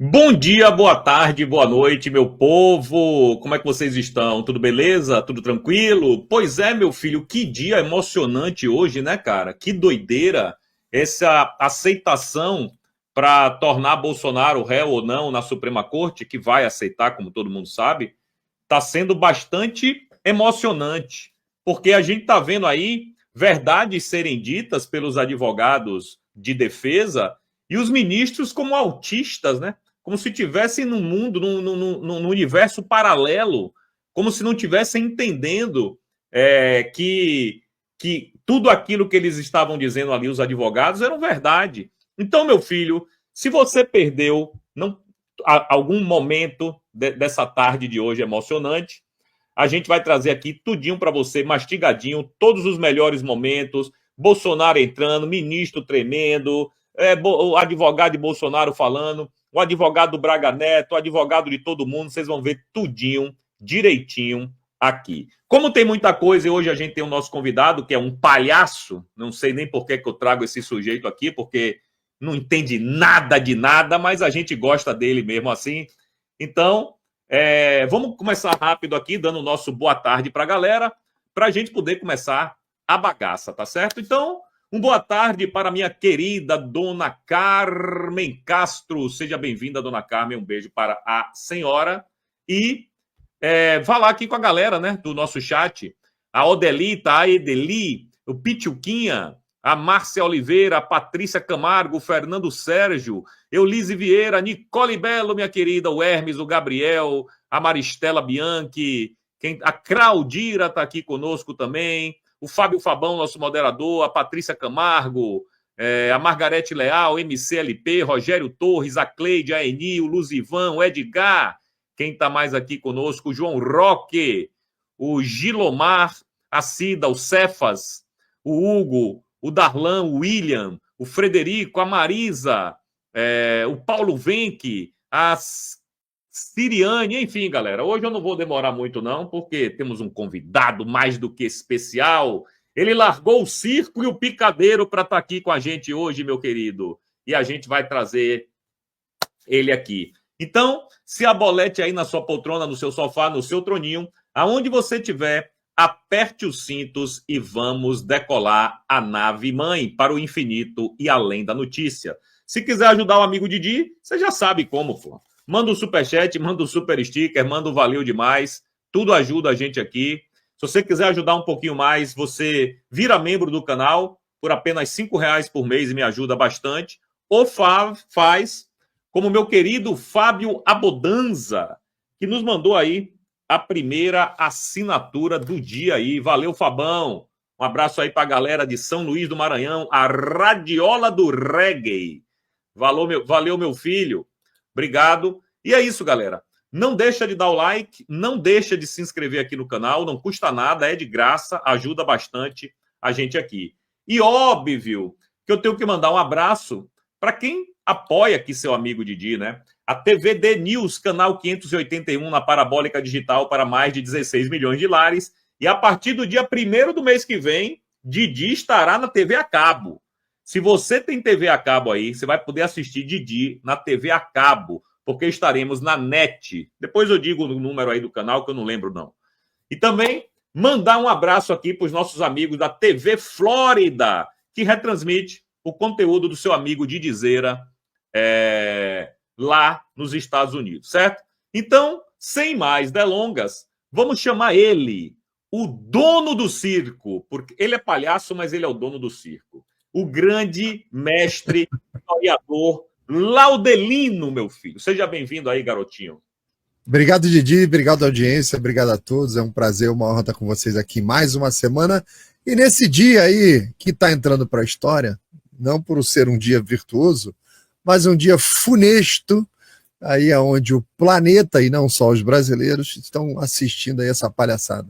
Bom dia, boa tarde, boa noite, meu povo. Como é que vocês estão? Tudo beleza? Tudo tranquilo? Pois é, meu filho, que dia emocionante hoje, né, cara? Que doideira essa aceitação para tornar Bolsonaro réu ou não na Suprema Corte, que vai aceitar, como todo mundo sabe, está sendo bastante emocionante, porque a gente está vendo aí verdades serem ditas pelos advogados de defesa e os ministros como autistas, né? Como se tivessem num mundo, num universo paralelo, como se não tivessem entendendo que tudo aquilo que eles estavam dizendo ali, os advogados, eram verdade. Então, meu filho, se você perdeu não, algum momento dessa tarde de hoje emocionante, a gente vai trazer aqui tudinho para você, mastigadinho, todos os melhores momentos, Bolsonaro entrando, ministro tremendo, o advogado de Bolsonaro falando, o advogado do Braga Neto, o advogado de todo mundo, vocês vão ver tudinho, direitinho aqui. Como tem muita coisa e hoje a gente tem o nosso convidado, que é um palhaço, não sei nem por que eu trago esse sujeito aqui, porque não entende nada de nada, mas a gente gosta dele mesmo assim. Então, vamos começar rápido aqui, dando o nosso boa tarde para a galera, para a gente poder começar a bagaça, tá certo? Então, um boa tarde para minha querida Dona Carmen Castro. Seja bem-vinda, Dona Carmen. Um beijo para a senhora. E falar aqui com a galera, né, do nosso chat. A Odelita, a Edeli, o Pichuquinha, a Márcia Oliveira, a Patrícia Camargo, o Fernando Sérgio, Eulise Vieira, Nicole Belo, minha querida, o Hermes, o Gabriel, a Maristela Bianchi, a Claudira está aqui conosco também, o Fábio Fabão, nosso moderador, a Patrícia Camargo, a Margarete Leal, MCLP, Rogério Torres, a Cleide, a Eni, o Luzivan, o Edgar, quem está mais aqui conosco, o João Roque, o Gilomar, a Cida, o Cefas, o Hugo, o Darlan, o William, o Frederico, a Marisa, o Paulo Venck, a Siriane, enfim, galera. Hoje eu não vou demorar muito, não, porque temos um convidado mais do que especial. Ele largou o circo e o picadeiro para estar aqui com a gente hoje, meu querido. E a gente vai trazer ele aqui. Então, se abolete aí na sua poltrona, no seu sofá, no seu troninho, aonde você estiver, aperte os cintos e vamos decolar a nave mãe para o infinito e além da notícia. Se quiser ajudar o amigo Didi, você já sabe como, pô. Manda um superchat, manda um super sticker, manda um valeu demais. Tudo ajuda a gente aqui. Se você quiser ajudar um pouquinho mais, você vira membro do canal por apenas R$ 5 por mês e me ajuda bastante. Ou faz como meu querido Fábio Abodanza, que nos mandou aí a primeira assinatura do dia aí. Valeu, Fabão. Um abraço aí para a galera de São Luís do Maranhão, a Radiola do Reggae. Valeu, meu filho. Obrigado. E é isso, galera. Não deixa de dar o like, não deixa de se inscrever aqui no canal, não custa nada, é de graça, ajuda bastante a gente aqui. E óbvio que eu tenho que mandar um abraço para quem apoia aqui seu amigo Didi, né? A TVD News, canal 581 na Parabólica Digital para mais de 16 milhões de lares. E a partir do dia 1º do mês que vem, Didi estará na TV a cabo. Se você tem TV a cabo aí, você vai poder assistir Didi na TV a cabo, porque estaremos na NET. Depois eu digo o número aí do canal, que eu não lembro, não. E também mandar um abraço aqui para os nossos amigos da TV Flórida, que retransmite o conteúdo do seu amigo Didizeira lá nos Estados Unidos, certo? Então, sem mais delongas, vamos chamar ele, o dono do circo, porque ele é palhaço, mas ele é o dono do circo. O grande mestre, historiador, Laudelino, meu filho. Seja bem-vindo aí, garotinho. Obrigado, Didi, obrigado, audiência, obrigado a todos. É um prazer, uma honra estar com vocês aqui mais uma semana. E nesse dia aí, que está entrando para a história, não por ser um dia virtuoso, mas um dia funesto, aí é onde o planeta, e não só os brasileiros, estão assistindo aí essa palhaçada.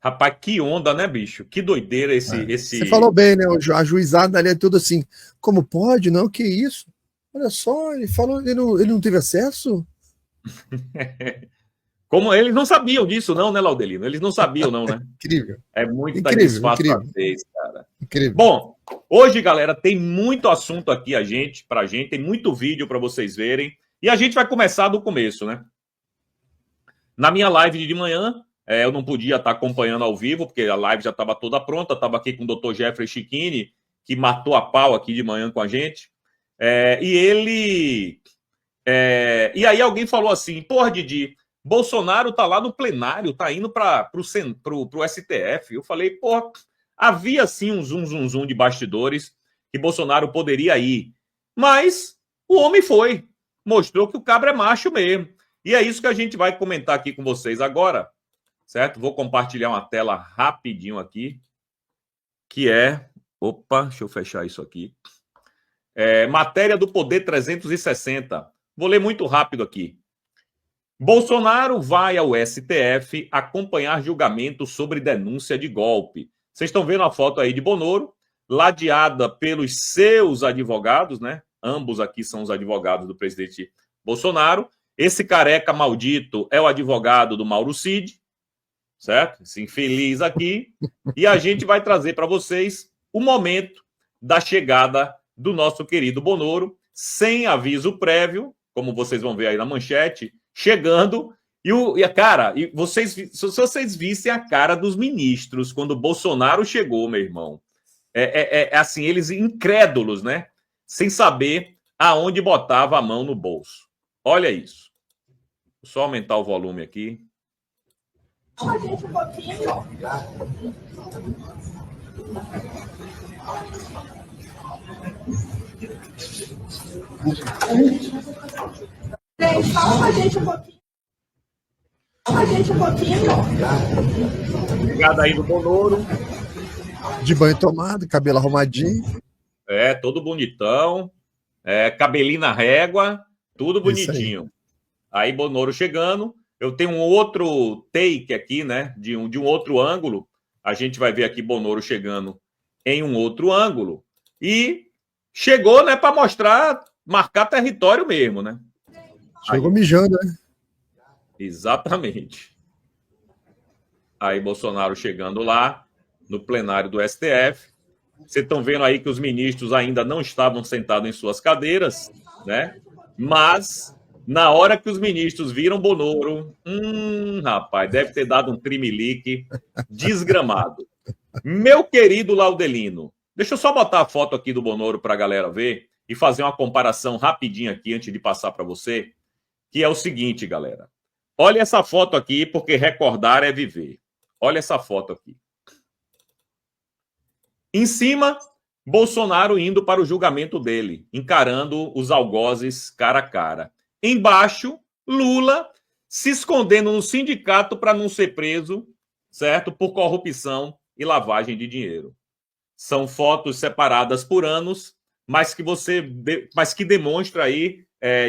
Rapaz, que onda, né, bicho? Que doideira esse... Você falou bem, né? A juizada ali é tudo assim, como pode? Não, que isso? Olha só, ele falou, ele não teve acesso? Como eles não sabiam disso, não, né, Laudelino? Eles não sabiam, não, né? Incrível. É muita Incrível, disfarçatez, cara. Incrível. Bom, hoje, galera, tem muito assunto aqui pra gente, tem muito vídeo para vocês verem. E a gente vai começar do começo, né? Na minha live de manhã, eu não podia estar acompanhando ao vivo, porque a live já estava toda pronta. Estava aqui com o Dr. Jeffrey Chiquini, que matou a pau aqui de manhã com a gente. E aí alguém falou assim, porra, Didi, Bolsonaro tá lá no plenário, tá indo pro STF. Eu falei, porra, havia sim um zoom de bastidores que Bolsonaro poderia ir. Mas o homem foi. Mostrou que o cabra é macho mesmo. E é isso que a gente vai comentar aqui com vocês agora, certo? Vou compartilhar uma tela rapidinho aqui, que é... Opa, deixa eu fechar isso aqui. Matéria do Poder 360. Vou ler muito rápido aqui. Bolsonaro vai ao STF acompanhar julgamento sobre denúncia de golpe. Vocês estão vendo a foto aí de Bonoro, ladeada pelos seus advogados, né? Ambos aqui são os advogados do presidente Bolsonaro. Esse careca maldito é o advogado do Mauro Cid, certo? Esse infeliz aqui. E a gente vai trazer para vocês o momento da chegada do nosso querido Bonoro, sem aviso prévio, como vocês vão ver aí na manchete, chegando. Se vocês vissem a cara dos ministros quando o Bolsonaro chegou, meu irmão, assim, eles incrédulos, né? Sem saber aonde botava a mão no bolso. Olha isso. Vou só aumentar o volume aqui. Fala com a gente um pouquinho. Fala com a gente um pouquinho. Chegada aí do Bonoro. De banho tomado, cabelo arrumadinho. Todo bonitão. Cabelinho na régua. Tudo bonitinho. Aí Bonoro chegando. Eu tenho um outro take aqui, né? De um outro ângulo. A gente vai ver aqui Bonoro chegando em um outro ângulo. E chegou, né? Para marcar território mesmo, né? Chegou mijando, né? Exatamente. Aí Bolsonaro chegando lá no plenário do STF. Vocês estão vendo aí que os ministros ainda não estavam sentados em suas cadeiras, né? Mas na hora que os ministros viram Bonoro, rapaz, deve ter dado um tremelique desgramado. Meu querido Laudelino, deixa eu só botar a foto aqui do Bonoro para a galera ver e fazer uma comparação rapidinho aqui antes de passar para você, que é o seguinte, galera. Olha essa foto aqui, porque recordar é viver. Olha essa foto aqui. Em cima, Bolsonaro indo para o julgamento dele, encarando os algozes cara a cara. Embaixo, Lula se escondendo no sindicato para não ser preso, certo? Por corrupção e lavagem de dinheiro. São fotos separadas por anos, mas que demonstra aí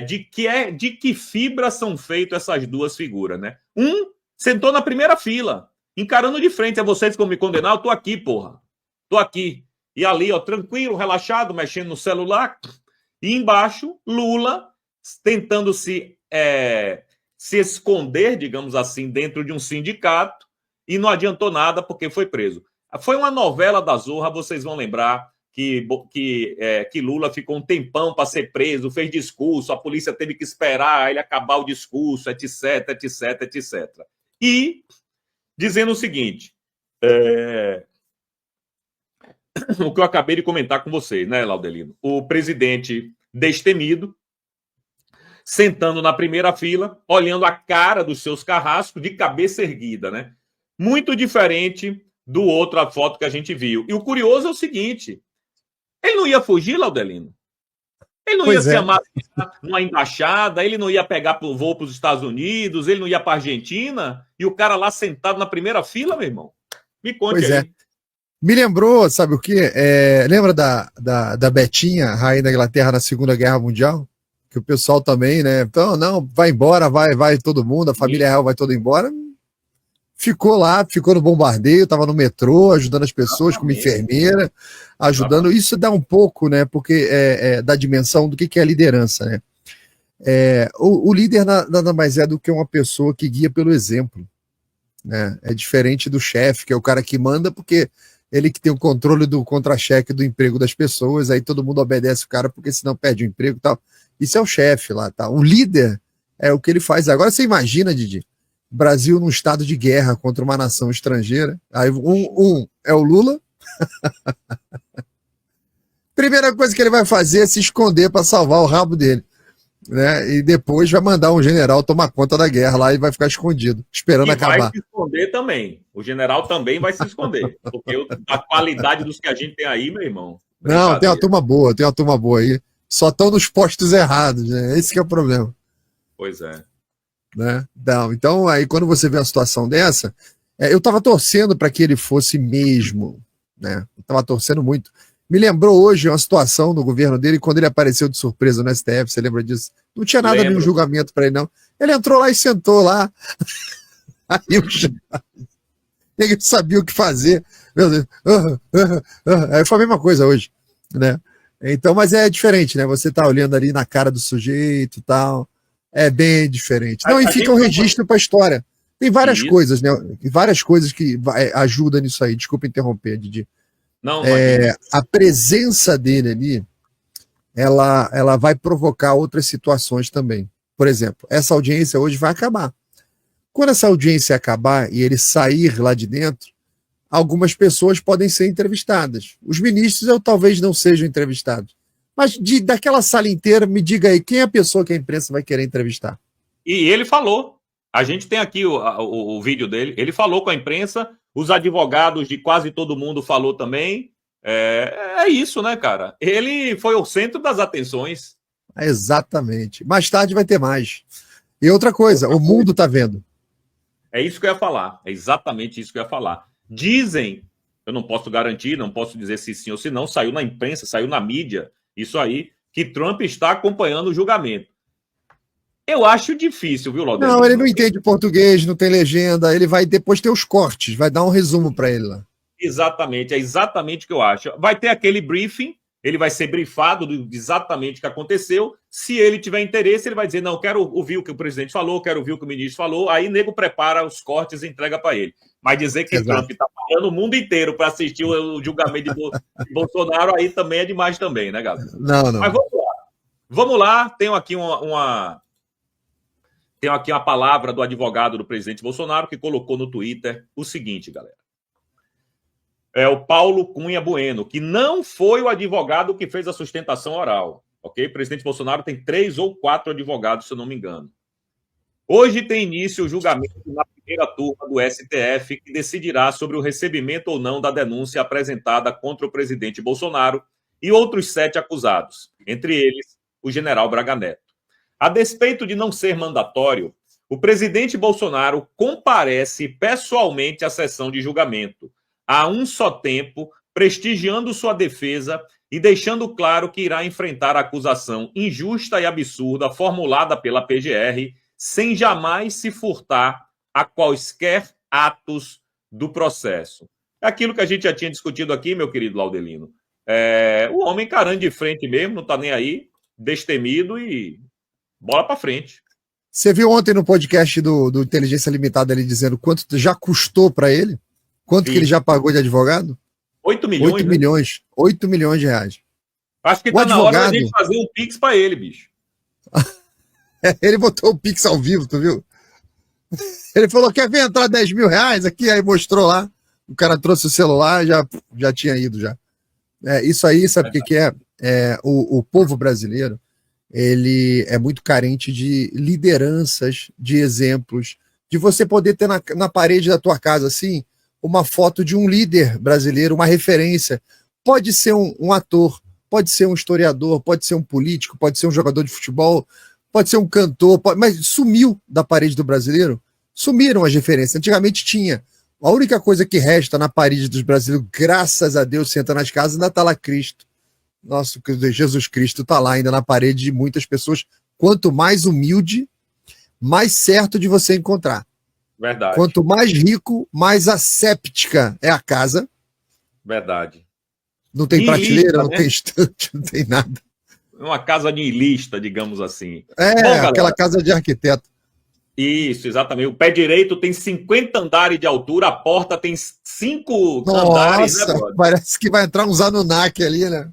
de que fibra são feitas essas duas figuras, né? Um sentou na primeira fila, encarando de frente. É vocês que vão me condenar? Eu tô aqui, porra. Tô aqui. E ali, ó, tranquilo, relaxado, mexendo no celular. E embaixo, Lula tentando se esconder, digamos assim, dentro de um sindicato, e não adiantou nada porque foi preso. Foi uma novela da Zorra, vocês vão lembrar que Lula ficou um tempão para ser preso, fez discurso, a polícia teve que esperar ele acabar o discurso, etc, etc, etc. E dizendo o seguinte, o que eu acabei de comentar com vocês, né, Laudelino? O presidente destemido, sentando na primeira fila, olhando a cara dos seus carrascos de cabeça erguida, né? Muito diferente do outra foto que a gente viu. E o curioso é o seguinte, ele não ia fugir, Laudelino? Ele não ia se amar numa embaixada, ele não ia pegar voo para os Estados Unidos, ele não ia para a Argentina, e o cara lá sentado na primeira fila, meu irmão? Me conte aí. Me lembrou, sabe o quê? Lembra da Betinha, rainha da Inglaterra na Segunda Guerra Mundial? Que o pessoal também, né? Então, não, vai embora, vai todo mundo, a família real vai toda embora. Ficou lá, ficou no bombardeio, estava no metrô, ajudando as pessoas como enfermeira, ajudando. Isso dá um pouco, né? Porque da dimensão do que é a liderança, né? O líder nada mais é do que uma pessoa que guia pelo exemplo, né? É diferente do chefe, que é o cara que manda, porque ele que tem o controle do contra-cheque do emprego das pessoas, aí todo mundo obedece o cara, porque senão perde o emprego e tal. Isso é o chefe lá, tá? O líder é o que ele faz. Agora você imagina, Didi, Brasil num estado de guerra contra uma nação estrangeira, aí é o Lula. Primeira coisa que ele vai fazer é se esconder para salvar o rabo dele, né? E depois vai mandar um general tomar conta da guerra lá e vai ficar escondido, esperando acabar. Vai se esconder também. O general também vai se esconder. Porque a qualidade dos que a gente tem aí, meu irmão. Não, tem uma turma boa aí. Só estão nos postos errados, né? Esse que é o problema. Pois é. Né? Não, então, aí quando você vê uma situação dessa, eu estava torcendo para que ele fosse mesmo, né? Eu estava torcendo muito. Me lembrou hoje uma situação no governo dele, quando ele apareceu de surpresa no STF, você lembra disso? Não tinha nada de um julgamento para ele, não. Ele entrou lá e sentou lá. Aí ele sabia o que fazer. Meu Deus. Aí foi a mesma coisa hoje, né? Então, mas é diferente, né? Você tá olhando ali na cara do sujeito e tal. É bem diferente. Não, e fica um registro para a história. Tem várias coisas, né? Várias coisas que ajudam nisso aí. Desculpa interromper, Didi. Não, a presença dele ali, ela vai provocar outras situações também. Por exemplo, essa audiência hoje vai acabar. Quando essa audiência acabar e ele sair lá de dentro, algumas pessoas podem ser entrevistadas. Os ministros talvez não sejam entrevistados. Mas daquela sala inteira, me diga aí, quem é a pessoa que a imprensa vai querer entrevistar? E ele falou. A gente tem aqui o vídeo dele. Ele falou com a imprensa, os advogados de quase todo mundo falou também. É isso, né, cara? Ele foi o centro das atenções. Exatamente. Mais tarde vai ter mais. E outra coisa, o mundo tá vendo. É isso que eu ia falar. É exatamente isso que eu ia falar. Dizem, eu não posso garantir, não posso dizer se sim ou se não, saiu na imprensa, saiu na mídia, isso aí, que Trump está acompanhando o julgamento. Eu acho difícil, viu, Laudelino? Não, ele não entende português, não tem legenda, ele vai depois ter os cortes, vai dar um resumo para ele lá. Exatamente, é exatamente o que eu acho. Vai ter aquele briefing, ele vai ser briefado de exatamente o que aconteceu. Se ele tiver interesse, ele vai dizer, não, quero ouvir o que o presidente falou, quero ouvir o que o ministro falou. Aí o nego prepara os cortes e entrega para ele. Mas dizer que Trump está pagando o mundo inteiro para assistir o julgamento de Bolsonaro, aí também é demais também, né, Gabi? Não. Mas vamos lá. Vamos lá, tenho aqui Tenho aqui a palavra do advogado do presidente Bolsonaro, que colocou no Twitter o seguinte, galera. É o Paulo Cunha Bueno, que não foi o advogado que fez a sustentação oral, ok? O presidente Bolsonaro tem 3 ou 4 advogados, se eu não me engano. Hoje tem início o julgamento na primeira turma do STF, que decidirá sobre o recebimento ou não da denúncia apresentada contra o presidente Bolsonaro e outros 7 acusados, entre eles o general Braga Neto. A despeito de não ser mandatório, o presidente Bolsonaro comparece pessoalmente à sessão de julgamento, a um só tempo, prestigiando sua defesa e deixando claro que irá enfrentar a acusação injusta e absurda formulada pela PGR, sem jamais se furtar a quaisquer atos do processo. É aquilo que a gente já tinha discutido aqui, meu querido Laudelino. O homem encarando de frente mesmo, não está nem aí, destemido e bola para frente. Você viu ontem no podcast do Inteligência Limitada ele dizendo quanto já custou para ele? Quanto que ele já pagou de advogado? 8 milhões. 8 milhões. Né? 8 milhões de reais. Acho que tá na hora da gente fazer um Pix para ele, bicho. Ele botou o Pix ao vivo, tu viu? Ele falou, quer ver entrar 10 mil reais aqui? Aí mostrou lá. O cara trouxe o celular, já tinha ido já. Isso aí, sabe o que é? O povo brasileiro, ele é muito carente de lideranças, de exemplos, de você poder ter na parede da tua casa, assim, uma foto de um líder brasileiro, uma referência. Pode ser um ator, pode ser um historiador, pode ser um político, pode ser um jogador de futebol, pode ser um cantor, mas sumiu da parede do brasileiro. Sumiram as referências. Antigamente tinha. A única coisa que resta na parede dos brasileiros, graças a Deus, senta nas casas, ainda está lá Cristo. Nosso Jesus Cristo está lá ainda na parede de muitas pessoas. Quanto mais humilde, mais certo de você encontrar. Verdade. Quanto mais rico, mais asséptica é a casa. Verdade. Não tem prateleira, não tem estante, não tem nada. uma casa niilista, digamos assim. É, Bom, galera, aquela casa de arquiteto. isso, exatamente. O pé direito tem 50 andares de altura, a porta tem 5 andares, né, Nossa, brother? parece que vai entrar uns Anunnaki ali, né?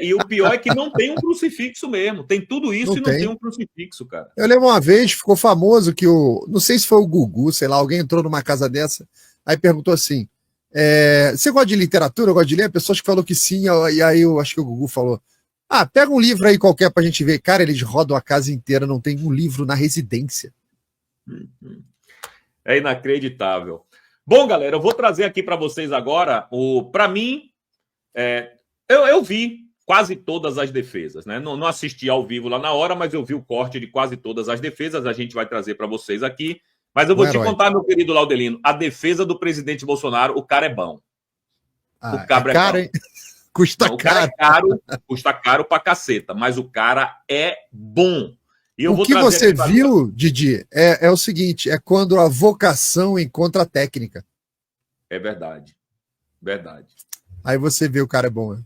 E o pior é que não tem um crucifixo mesmo. Tem tudo isso Não e não tem. tem um crucifixo, cara. Eu lembro uma vez, ficou famoso que não sei se foi o Gugu, sei lá, alguém entrou numa casa dessa, aí perguntou assim, você gosta de literatura, gosta de ler? Pessoas que falou que sim, e aí eu acho que o Gugu falou, pega um livro aí qualquer pra gente ver. Cara, eles rodam a casa inteira, não tem um livro na residência. É inacreditável. Bom, galera, eu vou trazer aqui para vocês agora, para mim, eu vi quase todas as defesas, né? Não assisti ao vivo lá na hora, mas eu vi o corte de quase todas as defesas, a gente vai trazer para vocês aqui. Mas eu vou te contar, meu querido Laudelino, a defesa do presidente Bolsonaro, o cara é bom. O cabra é caro, hein? Custa caro. Custa caro pra caceta, mas o cara é bom. E eu o que você viu, Didi, é o seguinte, é quando a vocação encontra a técnica. É verdade. Verdade. Aí você vê o cara é bom, né?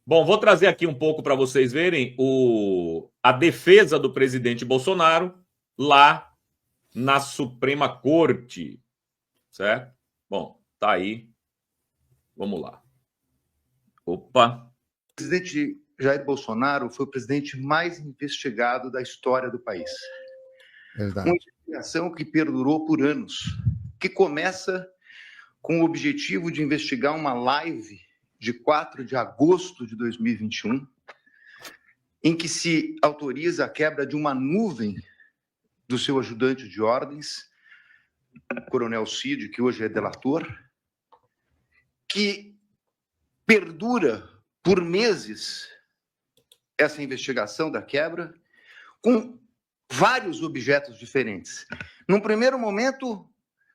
Bom, vou trazer aqui um pouco para vocês verem a defesa do presidente Bolsonaro lá na Suprema Corte, certo? Bom, tá aí. Vamos lá. Opa. O presidente Jair Bolsonaro foi o presidente mais investigado da história do país. Verdade. Uma investigação que perdurou por anos, que começa com o objetivo de investigar uma live de 4 de agosto de 2021, em que se autoriza a quebra de uma nuvem do seu ajudante de ordens, Coronel Cid, que hoje é delator, que perdura por meses essa investigação da quebra, com vários objetos diferentes. Num primeiro momento,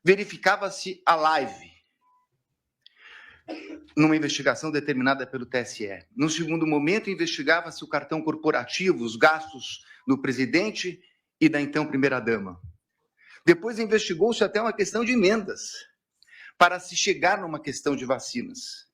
verificava-se a live, numa investigação determinada pelo TSE. No segundo momento, investigava-se o cartão corporativo, os gastos do presidente e da então primeira-dama. Depois investigou-se até uma questão de emendas, para se chegar numa questão de vacinas.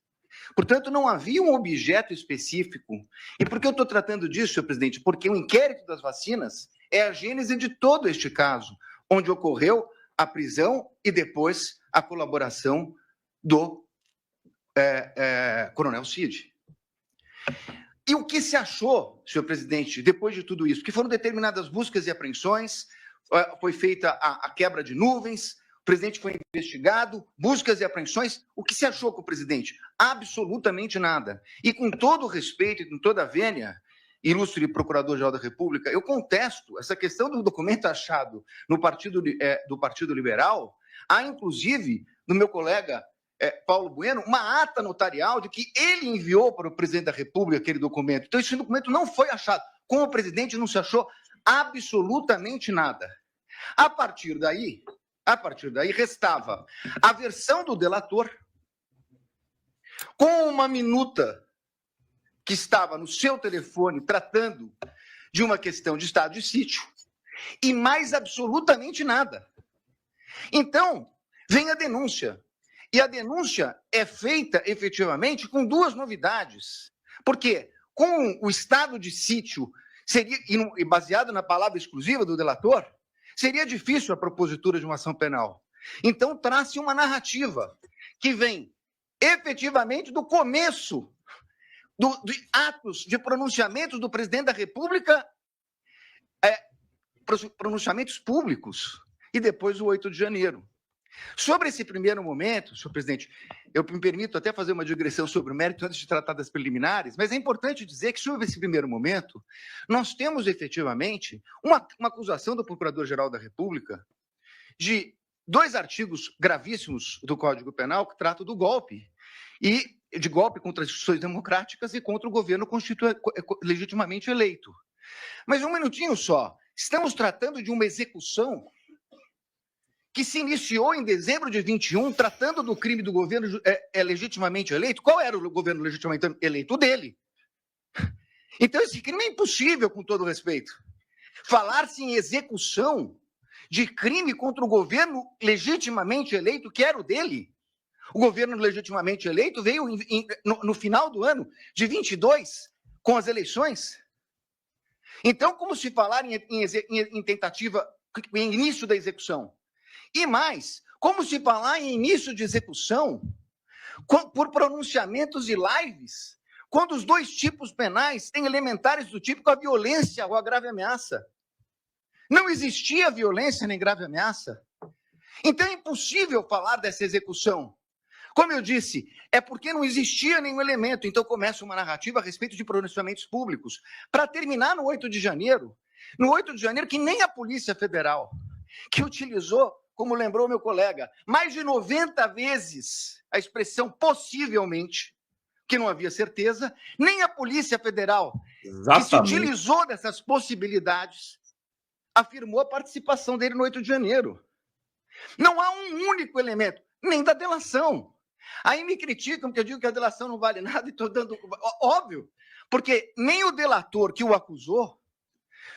Portanto, não havia um objeto específico. E por que eu estou tratando disso, senhor presidente? Porque o inquérito das vacinas é a gênese de todo este caso, onde ocorreu a prisão e depois a colaboração do Coronel Cid. E o que se achou, senhor presidente, depois de tudo isso? Que foram determinadas buscas e apreensões, foi feita a quebra de nuvens, o presidente foi investigado, buscas e apreensões. O que se achou com o presidente? Absolutamente nada. E com todo o respeito e com toda a vênia, ilustre Procurador-Geral da República, eu contesto essa questão do documento achado no do Partido Liberal. Há, inclusive, do meu colega Paulo Bueno, uma ata notarial de que ele enviou para o presidente da República aquele documento. Então, esse documento não foi achado. Com o presidente não se achou absolutamente nada. A partir daí, restava a versão do delator com uma minuta que estava no seu telefone tratando de uma questão de estado de sítio e mais absolutamente nada. Então, vem a denúncia. E a denúncia é feita, efetivamente, com duas novidades. Porque com o estado de sítio, e baseado na palavra exclusiva do delator, seria difícil a propositura de uma ação penal. Então, traz-se uma narrativa que vem, efetivamente, do começo de atos de pronunciamentos do presidente da República, pronunciamentos públicos, e depois o 8 de janeiro. Sobre esse primeiro momento, senhor presidente, eu me permito até fazer uma digressão sobre o mérito antes de tratar das preliminares, mas é importante dizer que sobre esse primeiro momento, nós temos efetivamente uma acusação do Procurador-Geral da República de 2 artigos gravíssimos do Código Penal que tratam do golpe, e de golpe contra as instituições democráticas e contra o governo legitimamente eleito. Mas um minutinho só, estamos tratando de uma execução que se iniciou em dezembro de 21, tratando do crime do governo legitimamente eleito. Qual era o governo legitimamente eleito? O dele. Então, esse crime é impossível, com todo respeito. Falar-se em execução de crime contra o governo legitimamente eleito, que era o dele. O governo legitimamente eleito veio no final do ano de 22, com as eleições. Então, como se falar em tentativa, em início da execução? E mais, como se falar em início de execução por pronunciamentos e lives, quando os dois tipos penais têm elementares do tipo a violência ou a grave ameaça? Não existia violência nem grave ameaça. Então é impossível falar dessa execução. Como eu disse, é porque não existia nenhum elemento. Então começa uma narrativa a respeito de pronunciamentos públicos, para terminar no 8 de janeiro. No 8 de janeiro, que nem a Polícia Federal, que utilizou, como lembrou meu colega, mais de 90 vezes a expressão possivelmente, que não havia certeza, nem a Polícia Federal, que se utilizou dessas possibilidades, afirmou a participação dele no 8 de janeiro. Não há um único elemento, nem da delação. Aí me criticam porque eu digo que a delação não vale nada e estou dando... Óbvio, porque nem o delator que o acusou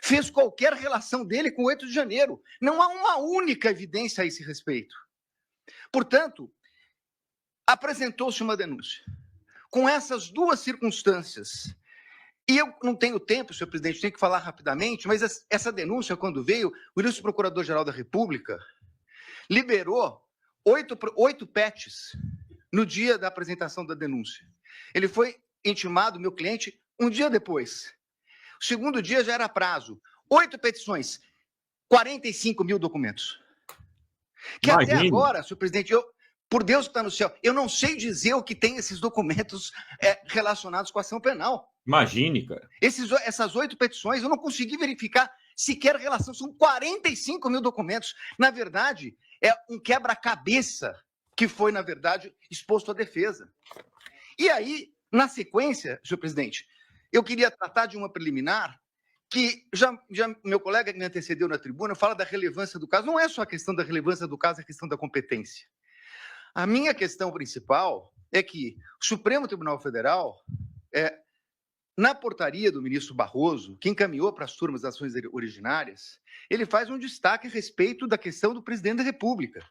fez qualquer relação dele com o 8 de janeiro. Não há uma única evidência a esse respeito. Portanto, apresentou-se uma denúncia. Com essas duas circunstâncias, e eu não tenho tempo, senhor presidente, tenho que falar rapidamente, mas essa denúncia, quando veio, o ilustre Procurador-Geral da República liberou 8 PETs no dia da apresentação da denúncia. Ele foi intimado, meu cliente, um dia depois. O segundo dia já era prazo. 8 petições, 45 mil documentos. Que até agora, senhor presidente, por Deus que está no céu, eu não sei dizer o que tem esses documentos relacionados com a ação penal. Imagine, cara. Essas 8 petições, eu não consegui verificar sequer relação. São 45 mil documentos. Na verdade, é um quebra-cabeça que foi, na verdade, exposto à defesa. E aí, na sequência, senhor presidente, eu queria tratar de uma preliminar que já meu colega que me antecedeu na tribuna fala da relevância do caso. Não é só a questão da relevância do caso, é a questão da competência. A minha questão principal é que o Supremo Tribunal Federal, na portaria do ministro Barroso, que encaminhou para as turmas das ações originárias, ele faz um destaque a respeito da questão do presidente da República.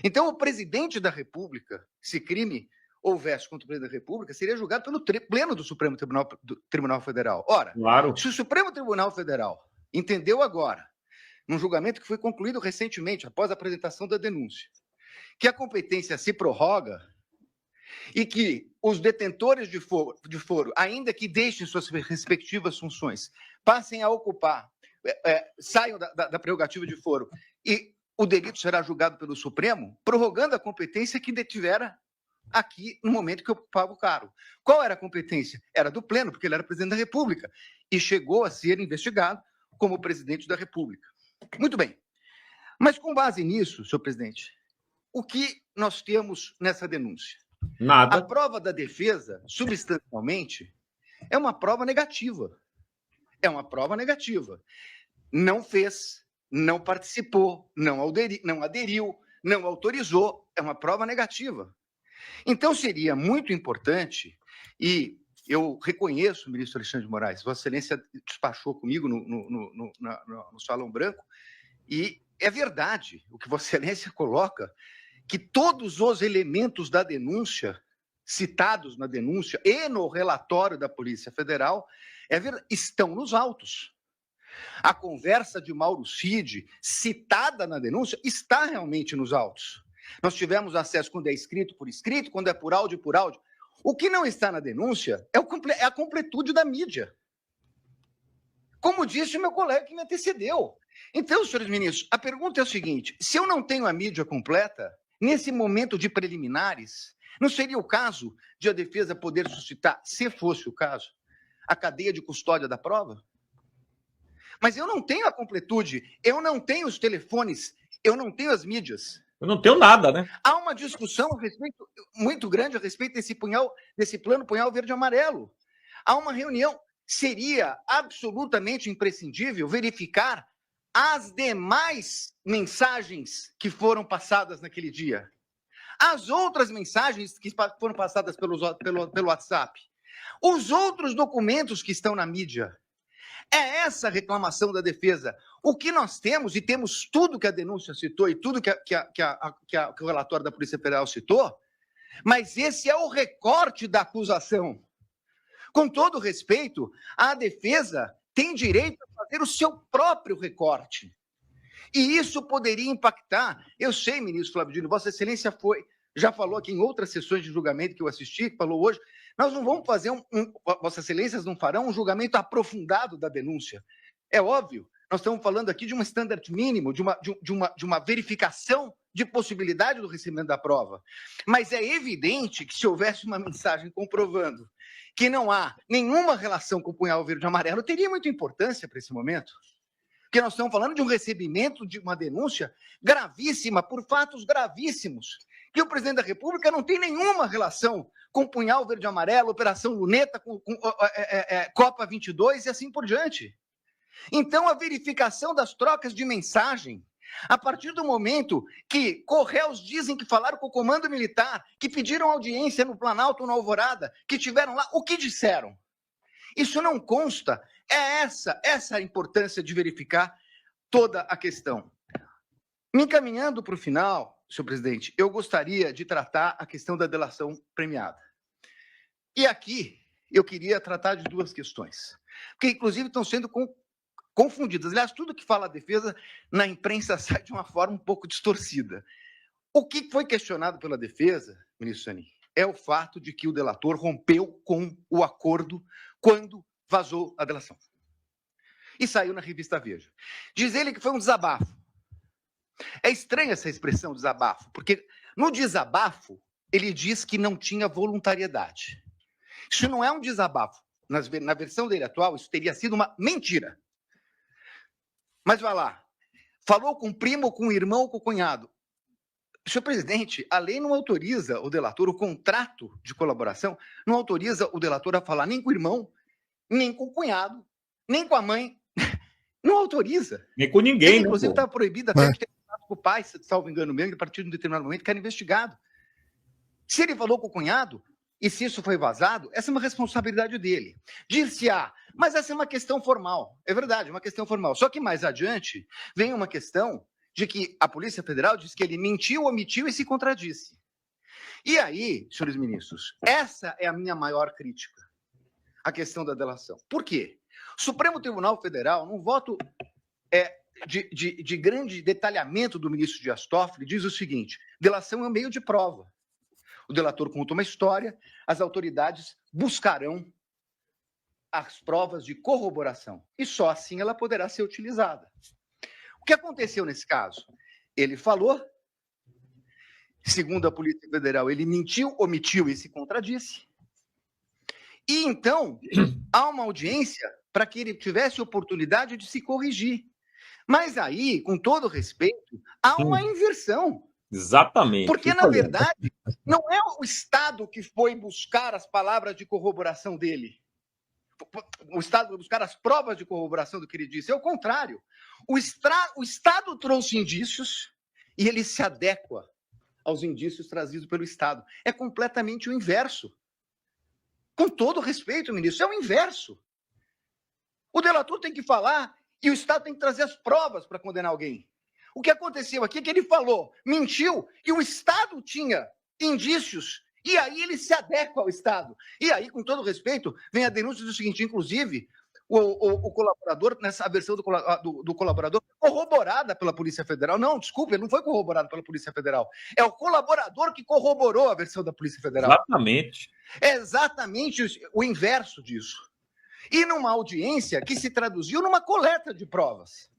Então, o presidente da República, se crime houvesse contra o presidente da República, seria julgado pelo pleno do Supremo Tribunal Federal. Ora, claro, se o Supremo Tribunal Federal entendeu agora, num julgamento que foi concluído recentemente, após a apresentação da denúncia, que a competência se prorroga e que os detentores de foro, ainda que deixem suas respectivas funções, passem a ocupar, saiam da prerrogativa de foro, e o delito será julgado pelo Supremo, prorrogando a competência que detivera aqui no momento que ocupava o cargo. Qual era a competência? Era do pleno, porque ele era presidente da República, e chegou a ser investigado como presidente da República. Muito bem. Mas com base nisso, senhor presidente, o que nós temos nessa denúncia? Nada. A prova da defesa, substancialmente, é uma prova negativa. É uma prova negativa. Não fez, não participou, não aderiu, não autorizou. É uma prova negativa. Então, seria muito importante, e eu reconheço o ministro Alexandre de Moraes, Vossa Excelência despachou comigo no Salão Branco, e é verdade o que Vossa Excelência coloca, que todos os elementos da denúncia, citados na denúncia e no relatório da Polícia Federal, estão nos autos. A conversa de Mauro Cid, citada na denúncia, está realmente nos autos. Nós tivemos acesso quando é escrito por escrito, quando é por áudio, por áudio. O que não está na denúncia é a completude da mídia. Como disse o meu colega que me antecedeu. Então, senhores ministros, a pergunta é o seguinte: se eu não tenho a mídia completa, nesse momento de preliminares, não seria o caso de a defesa poder suscitar, se fosse o caso, a cadeia de custódia da prova? Mas eu não tenho a completude, eu não tenho os telefones, eu não tenho as mídias. Eu não tenho nada, né? Há uma discussão muito grande a respeito desse plano punhal verde e amarelo. Há uma reunião. Seria absolutamente imprescindível verificar as demais mensagens que foram passadas naquele dia. As outras mensagens que foram passadas pelo WhatsApp. Os outros documentos que estão na mídia. É essa a reclamação da defesa. O que nós temos, e temos tudo que a denúncia citou e tudo que o relatório da Polícia Federal citou, mas esse é o recorte da acusação. Com todo respeito, a defesa tem direito a fazer o seu próprio recorte. E isso poderia impactar. Eu sei, ministro Flávio Dino, Vossa Excelência já falou aqui em outras sessões de julgamento que eu assisti, falou hoje, nós não vamos fazer Vossas Excelências não farão um julgamento aprofundado da denúncia. É óbvio, nós estamos falando aqui de um standard mínimo, de uma verificação de possibilidade do recebimento da prova. Mas é evidente que se houvesse uma mensagem comprovando que não há nenhuma relação com o punhal verde e amarelo, teria muita importância para esse momento. Porque nós estamos falando de um recebimento de uma denúncia gravíssima, por fatos gravíssimos, que o presidente da República não tem nenhuma relação com o punhal verde e amarelo, Operação Luneta, com Copa 22 e assim por diante. Então, a verificação das trocas de mensagem, a partir do momento que Correios dizem que falaram com o Comando Militar, que pediram audiência no Planalto, na Alvorada, que tiveram lá, o que disseram? Isso não consta. É essa a importância de verificar toda a questão. Me encaminhando para o final, senhor presidente, eu gostaria de tratar a questão da delação premiada. E aqui eu queria tratar de duas questões, que inclusive estão sendo confundidas. Aliás, tudo que fala a defesa na imprensa sai de uma forma um pouco distorcida. O que foi questionado pela defesa, ministro Zanin, é o fato de que o delator rompeu com o acordo quando vazou a delação. E saiu na revista Veja. Diz ele que foi um desabafo. É estranha essa expressão, desabafo, porque no desabafo ele diz que não tinha voluntariedade. Isso não é um desabafo. Na versão dele atual, isso teria sido uma mentira. Mas vai lá. Falou com o primo, com o irmão, com o cunhado. Senhor presidente, a lei não autoriza o delator, o contrato de colaboração, não autoriza o delator a falar nem com o irmão, nem com o cunhado, nem com a mãe. Não autoriza. Nem com ninguém, ele, né? Inclusive, está proibido até de ter contato com o pai, salvo engano mesmo, a partir de um determinado momento, que era investigado. Se ele falou com o cunhado, e se isso foi vazado, essa é uma responsabilidade dele. Dir-se-á, mas essa é uma questão formal. É verdade, é uma questão formal. Só que mais adiante vem uma questão de que a Polícia Federal diz que ele mentiu, omitiu e se contradisse. E aí, senhores ministros, essa é a minha maior crítica, a questão da delação. Por quê? O Supremo Tribunal Federal, num voto de grande detalhamento do ministro Dias Toffoli, diz o seguinte: delação é um meio de prova. O delator conta uma história, as autoridades buscarão as provas de corroboração. E só assim ela poderá ser utilizada. O que aconteceu nesse caso? Ele falou, segundo a Polícia Federal, ele mentiu, omitiu e se contradisse. E então, há uma audiência para que ele tivesse oportunidade de se corrigir. Mas aí, com todo respeito, há uma inversão. Exatamente. Porque, na verdade, não é o Estado que foi buscar as palavras de corroboração dele. O Estado foi buscar as provas de corroboração do que ele disse. É o contrário. O Estado trouxe indícios e ele se adequa aos indícios trazidos pelo Estado. É completamente o inverso. Com todo respeito, ministro, é o inverso. O delator tem que falar e o Estado tem que trazer as provas para condenar alguém. O que aconteceu aqui é que ele falou, mentiu, e o Estado tinha indícios, e aí ele se adequa ao Estado. E aí, com todo respeito, vem a denúncia do seguinte, inclusive, o colaborador, nessa versão do colaborador, corroborada pela Polícia Federal. Não, desculpe, ele não foi corroborado pela Polícia Federal. É o colaborador que corroborou a versão da Polícia Federal. Exatamente. É exatamente o inverso disso. E numa audiência que se traduziu numa coleta de provas.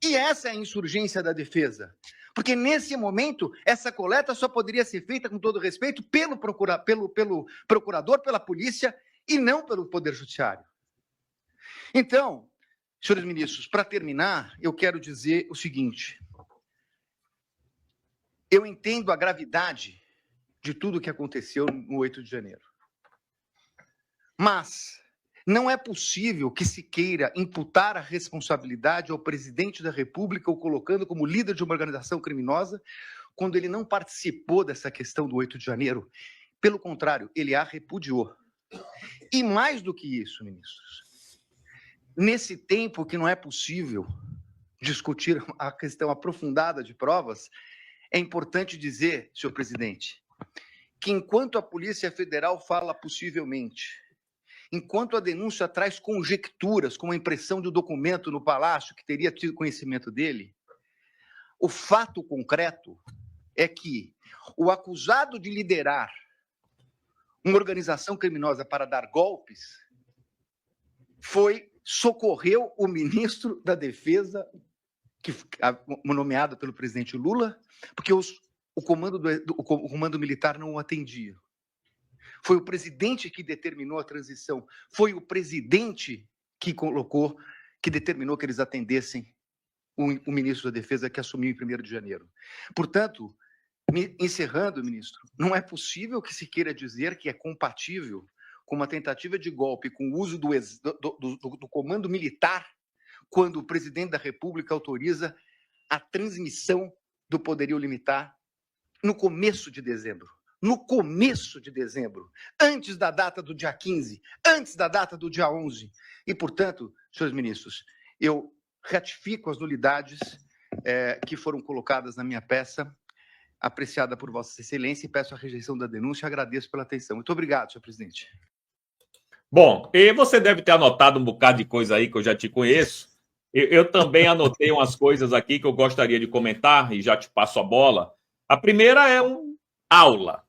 E essa é a insurgência da defesa. Porque, nesse momento, essa coleta só poderia ser feita, com todo respeito, pelo procurador, pela polícia, e não pelo Poder Judiciário. Então, senhores ministros, para terminar, eu quero dizer o seguinte. Eu entendo a gravidade de tudo o que aconteceu no 8 de janeiro. Mas não é possível que se queira imputar a responsabilidade ao presidente da República, ou colocando como líder de uma organização criminosa, quando ele não participou dessa questão do 8 de janeiro. Pelo contrário, ele a repudiou. E mais do que isso, ministros, nesse tempo que não é possível discutir a questão aprofundada de provas, é importante dizer, senhor presidente, que enquanto a Polícia Federal fala possivelmente, enquanto a denúncia traz conjecturas, como a impressão de um documento no Palácio que teria tido conhecimento dele, o fato concreto é que o acusado de liderar uma organização criminosa para dar golpes socorreu o ministro da Defesa, nomeado pelo presidente Lula, porque o comando militar não o atendia. Foi o presidente que determinou a transição. Foi o presidente que determinou que eles atendessem o ministro da Defesa que assumiu em 1º de janeiro. Portanto, encerrando, ministro, não é possível que se queira dizer que é compatível com uma tentativa de golpe com o uso do comando militar quando o presidente da República autoriza a transmissão do poderio limitar no começo de dezembro. No começo de dezembro, antes da data do dia 15, antes da data do dia 11. E, portanto, senhores ministros, eu ratifico as nulidades que foram colocadas na minha peça, apreciada por Vossa Excelência, e peço a rejeição da denúncia e agradeço pela atenção. Muito obrigado, senhor presidente. Bom, e você deve ter anotado um bocado de coisa aí que eu já te conheço. Eu também anotei umas coisas aqui que eu gostaria de comentar e já te passo a bola. A primeira é aula.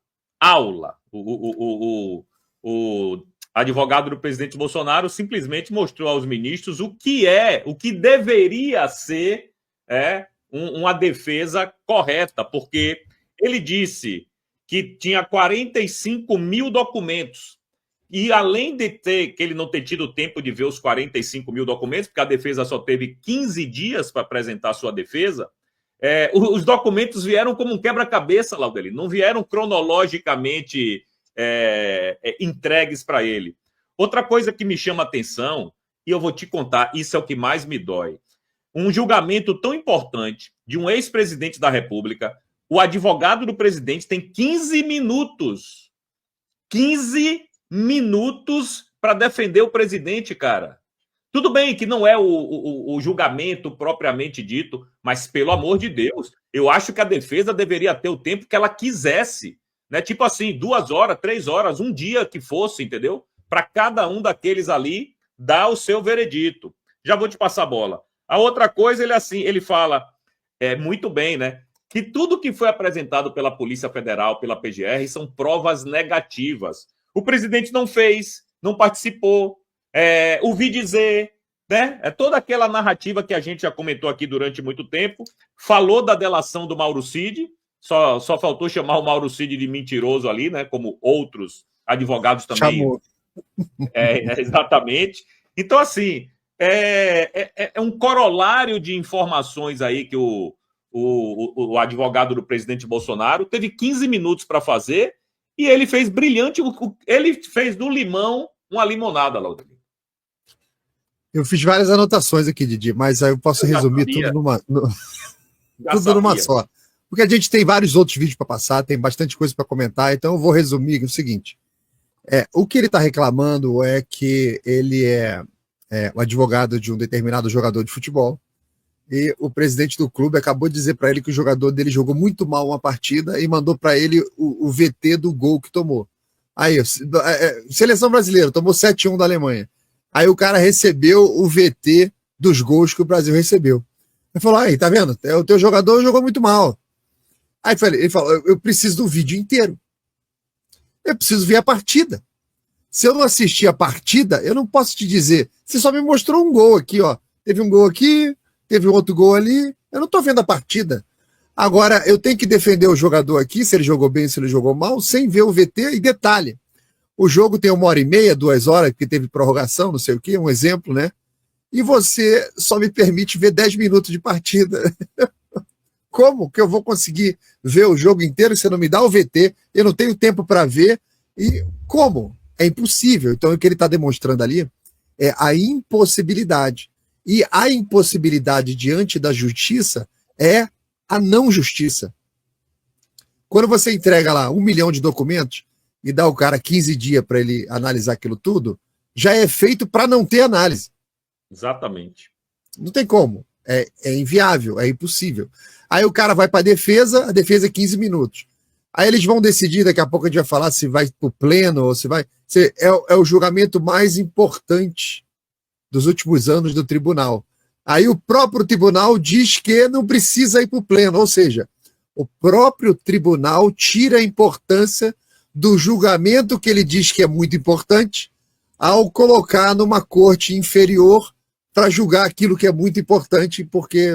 O advogado do presidente Bolsonaro simplesmente mostrou aos ministros o que deveria ser uma defesa correta, porque ele disse que tinha 45 mil documentos. E além de que ele não ter tido tempo de ver os 45 mil documentos, porque a defesa só teve 15 dias para apresentar sua defesa, os documentos vieram como um quebra-cabeça, Laudelino, não vieram cronologicamente entregues para ele. Outra coisa que me chama a atenção, e eu vou te contar, isso é o que mais me dói. Um julgamento tão importante de um ex-presidente da República, o advogado do presidente tem 15 minutos. 15 minutos para defender o presidente, cara. Tudo bem que não é o julgamento propriamente dito, mas, pelo amor de Deus, eu acho que a defesa deveria ter o tempo que ela quisesse, né? Tipo assim, 2 horas, 3 horas, um dia que fosse, entendeu? Para cada um daqueles ali dar o seu veredito. Já vou te passar a bola. A outra coisa, ele fala muito bem, né? Que tudo que foi apresentado pela Polícia Federal, pela PGR, são provas negativas. O presidente não fez, não participou, ouvi dizer, né? É toda aquela narrativa que a gente já comentou aqui durante muito tempo. Falou da delação do Mauro Cid, só faltou chamar o Mauro Cid de mentiroso ali, né? Como outros advogados também. Chamou. Exatamente. Então, assim, é um corolário de informações aí que o advogado do presidente Bolsonaro teve 15 minutos para fazer. E ele fez brilhante, ele fez do limão uma limonada, Laudelino. Eu fiz várias anotações aqui, Didi, mas aí eu posso resumir tudo numa só. Porque a gente tem vários outros vídeos para passar, tem bastante coisa para comentar, então eu vou resumir o seguinte. O que ele está reclamando é que ele é o advogado de um determinado jogador de futebol, e o presidente do clube acabou de dizer para ele que o jogador dele jogou muito mal uma partida e mandou para ele o VT do gol que tomou. Aí, seleção brasileira, tomou 7-1 da Alemanha. Aí o cara recebeu o VT dos gols que o Brasil recebeu. Ele falou, aí, tá vendo? O teu jogador jogou muito mal. Aí ele falou, eu preciso do vídeo inteiro. Eu preciso ver a partida. Se eu não assistir a partida, eu não posso te dizer. Você só me mostrou um gol aqui, ó. Teve um gol aqui, teve um outro gol ali, eu não estou vendo a partida. Agora, eu tenho que defender o jogador aqui, se ele jogou bem, se ele jogou mal, sem ver o VT. E detalhe, o jogo tem 1h30, 2 horas, porque teve prorrogação, não sei o quê, um exemplo, né? E você só me permite ver 10 minutos de partida. Como que eu vou conseguir ver o jogo inteiro se você não me dá o VT? Eu não tenho tempo para ver. E como? É impossível. Então, o que ele está demonstrando ali é a impossibilidade. E a impossibilidade diante da justiça é a não justiça. Quando você entrega lá 1 milhão de documentos e dá o cara 15 dias para ele analisar aquilo tudo, já é feito para não ter análise. Exatamente. Não tem como. É inviável, é impossível. Aí o cara vai para a defesa é 15 minutos. Aí eles vão decidir, daqui a pouco a gente vai falar se vai para o pleno ou se vai. É o julgamento mais importante dos últimos anos do tribunal. Aí o próprio tribunal diz que não precisa ir para o pleno, ou seja, o próprio tribunal tira a importância do julgamento que ele diz que é muito importante ao colocar numa corte inferior para julgar aquilo que é muito importante, porque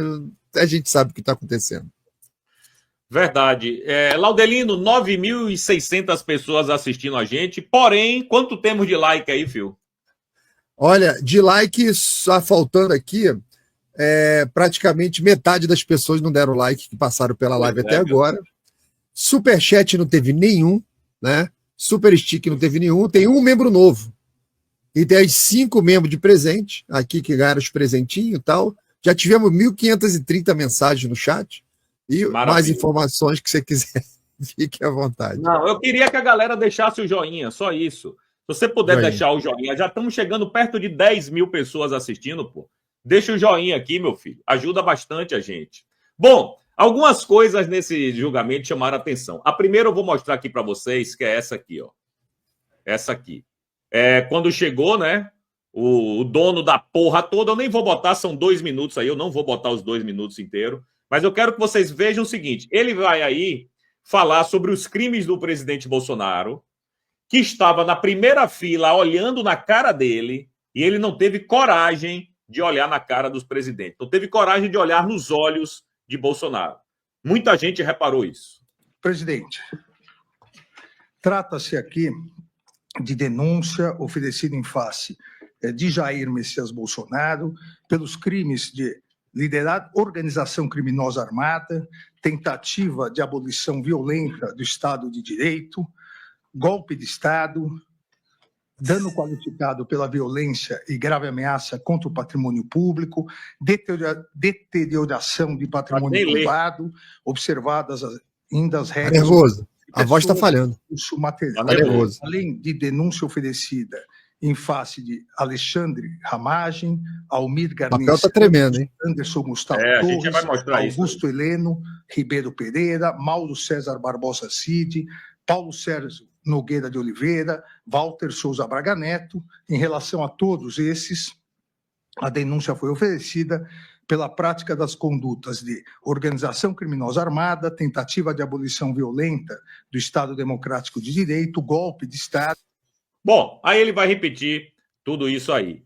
a gente sabe o que está acontecendo. Verdade. Laudelino, 9.600 pessoas assistindo a gente, porém, quanto temos de like aí, Phil? Olha, de like, só faltando aqui, praticamente metade das pessoas não deram like, que passaram pela live até agora. Superchat não teve nenhum, né? Super Stick não teve nenhum. Tem um membro novo. E tem 5 membros de presente, aqui que ganharam os presentinhos e tal. Já tivemos 1.530 mensagens no chat. E Maravilha. Mais informações que você quiser, fique à vontade. Não, eu queria que a galera deixasse o joinha, só isso. Se você puder deixar o joinha, já estamos chegando perto de 10 mil pessoas assistindo, pô. Deixa o joinha aqui, meu filho. Ajuda bastante a gente. Bom, algumas coisas nesse julgamento chamaram a atenção. A primeira eu vou mostrar aqui para vocês, que é essa aqui, ó. Essa aqui. Quando chegou, né, o dono da porra toda, eu nem vou botar, são 2 minutos aí, eu não vou botar os 2 minutos inteiros, mas eu quero que vocês vejam o seguinte, ele vai aí falar sobre os crimes do presidente Bolsonaro, que estava na primeira fila olhando na cara dele, e ele não teve coragem de olhar na cara dos presidentes, não teve coragem de olhar nos olhos de Bolsonaro. Muita gente reparou isso. Presidente, trata-se aqui de denúncia oferecida em face de Jair Messias Bolsonaro pelos crimes de liderar organização criminosa armada, tentativa de abolição violenta do Estado de Direito, golpe de Estado, dano qualificado pela violência e grave ameaça contra o patrimônio público, deterioração de patrimônio privado, observadas ainda as regras... Nervoso. A voz está falhando. Além de denúncia oferecida em face de Alexandre Ramagem, Almir Garnier, o papel está tremendo, hein? Anderson Gustavo Torres, Augusto Heleno, Ribeiro Pereira, Mauro César Barbosa Cid, Paulo Sérgio Nogueira de Oliveira, Walter Souza Braga Neto. Em relação a todos esses, a denúncia foi oferecida pela prática das condutas de organização criminosa armada, tentativa de abolição violenta do Estado Democrático de Direito, golpe de Estado. Bom, aí ele vai repetir tudo isso aí.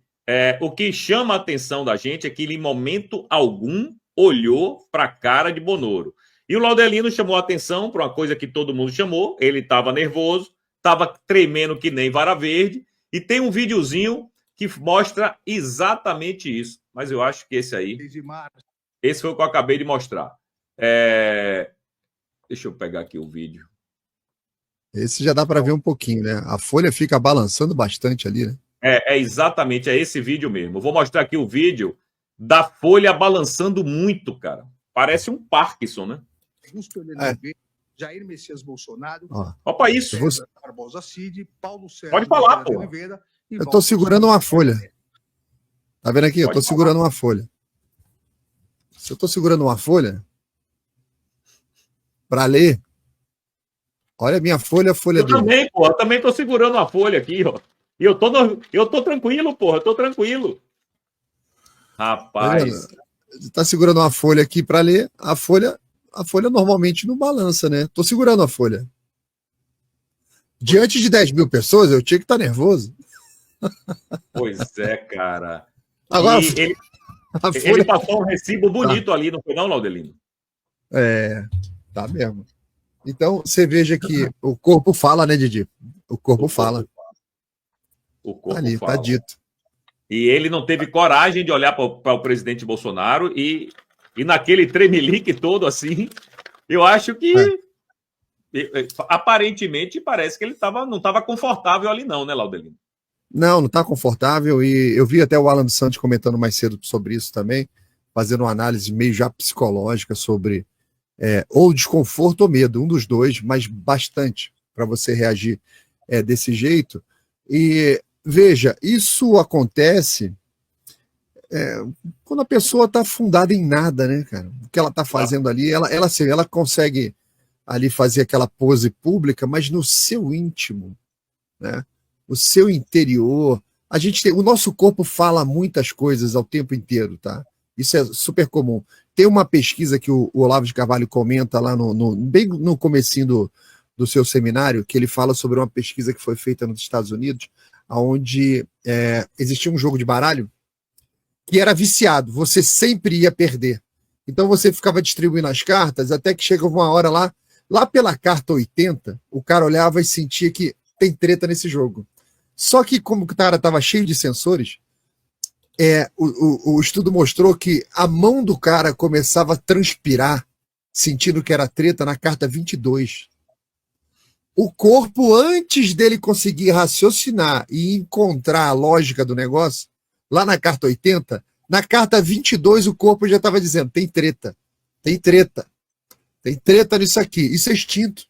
O que chama a atenção da gente é que ele, em momento algum, olhou para a cara de Bonoro. E o Laudelino chamou a atenção para uma coisa que todo mundo chamou, ele estava nervoso, estava tremendo que nem vara verde, e tem um videozinho que mostra exatamente isso. Mas eu acho que esse foi o que eu acabei de mostrar. Deixa eu pegar aqui o vídeo. Esse já dá para ver um pouquinho, né? A folha fica balançando bastante ali, né? Exatamente, é esse vídeo mesmo. Eu vou mostrar aqui o vídeo da folha balançando muito, cara. Parece um Parkinson, né? Jair Messias Bolsonaro. Opa, isso. Barbosa Cid, Paulo Sérgio. Pode falar, pô. Eu estou segurando uma folha. Tá vendo aqui? Eu estou segurando uma folha. Se eu estou segurando uma folha para ler, olha a minha folha, a folha dele. Também, pô. Eu também estou segurando uma folha aqui, ó. E eu tô tranquilo, porra. Eu tô tranquilo. Rapaz. Você tá segurando uma folha aqui para ler, a folha normalmente não balança, né? Tô segurando a folha. Diante de 10 mil pessoas, eu tinha que estar nervoso. Pois é, cara. Agora, ele passou um recibo bonito ali, não foi não, Laudelino? Tá mesmo. Então, você veja que o corpo fala, né, Didi? O corpo fala. O corpo ali, fala. Tá dito. E ele não teve coragem de olhar para o presidente Bolsonaro e naquele tremelique todo assim, eu acho que aparentemente parece que ele não estava confortável ali não, né, Laudelino? Não está confortável, e eu vi até o Alan dos Santos comentando mais cedo sobre isso também, fazendo uma análise meio já psicológica sobre ou desconforto ou medo, um dos dois, mas bastante para você reagir desse jeito. E veja, isso acontece quando a pessoa está fundada em nada, né, cara? O que ela está fazendo ali, ela consegue ali fazer aquela pose pública, mas no seu íntimo, né? O seu interior. O nosso corpo fala muitas coisas ao tempo inteiro, tá? Isso é super comum. Tem uma pesquisa que o Olavo de Carvalho comenta lá bem no comecinho do seu seminário, que ele fala sobre uma pesquisa que foi feita nos Estados Unidos, onde existia um jogo de baralho que era viciado, você sempre ia perder. Então você ficava distribuindo as cartas, até que chegava uma hora lá pela carta 80, o cara olhava e sentia que tem treta nesse jogo. Só que como o cara estava cheio de sensores, o estudo mostrou que a mão do cara começava a transpirar, sentindo que era treta na carta 22. O corpo, antes dele conseguir raciocinar e encontrar a lógica do negócio, lá na carta 80, na carta 22 o corpo já estava dizendo, tem treta nisso aqui. Isso é instinto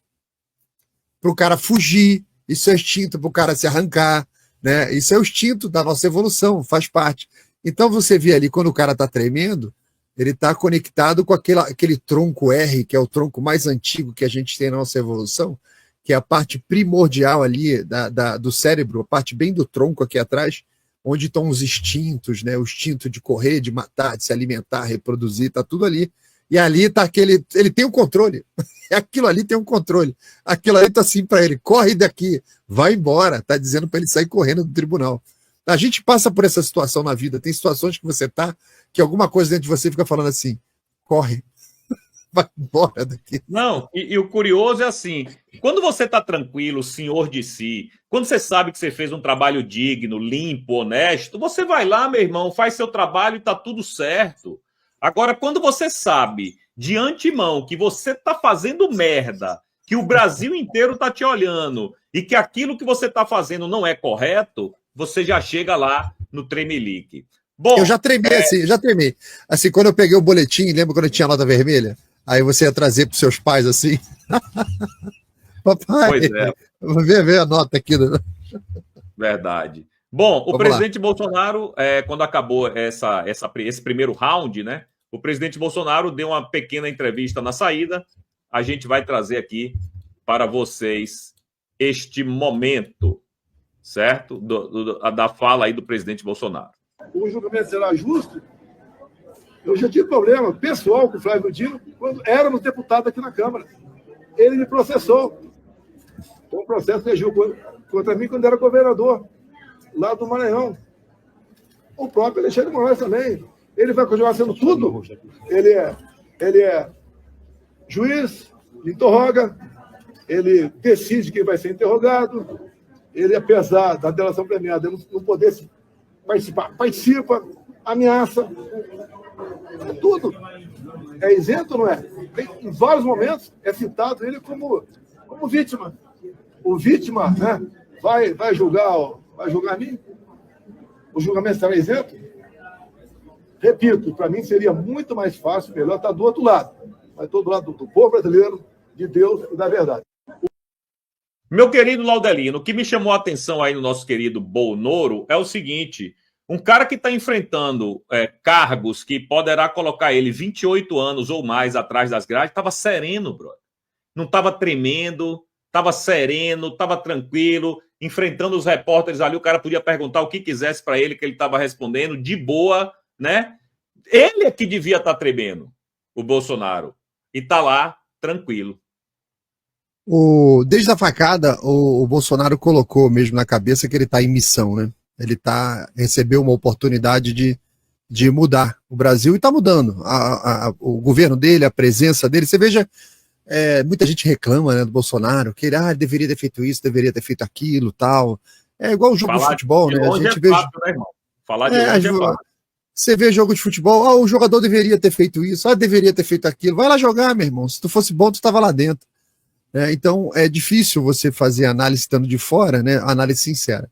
para o cara fugir, isso é instinto para o cara se arrancar, né? Isso é o instinto da nossa evolução, faz parte. Então você vê ali, quando o cara está tremendo, ele está conectado com aquele tronco R, que é o tronco mais antigo que a gente tem na nossa evolução, que é a parte primordial ali do cérebro, a parte bem do tronco aqui atrás, onde estão os instintos, né? O instinto de correr, de matar, de se alimentar, reproduzir, está tudo ali. E ali está ele tem um controle. Aquilo ali tem um controle. Aquilo ali está assim para ele, corre daqui, vai embora. Está dizendo para ele sair correndo do tribunal. A gente passa por essa situação na vida. Tem situações que você está, que alguma coisa dentro de você fica falando assim, corre, vai embora daqui. Não, e o curioso é assim, quando você está tranquilo, senhor de si, quando você sabe que você fez um trabalho digno, limpo, honesto, você vai lá, meu irmão, faz seu trabalho e está tudo certo. Agora, quando você sabe de antemão que você está fazendo merda, que o Brasil inteiro está te olhando e que aquilo que você está fazendo não é correto, você já chega lá no tremelique. Bom, eu já tremei assim, já tremei. Assim, quando eu peguei o boletim, lembra quando eu tinha a nota vermelha? Aí você ia trazer para os seus pais assim. Papai, pois é. Vê a nota aqui. Verdade. Bom, o presidente Bolsonaro, quando acabou esse primeiro round, né? O presidente Bolsonaro deu uma pequena entrevista na saída. A gente vai trazer aqui para vocês este momento, certo? Da fala aí do presidente Bolsonaro. O julgamento será justo? Eu já tive problema pessoal com o Flávio Dino quando éramos deputados aqui na Câmara. Ele me processou. Foi um processo que agiu contra mim quando era governador, lá do Maranhão. O próprio Alexandre de Moraes também. Ele vai continuar sendo tudo. Ele é juiz, interroga, ele decide quem vai ser interrogado, ele, apesar da delação premiada, não poder participar, participa, ameaça, é tudo. É isento ou não é? Em vários momentos é citado ele como vítima. O vítima, né, vai julgar mim? O julgamento será isento? Repito, para mim seria muito mais fácil, melhor estar do outro lado. Mas estou do lado do povo brasileiro, de Deus e da verdade. Meu querido Laudelino, o que me chamou a atenção aí no nosso querido Bolnoro é o seguinte: um cara que está enfrentando cargos que poderá colocar ele 28 anos ou mais atrás das grades, estava sereno, brother. Não estava tremendo, estava sereno, estava tranquilo, enfrentando os repórteres ali. O cara podia perguntar o que quisesse para ele, que ele estava respondendo de boa, né? Ele é que devia estar tremendo, o Bolsonaro, e está lá tranquilo. Desde a facada, o Bolsonaro colocou mesmo na cabeça que ele está em missão, né? Ele recebeu uma oportunidade de mudar o Brasil e está mudando. O governo dele, a presença dele. Você veja, muita gente reclama, né, do Bolsonaro, que ele deveria ter feito isso, deveria ter feito aquilo, tal. É igual o jogo de futebol, né? A gente vê. Fácil, né, irmão? Falar de longe é fácil. Você vê jogo de futebol, o jogador deveria ter feito isso, deveria ter feito aquilo. Vai lá jogar, meu irmão. Se tu fosse bom, tu estava lá dentro. Então, é difícil você fazer análise estando de fora, né? Análise sincera.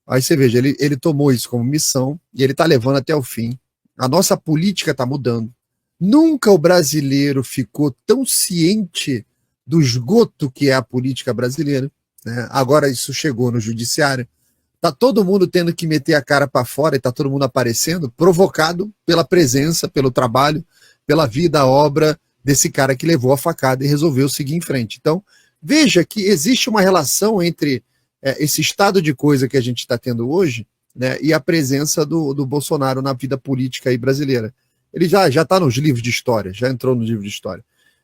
Aí você veja, ele tomou isso como missão e ele está levando até o fim. A nossa política está mudando. Nunca o brasileiro ficou tão ciente do esgoto que é a política brasileira, né? Agora isso chegou no judiciário. Está todo mundo tendo que meter a cara para fora e está todo mundo aparecendo, provocado pela presença, pelo trabalho, pela vida, a obra desse cara que levou a facada e resolveu seguir em frente. Então, veja que existe uma relação entre esse estado de coisa que a gente está tendo hoje, né, e a presença do Bolsonaro na vida política aí brasileira. Ele já está nos livros de história, já entrou no livro de história.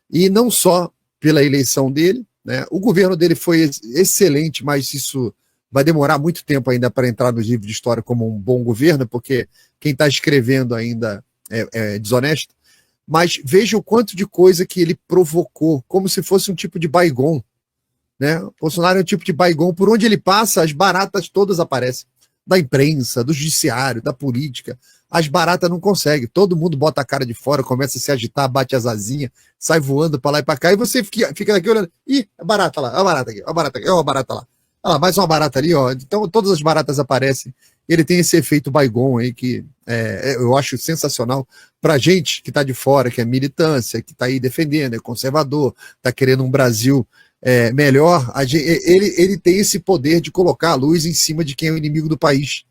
E não só pela eleição dele, né, o governo dele foi excelente, mas isso vai demorar muito tempo ainda para entrar nos livros de história como um bom governo, porque quem está escrevendo ainda é desonesto. Mas veja o quanto de coisa que ele provocou, como se fosse um tipo de Baygon, né? O Bolsonaro é um tipo de Baygon, por onde ele passa, as baratas todas aparecem. Da imprensa, do judiciário, da política. As baratas não conseguem. Todo mundo bota a cara de fora, começa a se agitar, bate as asinhas, sai voando para lá e para cá, e você fica daqui olhando. Ih, é barata lá, é uma barata aqui, é uma barata aqui, é uma barata lá. Ah lá, mais uma barata ali, ó. Então todas as baratas aparecem. Ele tem esse efeito Baygon aí que eu acho sensacional para gente que está de fora, que é militância, que está aí defendendo, é conservador, está querendo um Brasil melhor. Ele tem esse poder de colocar a luz em cima de quem é o inimigo do país.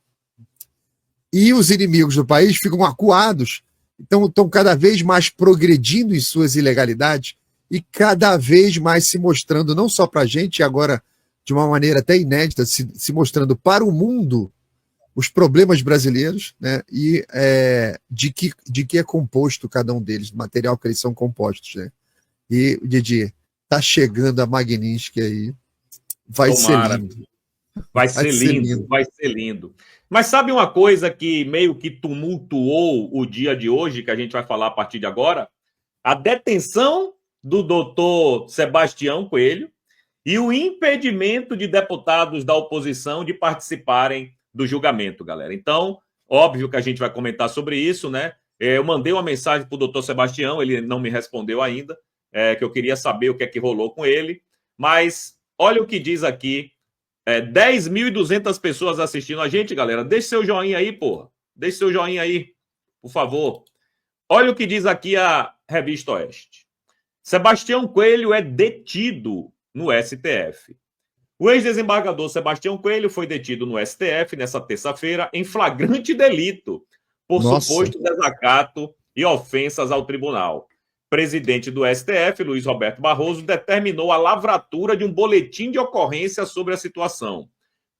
E os inimigos do país ficam acuados, então estão cada vez mais progredindo em suas ilegalidades e cada vez mais se mostrando, não só para a gente, agora de uma maneira até inédita, se mostrando para o mundo os problemas brasileiros, né, e de que é composto cada um deles, do material que eles são compostos. Né? E, Didi, tá chegando a Magnitsky aí, vai Tomara. ser lindo. Vai ser lindo, vai ser lindo. Mas sabe uma coisa que meio que tumultuou o dia de hoje, que a gente vai falar a partir de agora? A detenção do doutor Sebastião Coelho e o impedimento de deputados da oposição de participarem do julgamento, galera. Então, óbvio que a gente vai comentar sobre isso, né? Eu mandei uma mensagem para o doutor Sebastião, ele não me respondeu ainda, que eu queria saber o que é que rolou com ele, mas olha o que diz aqui, 10.200 pessoas assistindo a gente, galera. Deixe seu joinha aí, porra. Deixe seu joinha aí, por favor. Olha o que diz aqui a Revista Oeste. Sebastião Coelho é detido no STF. O ex-desembargador Sebastião Coelho foi detido no STF nessa terça-feira em flagrante delito por suposto desacato e ofensas ao tribunal. Presidente do STF, Luiz Roberto Barroso, determinou a lavratura de um boletim de ocorrência sobre a situação.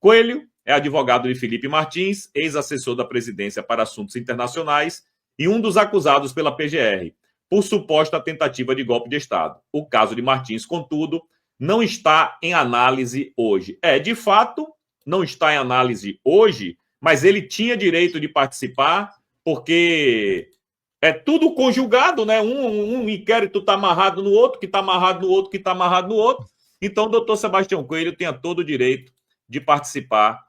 Coelho é advogado de Felipe Martins, ex-assessor da presidência para assuntos internacionais e um dos acusados pela PGR, por suposta tentativa de golpe de Estado. O caso de Martins, contudo, não está em análise hoje. De fato, não está em análise hoje, mas ele tinha direito de participar, porque é tudo conjugado, né? Um inquérito está amarrado no outro, que está amarrado no outro, que está amarrado no outro. Então, o doutor Sebastião Coelho tem todo o direito de participar,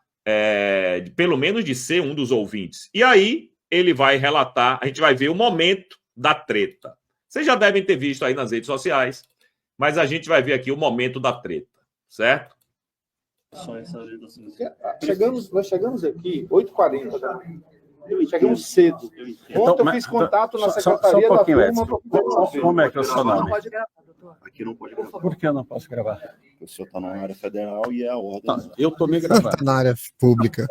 pelo menos de ser um dos ouvintes. E aí, ele vai relatar, a gente vai ver o momento da treta. Vocês já devem ter visto aí nas redes sociais, mas a gente vai ver aqui o momento da treta, certo? Nós chegamos aqui 8h40, né? Chegamos cedo. Ontem eu fiz contato na secretaria da turma. Como é que é o seu nome? Aqui não pode gravar. Por que eu não posso gravar? O senhor está na área federal e é a ordem. Eu estou me gravando. Na área pública.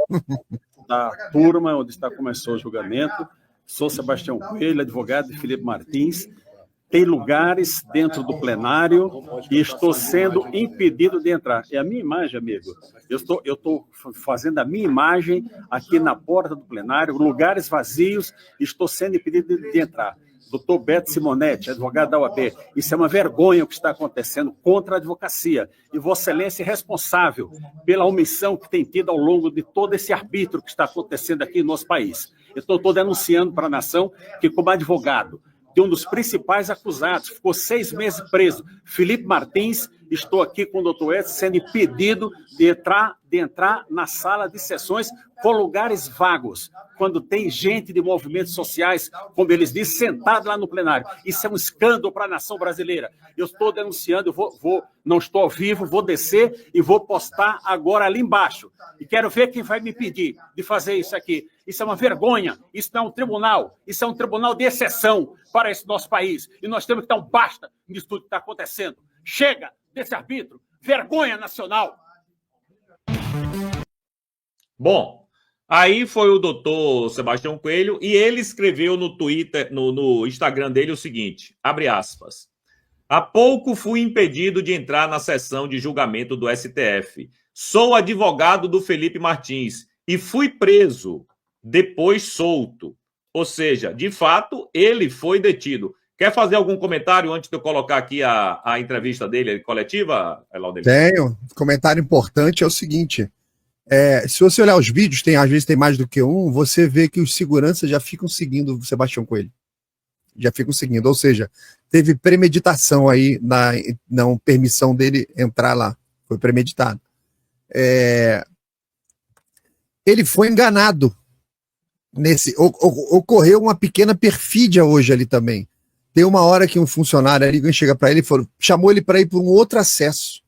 Da turma onde começou o julgamento. Sou Sebastião Coelho, advogado de Felipe Martins. Tem lugares dentro do plenário e estou sendo impedido de entrar. É a minha imagem, amigo. Eu estou fazendo a minha imagem aqui na porta do plenário, lugares vazios, e estou sendo impedido de entrar. Doutor Beto Simonetti, advogado da OAB, isso é uma vergonha o que está acontecendo contra a advocacia. E Vossa Excelência é responsável pela omissão que tem tido ao longo de todo esse arbítrio que está acontecendo aqui no nosso país. Eu estou denunciando para a nação que, como advogado, de um dos principais acusados, ficou 6 meses preso, Felipe Martins, estou aqui com o doutor Edson sendo impedido de entrar na sala de sessões com lugares vagos, quando tem gente de movimentos sociais, como eles dizem, sentado lá no plenário. Isso é um escândalo para a nação brasileira. Eu estou denunciando, não estou ao vivo, vou descer e vou postar agora ali embaixo. E quero ver quem vai me impedir de fazer isso aqui. Isso é uma vergonha, isso não é um tribunal, isso é um tribunal de exceção para esse nosso país. E nós temos que dar um basta nisso tudo que está acontecendo. Chega desse arbítrio, vergonha nacional. Bom, Aí foi o doutor Sebastião Coelho e ele escreveu no Twitter, no Instagram dele o seguinte, abre aspas, há pouco fui impedido de entrar na sessão de julgamento do STF. Sou advogado do Felipe Martins e fui preso, depois solto. Ou seja, de fato, ele foi detido. Quer fazer algum comentário antes de eu colocar aqui a entrevista dele, coletiva, Laudelino? Tenho. Comentário importante é o seguinte, se você olhar os vídeos, às vezes tem mais do que um, você vê que os seguranças já ficam seguindo o Sebastião Coelho. Já ficam seguindo, ou seja, teve premeditação aí na não permissão dele entrar lá. Foi premeditado. Ele foi enganado. Ocorreu uma pequena perfídia hoje ali também. Tem uma hora que um funcionário ali chega para ele e chamou ele para ir para um outro acesso.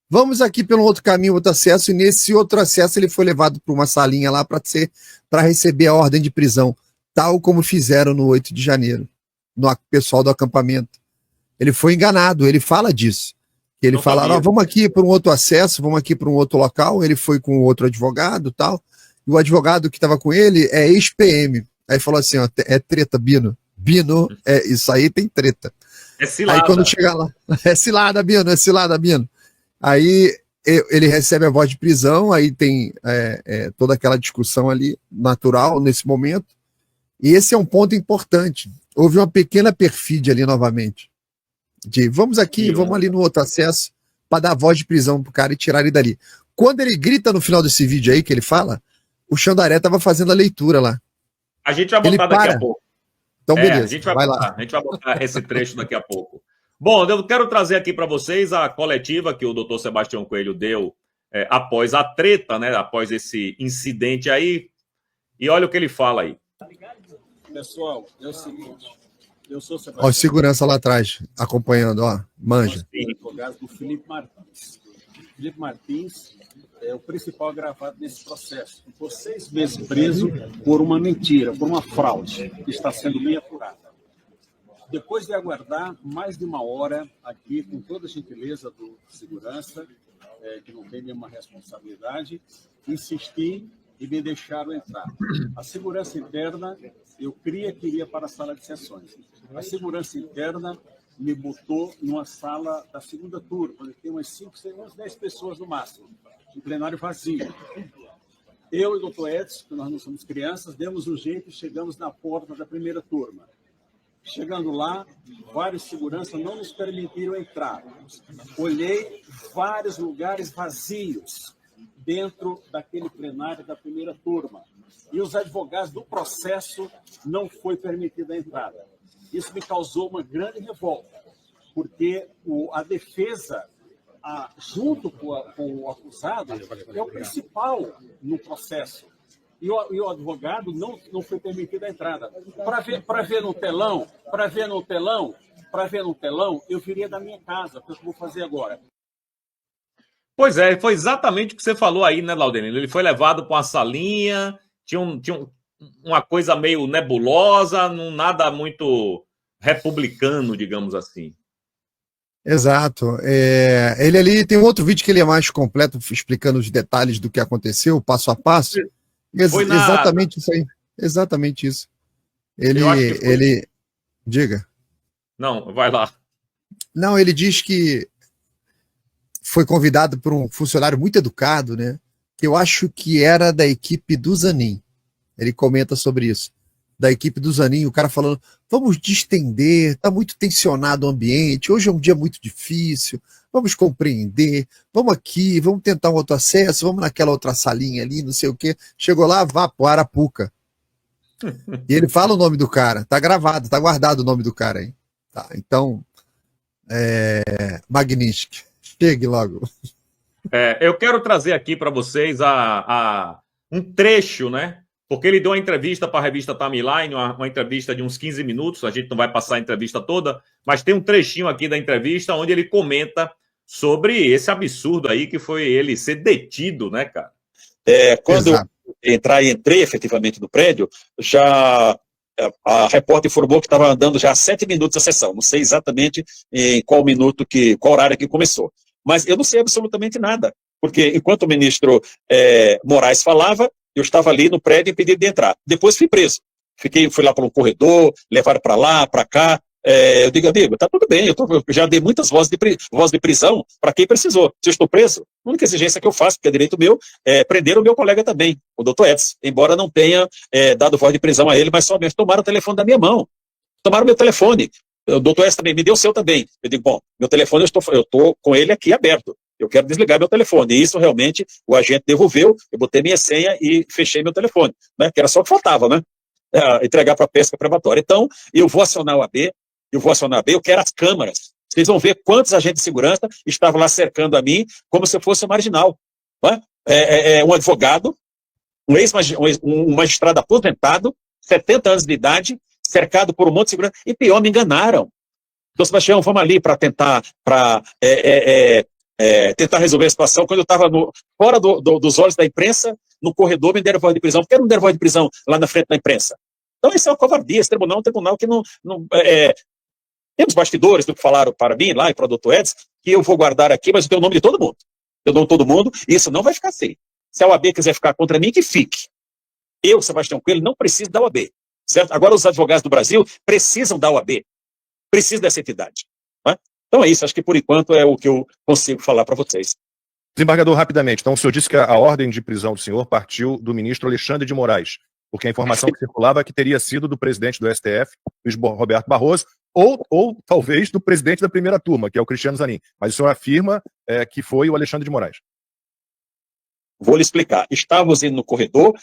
Vamos aqui pelo outro caminho, outro acesso, e nesse outro acesso ele foi levado para uma salinha lá para receber a ordem de prisão, tal como fizeram no 8 de janeiro, no pessoal do acampamento. Ele foi enganado, ele fala disso. Ele fala, vamos aqui para um outro acesso, vamos aqui para um outro local, ele foi com outro advogado tal, e o advogado que estava com ele é ex-PM. Aí falou assim, ó, é treta, Bino. Bino, isso aí tem treta. É cilada. Aí quando chega lá, é cilada, Bino. Aí ele recebe a voz de prisão, aí tem toda aquela discussão ali, natural, nesse momento. E esse é um ponto importante. Houve uma pequena perfídia ali novamente. De vamos aqui, vamos ali no outro acesso, para dar a voz de prisão pro cara e tirar ele dali. Quando ele grita no final desse vídeo aí, que ele fala, o Xandaré estava fazendo a leitura lá. A gente vai botar daqui a pouco. Então, beleza. A gente vai botar esse trecho daqui a pouco. Bom, eu quero trazer aqui para vocês a coletiva que o doutor Sebastião Coelho deu após a treta, né? Após esse incidente aí. E olha o que ele fala aí. Pessoal, é o seguinte. Eu sou Sebastião. Ó, segurança lá atrás, acompanhando, ó. Manja. Advogado do Felipe Martins. Felipe Martins é o principal agravado nesse processo. Ficou 6 meses preso por uma mentira, por uma fraude, que está sendo bem apurada. Depois de aguardar mais de 1 hora aqui, com toda a gentileza do segurança, que não tem nenhuma responsabilidade, insisti e me deixaram entrar. A segurança interna, eu queria para a sala de sessões. A segurança interna me botou numa sala da segunda turma, onde tem umas 10 pessoas no máximo, um plenário vazio. Eu e o doutor Edson, que nós não somos crianças, demos um jeito e chegamos na porta da primeira turma. Chegando lá, vários seguranças não nos permitiram entrar. Olhei vários lugares vazios dentro daquele plenário da primeira turma. E os advogados do processo não foi permitida a entrada. Isso me causou uma grande revolta, porque a defesa, junto com o acusado, é o principal no processo. E o advogado não foi permitido a entrada. Para ver no telão, eu viria da minha casa, que é o que eu vou fazer agora. Pois é, foi exatamente o que você falou aí, né, Laudelino? Ele foi levado para uma salinha, tinha uma coisa meio nebulosa, nada muito republicano, digamos assim. Exato. Ele ali tem um outro vídeo que ele é mais completo, explicando os detalhes do que aconteceu, passo a passo. Exatamente isso aí. Exatamente isso. Ele... Diga. Não, vai lá. Não, ele diz que foi convidado por um funcionário muito educado, né? Que eu acho que era da equipe do Zanin. Ele comenta sobre isso. Da equipe do Zanin, o cara falando, vamos distender, tá muito tensionado o ambiente, hoje é um dia muito difícil, vamos compreender, vamos aqui, vamos tentar um outro acesso, vamos naquela outra salinha ali, não sei o quê. Chegou lá, vá pro Arapuca. E ele fala o nome do cara, tá gravado, tá guardado o nome do cara aí. Tá, então, magnífico. Chegue logo. Eu quero trazer aqui para vocês um trecho, né? Porque ele deu uma entrevista para a revista Timeline, uma entrevista de uns 15 minutos, a gente não vai passar a entrevista toda, mas tem um trechinho aqui da entrevista onde ele comenta sobre esse absurdo aí que foi ele ser detido, né, cara? Quando eu entrei efetivamente no prédio, já a repórter informou que estava andando já há 7 minutos a sessão, não sei exatamente em qual horário que começou, mas eu não sei absolutamente nada, porque enquanto o ministro Moraes falava, Eu estava ali no prédio impedido de entrar. Depois fui preso. Fui lá para um corredor, levaram para lá, para cá. Eu digo, amigo, tá tudo bem, eu já dei muitas vozes de prisão para quem precisou. Se eu estou preso, a única exigência que eu faço, porque é direito meu, é prender o meu colega também, o doutor Edson, embora não tenha dado voz de prisão a ele, mas somente tomaram o telefone da minha mão. Tomaram meu telefone. O doutor Edson também me deu o seu também. Eu digo, bom, meu telefone eu estou com ele aqui aberto. Eu quero desligar meu telefone. E isso realmente o agente devolveu, eu botei minha senha e fechei meu telefone, né? Que era só o que faltava, né? Entregar para a pesca prebatória. Então, eu vou acionar o AB, eu quero as câmaras. Vocês vão ver quantos agentes de segurança estavam lá cercando a mim como se eu fosse um marginal. Né? Um advogado, um magistrado aposentado, 70 anos de idade, cercado por um monte de segurança, e pior, me enganaram. Então, Sebastião, vamos ali para tentar resolver a situação. Quando eu estava fora dos olhos da imprensa, no corredor, me deram voz de prisão. Por que não deram voz de prisão lá na frente da imprensa? Então, isso é uma covardia. Esse tribunal é um tribunal que não tem os bastidores do que falaram para mim lá e para o doutor Edson, que eu vou guardar aqui, mas eu tenho o nome de todo mundo. Eu dou todo mundo, e isso não vai ficar assim. Se a OAB quiser ficar contra mim, que fique. Eu, Sebastião Coelho, não preciso da OAB. Certo? Agora, os advogados do Brasil precisam da OAB. Precisam dessa entidade. Né? Então é isso, acho que por enquanto é o que eu consigo falar para vocês. Desembargador, rapidamente, então o senhor disse que a ordem de prisão do senhor partiu do ministro Alexandre de Moraes, porque a informação que circulava é que teria sido do presidente do STF, Luiz Roberto Barroso, ou talvez do presidente da primeira turma, que é o Cristiano Zanin. Mas o senhor afirma que foi o Alexandre de Moraes. Vou lhe explicar. Estávamos indo no corredor,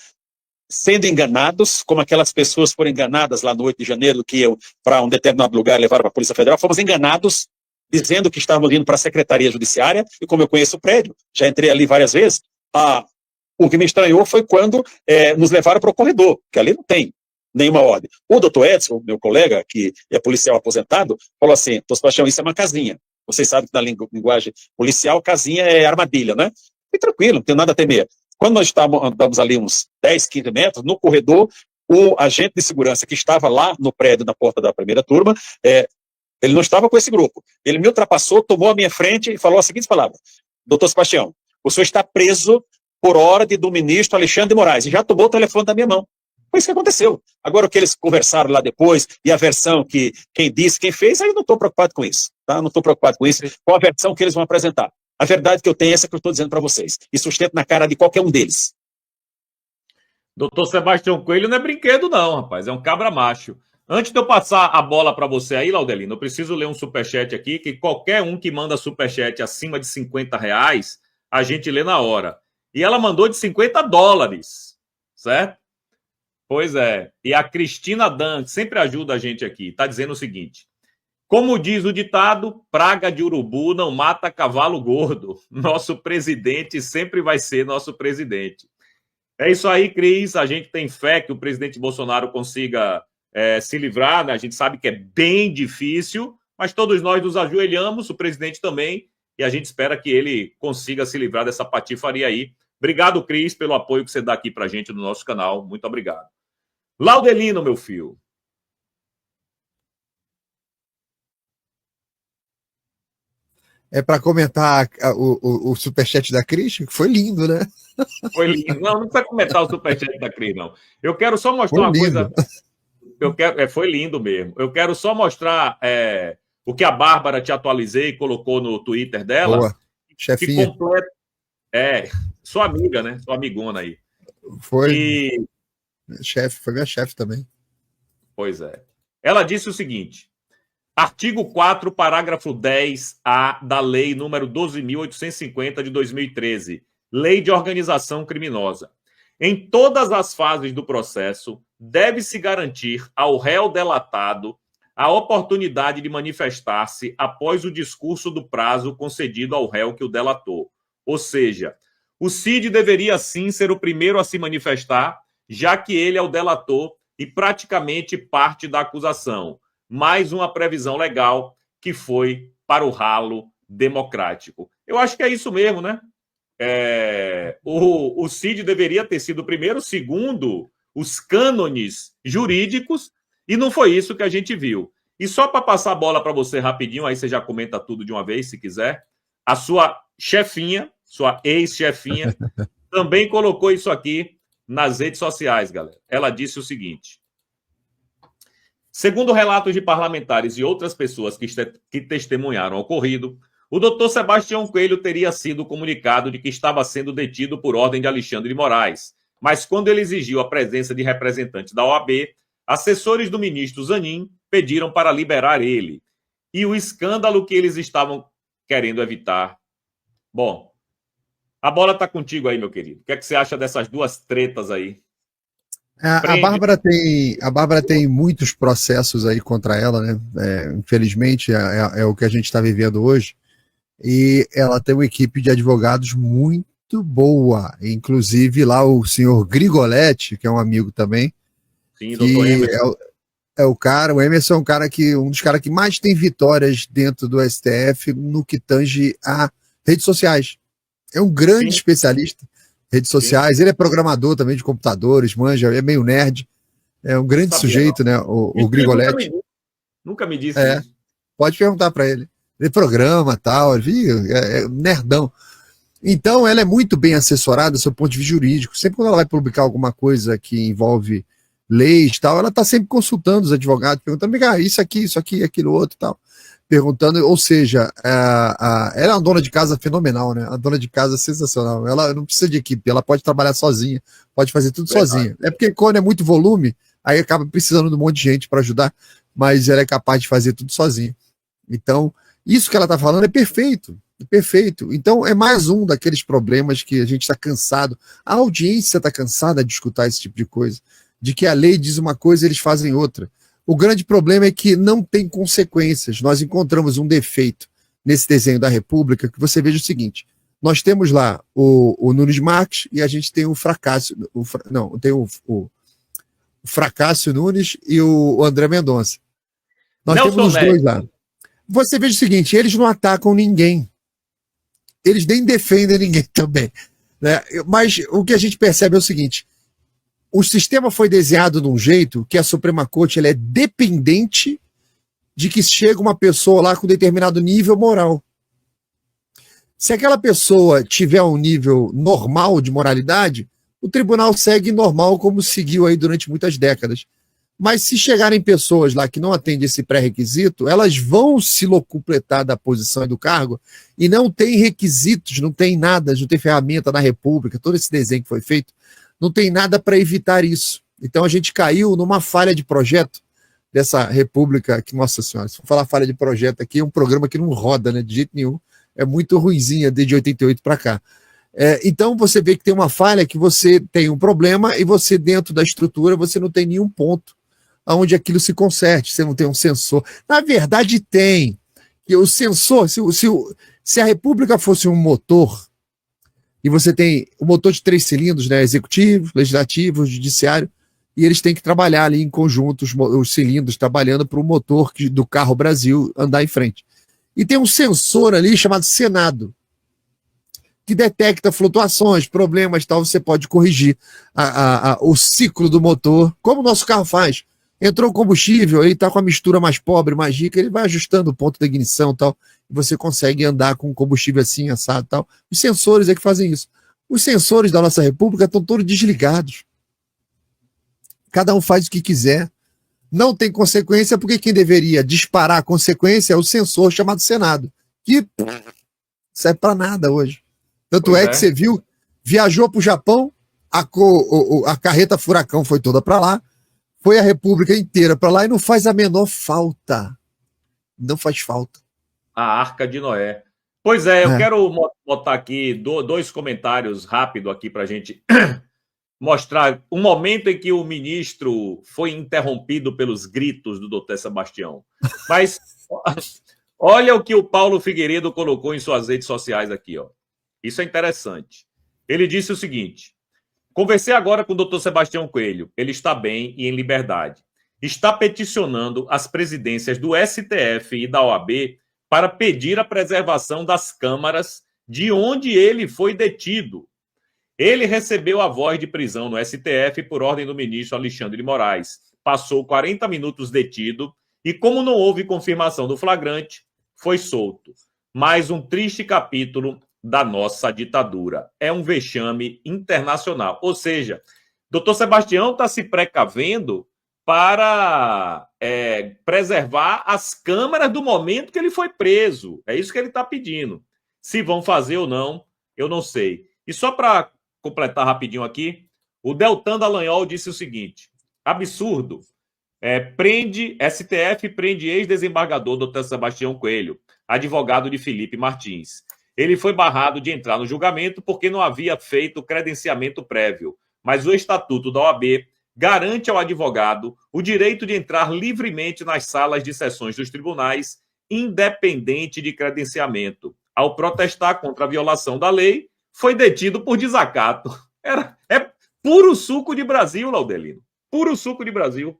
sendo enganados, como aquelas pessoas foram enganadas lá no 8 de janeiro, que eu, para um determinado lugar, levaram para a Polícia Federal, fomos enganados, dizendo que estávamos indo para a Secretaria Judiciária, e como eu conheço o prédio, já entrei ali várias vezes, o que me estranhou foi quando nos levaram para o corredor, que ali não tem nenhuma ordem. O doutor Edson, meu colega, que é policial aposentado, falou assim, doutor Sebastião, isso é uma casinha. Vocês sabem que na linguagem policial, casinha é armadilha, né? E tranquilo, não tem nada a temer. Quando nós andamos ali uns 10, 15 metros, no corredor, o agente de segurança que estava lá no prédio, na porta da primeira turma, ele não estava com esse grupo. Ele me ultrapassou, tomou a minha frente e falou as seguintes palavras. Doutor Sebastião, o senhor está preso por ordem do ministro Alexandre de Moraes e já tomou o telefone da minha mão. Foi isso que aconteceu. Agora, o que eles conversaram lá depois e a versão que quem disse, quem fez, aí eu não estou preocupado com isso. Tá? Não estou preocupado com isso, com a versão que eles vão apresentar. A verdade que eu tenho é essa que eu estou dizendo para vocês. E sustento na cara de qualquer um deles. Doutor Sebastião Coelho não é brinquedo não, rapaz. É um cabra macho. Antes de eu passar a bola para você aí, Laudelino, eu preciso ler um superchat aqui, que qualquer um que manda superchat acima de R$50, a gente lê na hora. E ela mandou de $50, certo? Pois é. E a Cristina Dan, que sempre ajuda a gente aqui, está dizendo o seguinte. Como diz o ditado, praga de urubu não mata cavalo gordo. Nosso presidente sempre vai ser nosso presidente. É isso aí, Cris. A gente tem fé que o presidente Bolsonaro consiga se livrar, né? A gente sabe que é bem difícil, mas todos nós nos ajoelhamos, o presidente também, e a gente espera que ele consiga se livrar dessa patifaria aí. Obrigado, Cris, pelo apoio que você dá aqui pra gente no nosso canal. Muito obrigado. Laudelino, meu filho. É para comentar o superchat da Cris, que foi lindo, né? Foi lindo. Não precisa comentar o superchat da Cris, não. Eu quero só mostrar uma coisa. Foi lindo mesmo. Eu quero só mostrar o que a Bárbara te atualizei e colocou no Twitter dela. Boa. Chefinha. Sua amiga, né? Sua amigona aí. Foi. Chefe, foi minha chefe também. Pois é. Ela disse o seguinte. Artigo 4, parágrafo 10A da Lei número 12.850 de 2013, Lei de Organização Criminosa. Em todas as fases do processo, deve-se garantir ao réu delatado a oportunidade de manifestar-se após o discurso do prazo concedido ao réu que o delatou. Ou seja, o CID deveria sim ser o primeiro a se manifestar, já que ele é o delator e praticamente parte da acusação. Mais uma previsão legal que foi para o ralo democrático. Eu acho que é isso mesmo, né? O CID deveria ter sido o primeiro, segundo os cânones jurídicos, e não foi isso que a gente viu. E só para passar a bola para você rapidinho, aí você já comenta tudo de uma vez, se quiser, a sua chefinha, sua ex-chefinha, também colocou isso aqui nas redes sociais, galera. Ela disse o seguinte: segundo relatos de parlamentares e outras pessoas que testemunharam o ocorrido, o doutor Sebastião Coelho teria sido comunicado de que estava sendo detido por ordem de Alexandre de Moraes, mas quando ele exigiu a presença de representantes da OAB, assessores do ministro Zanin pediram para liberar ele. E o escândalo que eles estavam querendo evitar. Bom, a bola está contigo aí, meu querido. O que é que você acha dessas duas tretas aí? A Bárbara tem muitos processos aí contra ela, né? Infelizmente, é o que a gente está vivendo hoje. E ela tem uma equipe de advogados muito boa. Inclusive lá o senhor Grigoletti, que é um amigo também. Sim, doutor Emerson. O Emerson é um dos caras que mais tem vitórias dentro do STF no que tange a redes sociais. É um grande especialista em redes sociais. Sim. Ele é programador também de computadores, manja, é meio nerd. É um grande sujeito, né? O Grigoletti. Nunca me disse isso. Pode perguntar para ele. Ele programa e tal, é nerdão. Então, ela é muito bem assessorada do seu ponto de vista jurídico. Sempre quando ela vai publicar alguma coisa que envolve leis e tal, ela está sempre consultando os advogados, perguntando, isso aqui, aquilo outro e tal. Perguntando, ou seja, ela é uma dona de casa fenomenal, né? A dona de casa sensacional. Ela não precisa de equipe, ela pode trabalhar sozinha, pode fazer tudo sozinha. É porque quando é muito volume, aí acaba precisando de um monte de gente para ajudar, mas ela é capaz de fazer tudo sozinha. Então, isso que ela está falando é perfeito. Perfeito. Então, é mais um daqueles problemas que a gente está cansado. A audiência está cansada de escutar esse tipo de coisa. De que a lei diz uma coisa e eles fazem outra. O grande problema é que não tem consequências. Nós encontramos um defeito nesse desenho da República, que você veja o seguinte: nós temos lá o Nunes Marques e a gente tem o Fracácio. Tem o Fracácio Nunes e o André Mendonça. Nós temos os dois lá. Você veja o seguinte: eles não atacam ninguém. Eles nem defendem ninguém também. Né? Mas o que a gente percebe é o seguinte: o sistema foi desenhado de um jeito que a Suprema Corte ela é dependente de que chegue uma pessoa lá com determinado nível moral. Se aquela pessoa tiver um nível normal de moralidade, o tribunal segue normal como seguiu aí durante muitas décadas. Mas se chegarem pessoas lá que não atendem esse pré-requisito, elas vão se locupletar da posição e do cargo e não tem requisitos, não tem nada, não tem ferramenta na República, todo esse desenho que foi feito, não tem nada para evitar isso. Então a gente caiu numa falha de projeto dessa República, que, nossa senhora, se for falar falha de projeto aqui, é um programa que não roda, né, de jeito nenhum, é muito ruinzinha desde 88 para cá. Então você vê que tem uma falha, que você tem um problema e você dentro da estrutura você não tem nenhum ponto onde aquilo se conserte, você não tem um sensor. Na verdade tem, que o sensor, se a República fosse um motor, e você tem o motor de 3 cilindros, né, executivo, legislativo, judiciário, e eles têm que trabalhar ali em conjunto, os cilindros trabalhando para o motor do carro Brasil andar em frente. E tem um sensor ali chamado Senado, que detecta flutuações, problemas, tal, você pode corrigir o ciclo do motor, como o nosso carro faz. Entrou combustível, ele está com a mistura mais pobre, mais rica, ele vai ajustando o ponto de ignição e tal, e você consegue andar com combustível assim, assado e tal. Os sensores é que fazem isso. Os sensores da nossa República estão todos desligados. Cada um faz o que quiser. Não tem consequência, porque quem deveria disparar a consequência é o sensor chamado Senado, que serve para nada hoje. Tanto é que você viu, viajou para o Japão, a carreta furacão foi toda para lá, foi a República inteira para lá e não faz a menor falta. Não faz falta. A Arca de Noé. Pois é, eu quero botar aqui 2 comentários rápido aqui para a gente mostrar um momento em que o ministro foi interrompido pelos gritos do doutor Sebastião. Mas olha o que o Paulo Figueiredo colocou em suas redes sociais aqui, ó. Isso é interessante. Ele disse o seguinte: conversei agora com o doutor Sebastião Coelho. Ele está bem e em liberdade. Está peticionando as presidências do STF e da OAB para pedir a preservação das câmaras de onde ele foi detido. Ele recebeu a voz de prisão no STF por ordem do ministro Alexandre de Moraes. Passou 40 minutos detido e, como não houve confirmação do flagrante, foi solto. Mais um triste capítulo da nossa ditadura. É um vexame internacional. Ou seja, Doutor Sebastião está se precavendo para preservar as câmeras do momento que ele foi preso. É isso que ele está pedindo. Se vão fazer ou não, eu não sei. E só para completar rapidinho aqui, o Deltan Dallagnol disse o seguinte: absurdo. STF prende ex-desembargador Dr. Sebastião Coelho, advogado de Felipe Martins. Ele foi barrado de entrar no julgamento porque não havia feito credenciamento prévio, mas o Estatuto da OAB garante ao advogado o direito de entrar livremente nas salas de sessões dos tribunais, independente de credenciamento. Ao protestar contra a violação da lei, foi detido por desacato. É puro suco de Brasil, Laudelino. Puro suco de Brasil.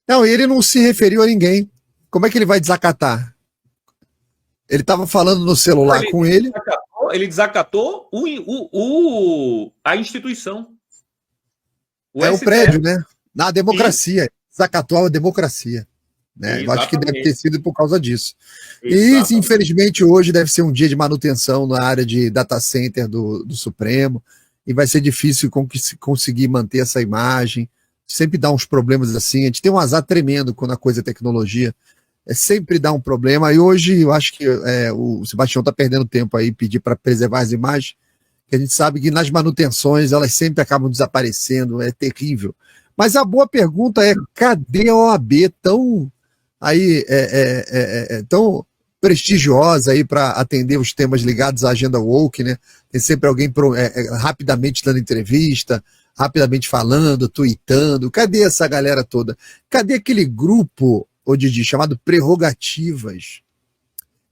Não, ele não se referiu a ninguém. Como é que ele vai desacatar? Ele estava falando no celular com ele. Ele desacatou a instituição. O prédio, né? Na democracia. Desacatou a democracia. Né? Eu acho que deve ter sido por causa disso. Exatamente. E, infelizmente, hoje deve ser um dia de manutenção na área de data center do Supremo. E vai ser difícil conseguir manter essa imagem. Sempre dá uns problemas assim. A gente tem um azar tremendo quando a coisa é tecnologia. Sempre dá um problema. E hoje eu acho que o Sebastião está perdendo tempo aí, pedir para preservar as imagens, que a gente sabe que nas manutenções elas sempre acabam desaparecendo, é terrível. Mas a boa pergunta é: cadê a OAB tão tão prestigiosa aí para atender os temas ligados à agenda woke, né? Tem sempre alguém rapidamente dando entrevista, rapidamente falando, tweetando. Cadê essa galera toda? Cadê aquele grupo, Didi, chamado Prerrogativas,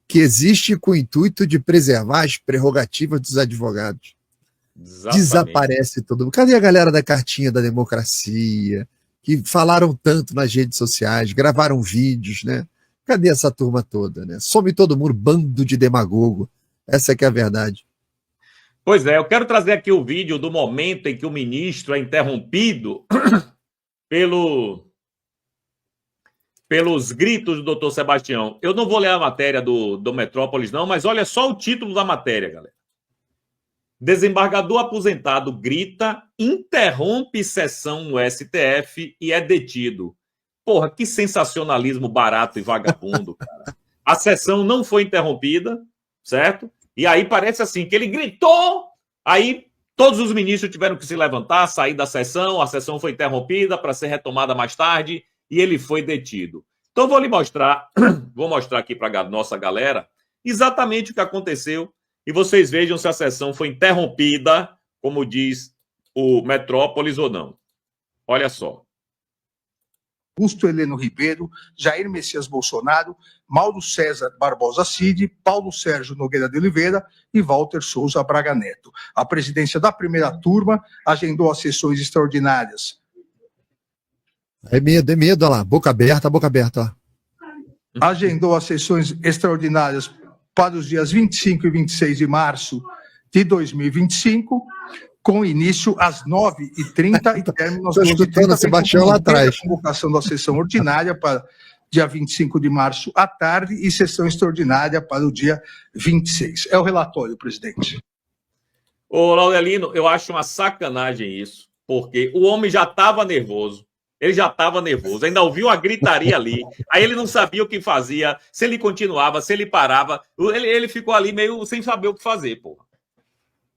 que existe com o intuito de preservar as prerrogativas dos advogados? Exatamente. Desaparece todo mundo. Cadê a galera da cartinha da democracia, que falaram tanto nas redes sociais, gravaram vídeos, né? Cadê essa turma toda, né? Some todo mundo, bando de demagogo. Essa que é a verdade. Pois é, eu quero trazer aqui o vídeo do momento em que o ministro é interrompido pelos gritos do doutor Sebastião. Eu não vou ler a matéria do Metrópolis, não, mas olha só o título da matéria, galera. Desembargador aposentado grita, interrompe sessão no STF e é detido. Porra, que sensacionalismo barato e vagabundo, cara. A sessão não foi interrompida, certo? E aí parece assim, que ele gritou, aí todos os ministros tiveram que se levantar, sair da sessão, a sessão foi interrompida para ser retomada mais tarde e ele foi detido. Então vou mostrar aqui para a nossa galera exatamente o que aconteceu e vocês vejam se a sessão foi interrompida, como diz o Metrópolis ou não. Olha só. Augusto Heleno Ribeiro, Jair Messias Bolsonaro, Mauro César Barbosa Cid, Paulo Sérgio Nogueira de Oliveira e Walter Souza Braga Neto. A presidência da primeira turma agendou as sessões extraordinárias. É medo, olha lá, boca aberta, ó. Agendou as sessões extraordinárias para os dias 25 e 26 de março de 2025, com início às 9h30 e término às 12h30. Sebastião lá atrás. Convocação da sessão ordinária para dia 25 de março à tarde e sessão extraordinária para o dia 26. É o relatório, presidente. Ô, Laudelino, eu acho uma sacanagem isso, porque o homem já estava nervoso. Ele já estava nervoso, ainda ouviu a gritaria ali, aí ele não sabia o que fazia, se ele continuava, se ele parava, ele ficou ali meio sem saber o que fazer, porra.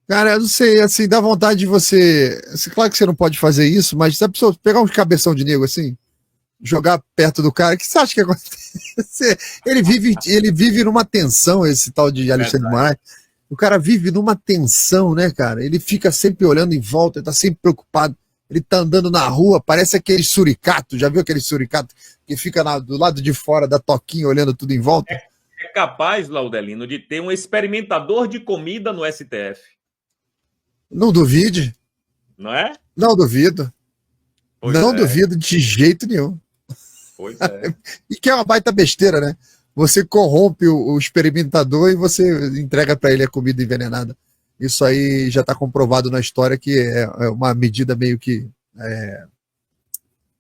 Cara, eu não sei, assim, dá vontade de você... Claro que você não pode fazer isso, mas se a pessoa pegar um cabeção de nego assim, jogar perto do cara, o que você acha que acontece? Ele vive numa tensão, esse tal de Alexandre de Moraes. O cara vive numa tensão, né, cara? Ele fica sempre olhando em volta, ele tá sempre preocupado. Ele tá andando na rua, parece aquele suricato, já viu aquele suricato que fica do lado de fora da toquinha olhando tudo em volta? É capaz, Laudelino, de ter um experimentador de comida no STF. Não duvide. Não é? Não duvido. Não duvido de jeito nenhum. Pois é. E que é uma baita besteira, né? Você corrompe o experimentador e você entrega para ele a comida envenenada. Isso aí já está comprovado na história que é uma medida meio que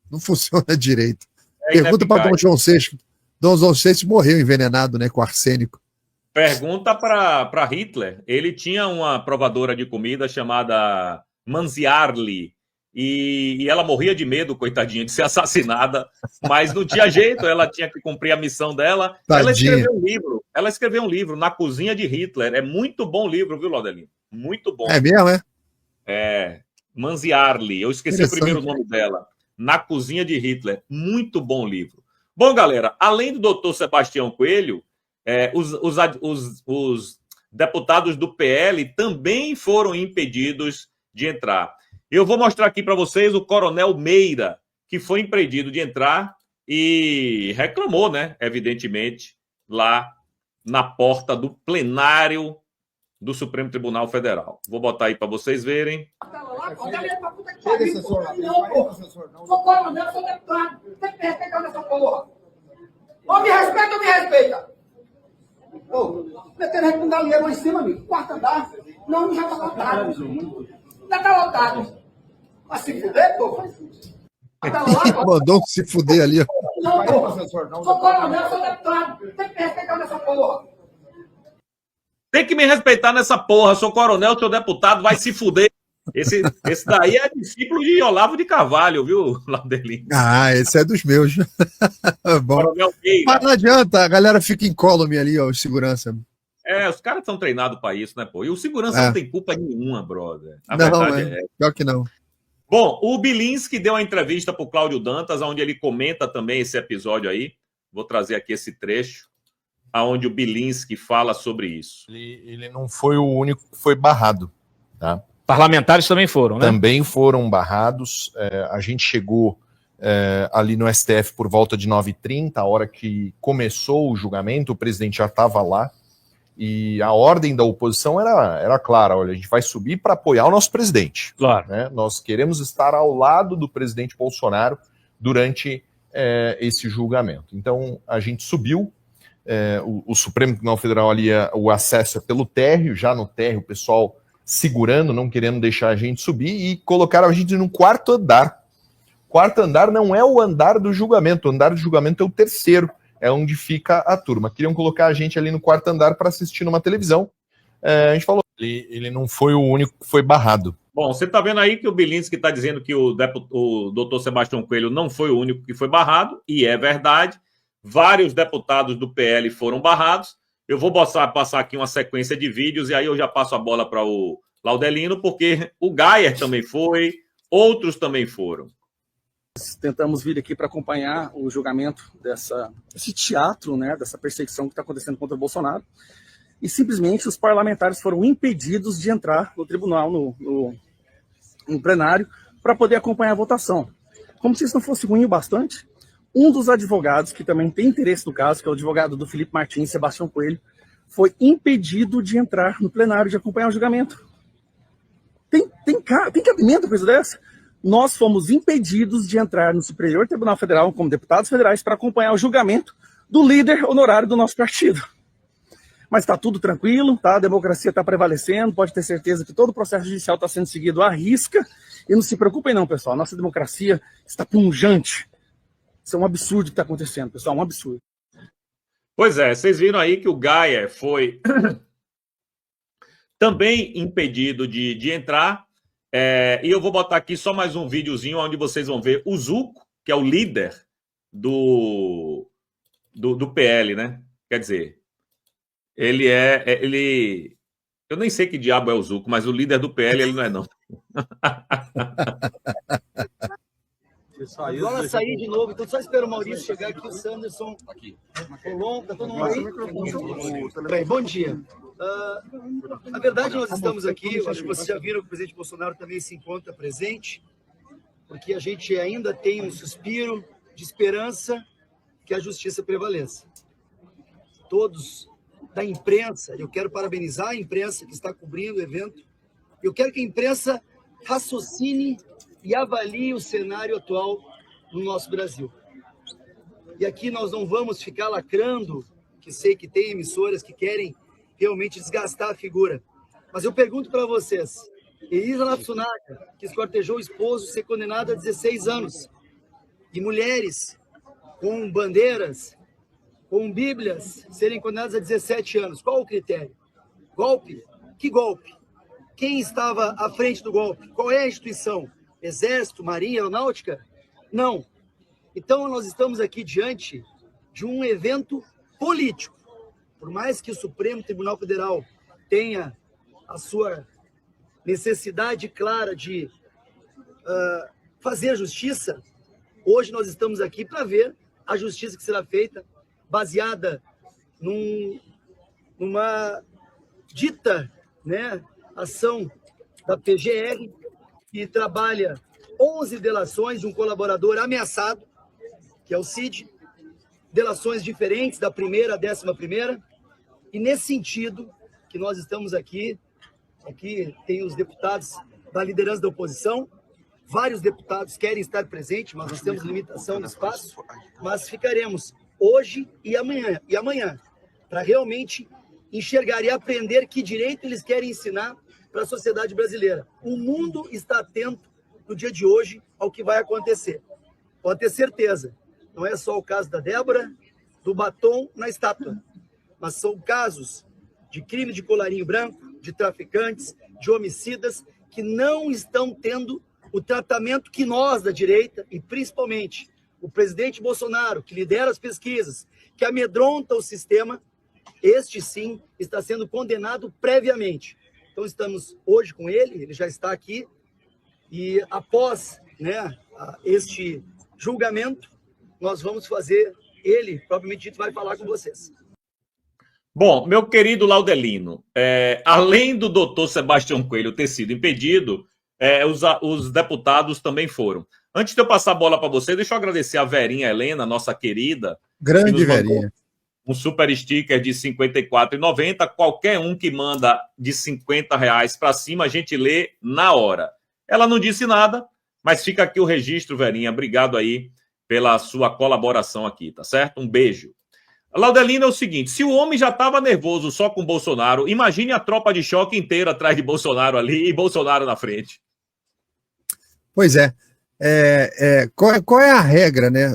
não funciona direito. Pergunta para Dom João VI. Dom João VI morreu envenenado, né, com arsênico. Pergunta para Hitler. Ele tinha uma provadora de comida chamada Manziarli. e ela morria de medo, coitadinha, de ser assassinada, mas não tinha jeito, ela tinha que cumprir a missão dela. Tadinha. Ela escreveu um livro, Na Cozinha de Hitler. É muito bom livro, viu, Laudelino? Muito bom. É mesmo, é? É, Manziarli, eu esqueci o primeiro nome dela. Na Cozinha de Hitler. Muito bom livro. Bom, galera, além do doutor Sebastião Coelho, os deputados do PL também foram impedidos de entrar. Eu vou mostrar aqui para vocês o coronel Meira, que foi impedido de entrar e reclamou, né, evidentemente, lá na porta do plenário do Supremo Tribunal Federal. Vou botar aí para vocês verem. Chega, assessor. Não, sou coronel, sou deputado. Tem que me respeitar nessa porra. Ou me respeita ou me respeita. Pretendo responder ali lá em cima, amigo. Quarto andar. Não, já tá lotado. Já tá lotado. Mas se fuder, pô. Mandou se fuder ali, ó. Não, pô. Sou coronel, sou deputado. Tem que me respeitar nessa porra. Tem que me respeitar nessa porra. Sou coronel, sou deputado, vai se fuder. Esse daí é discípulo de Olavo de Carvalho, viu, Laudelino? Ah, esse é dos meus. Bom. Mas não adianta, a galera fica incólume ali, ó, os segurança. Os caras são treinados para isso, né, pô? E o segurança não tem culpa nenhuma, brother. A não, verdade pior que não. Bom, o Bilinski deu uma entrevista para o Cláudio Dantas, onde ele comenta também esse episódio aí. Vou trazer aqui esse trecho, onde o Bilinski fala sobre isso. Ele não foi o único que foi barrado, tá? Parlamentares também foram, né? Também foram barrados. A gente chegou ali no STF por volta de 9h30, a hora que começou o julgamento, o presidente já estava lá, e a ordem da oposição era clara: olha, a gente vai subir para apoiar o nosso presidente. Claro. Né? Nós queremos estar ao lado do presidente Bolsonaro durante esse julgamento. Então, a gente subiu, o Supremo Tribunal Federal ali, o acesso é pelo térreo, já no térreo o pessoal segurando, não querendo deixar a gente subir, e colocaram a gente no quarto andar. Quarto andar não é o andar do julgamento, o andar do julgamento é o terceiro, é onde fica a turma. Queriam colocar a gente ali no quarto andar para assistir numa televisão. A gente falou, ele não foi o único que foi barrado. Bom, você está vendo aí que o Bilinski está dizendo que o doutor Sebastião Coelho não foi o único que foi barrado, e é verdade. Vários deputados do PL foram barrados. Eu vou passar aqui uma sequência de vídeos e aí eu já passo a bola para o Laudelino, porque o Gayer também foi, outros também foram. Tentamos vir aqui para acompanhar o julgamento desse teatro, né, dessa perseguição que está acontecendo contra o Bolsonaro, e simplesmente os parlamentares foram impedidos de entrar no tribunal, no plenário, para poder acompanhar a votação. Como se isso não fosse ruim o bastante, um dos advogados, que também tem interesse no caso, que é o advogado do Felipe Martins, Sebastião Coelho, foi impedido de entrar no plenário, de acompanhar o julgamento. Tem cabimento uma coisa dessa? Nós fomos impedidos de entrar no Superior Tribunal Federal, como deputados federais, para acompanhar o julgamento do líder honorário do nosso partido. Mas está tudo tranquilo, tá? A democracia está prevalecendo, pode ter certeza que todo o processo judicial está sendo seguido à risca. E não se preocupem não, pessoal, nossa democracia está pungente. Isso é um absurdo que está acontecendo, pessoal, um absurdo. Pois é, vocês viram aí que o Gayer foi também impedido de entrar, e eu vou botar aqui só mais um videozinho onde vocês vão ver o Zucco, que é o líder do PL, né? Quer dizer, eu nem sei que diabo é o Zucco, mas o líder do PL ele não é, não. Agora sair de novo, então só espero o Maurício chegar aqui, o Sanderson, aqui. Colom, tá todo mundo aí? Tudo bem, bom dia. Na verdade, nós estamos aqui, acho que vocês já viram que o presidente Bolsonaro também se encontra presente, porque a gente ainda tem um suspiro de esperança que a justiça prevaleça. Todos da imprensa, eu quero parabenizar a imprensa que está cobrindo o evento, eu quero que a imprensa raciocine e avalie o cenário atual no nosso Brasil. E aqui nós não vamos ficar lacrando, que sei que tem emissoras que querem realmente desgastar a figura. Mas eu pergunto para vocês, Elisa Matsunaga, que esquartejou o esposo, ser condenada a 16 anos, e mulheres com bandeiras, com bíblias, serem condenadas a 17 anos. Qual o critério? Golpe? Que golpe? Quem estava à frente do golpe? Qual é a instituição? Exército, Marinha, Aeronáutica? Não. Então, nós estamos aqui diante de um evento político. Por mais que o Supremo Tribunal Federal tenha a sua necessidade clara de fazer justiça, hoje nós estamos aqui para ver a justiça que será feita, baseada numa dita, né, ação da PGR, que trabalha 11 delações de um colaborador ameaçado, que é o Cid, delações diferentes, da primeira à 11ª, e nesse sentido que nós estamos aqui tem os deputados da liderança da oposição, vários deputados querem estar presentes, mas nós temos limitação de espaço, mas ficaremos hoje e amanhã, para realmente enxergar e aprender que direito eles querem ensinar para a sociedade brasileira. O mundo está atento no dia de hoje ao que vai acontecer. Pode ter certeza, não é só o caso da Débora, do batom na estátua, mas são casos de crime de colarinho branco, de traficantes, de homicidas, que não estão tendo o tratamento que nós, da direita, e principalmente o presidente Bolsonaro, que lidera as pesquisas, que amedronta o sistema, este sim está sendo condenado previamente. Então estamos hoje com ele já está aqui, e após, né, este julgamento, nós vamos fazer, ele, propriamente dito, vai falar com vocês. Bom, meu querido Laudelino, além do doutor Sebastião Coelho ter sido impedido, os deputados também foram. Antes de eu passar a bola para você, deixa eu agradecer a Verinha Helena, nossa querida. Grande Verinha. Um super sticker de R$ 54,90. Qualquer um que manda de R$50 para cima, a gente lê na hora. Ela não disse nada, mas fica aqui o registro, Verinha. Obrigado aí pela sua colaboração aqui, tá certo? Um beijo. Laudelino, é o seguinte, se o homem já estava nervoso só com Bolsonaro, imagine a tropa de choque inteira atrás de Bolsonaro ali e Bolsonaro na frente. Pois é. Qual é a regra, né,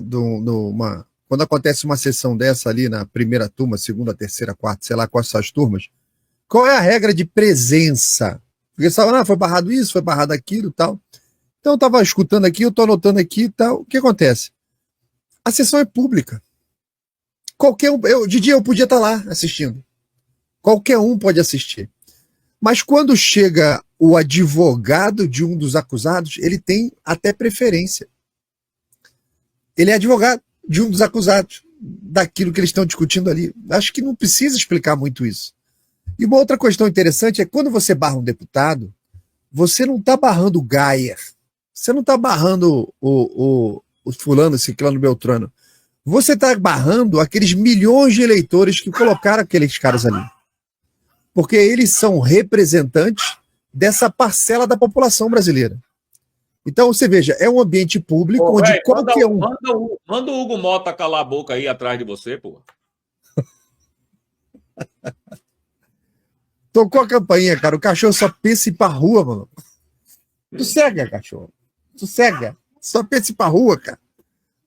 quando acontece uma sessão dessa ali na primeira turma, segunda, terceira, quarta, sei lá quais são as turmas, qual é a regra de presença? Porque você fala, foi barrado isso, foi barrado aquilo e tal. Então eu estava escutando aqui, eu estou anotando aqui e tal. O que acontece? A sessão é pública. Qualquer um, eu podia estar lá assistindo. Qualquer um pode assistir. Mas quando chega o advogado de um dos acusados, ele tem até preferência. Ele é advogado de um dos acusados, daquilo que eles estão discutindo ali. Acho que não precisa explicar muito isso. E uma outra questão interessante é que quando você barra um deputado, você não está barrando o Gayer, você não está barrando o fulano, ciclano, beltrano. Você está barrando aqueles milhões de eleitores que colocaram aqueles caras ali. Porque eles são representantes dessa parcela da população brasileira. Então, você veja, é um ambiente público onde qualquer um... Manda o Hugo Mota calar a boca aí atrás de você, pô. Tocou a campainha, cara. O cachorro só pensa em ir pra rua, mano. Sossega, cachorro. Sossega. Só pensa em ir pra rua, cara.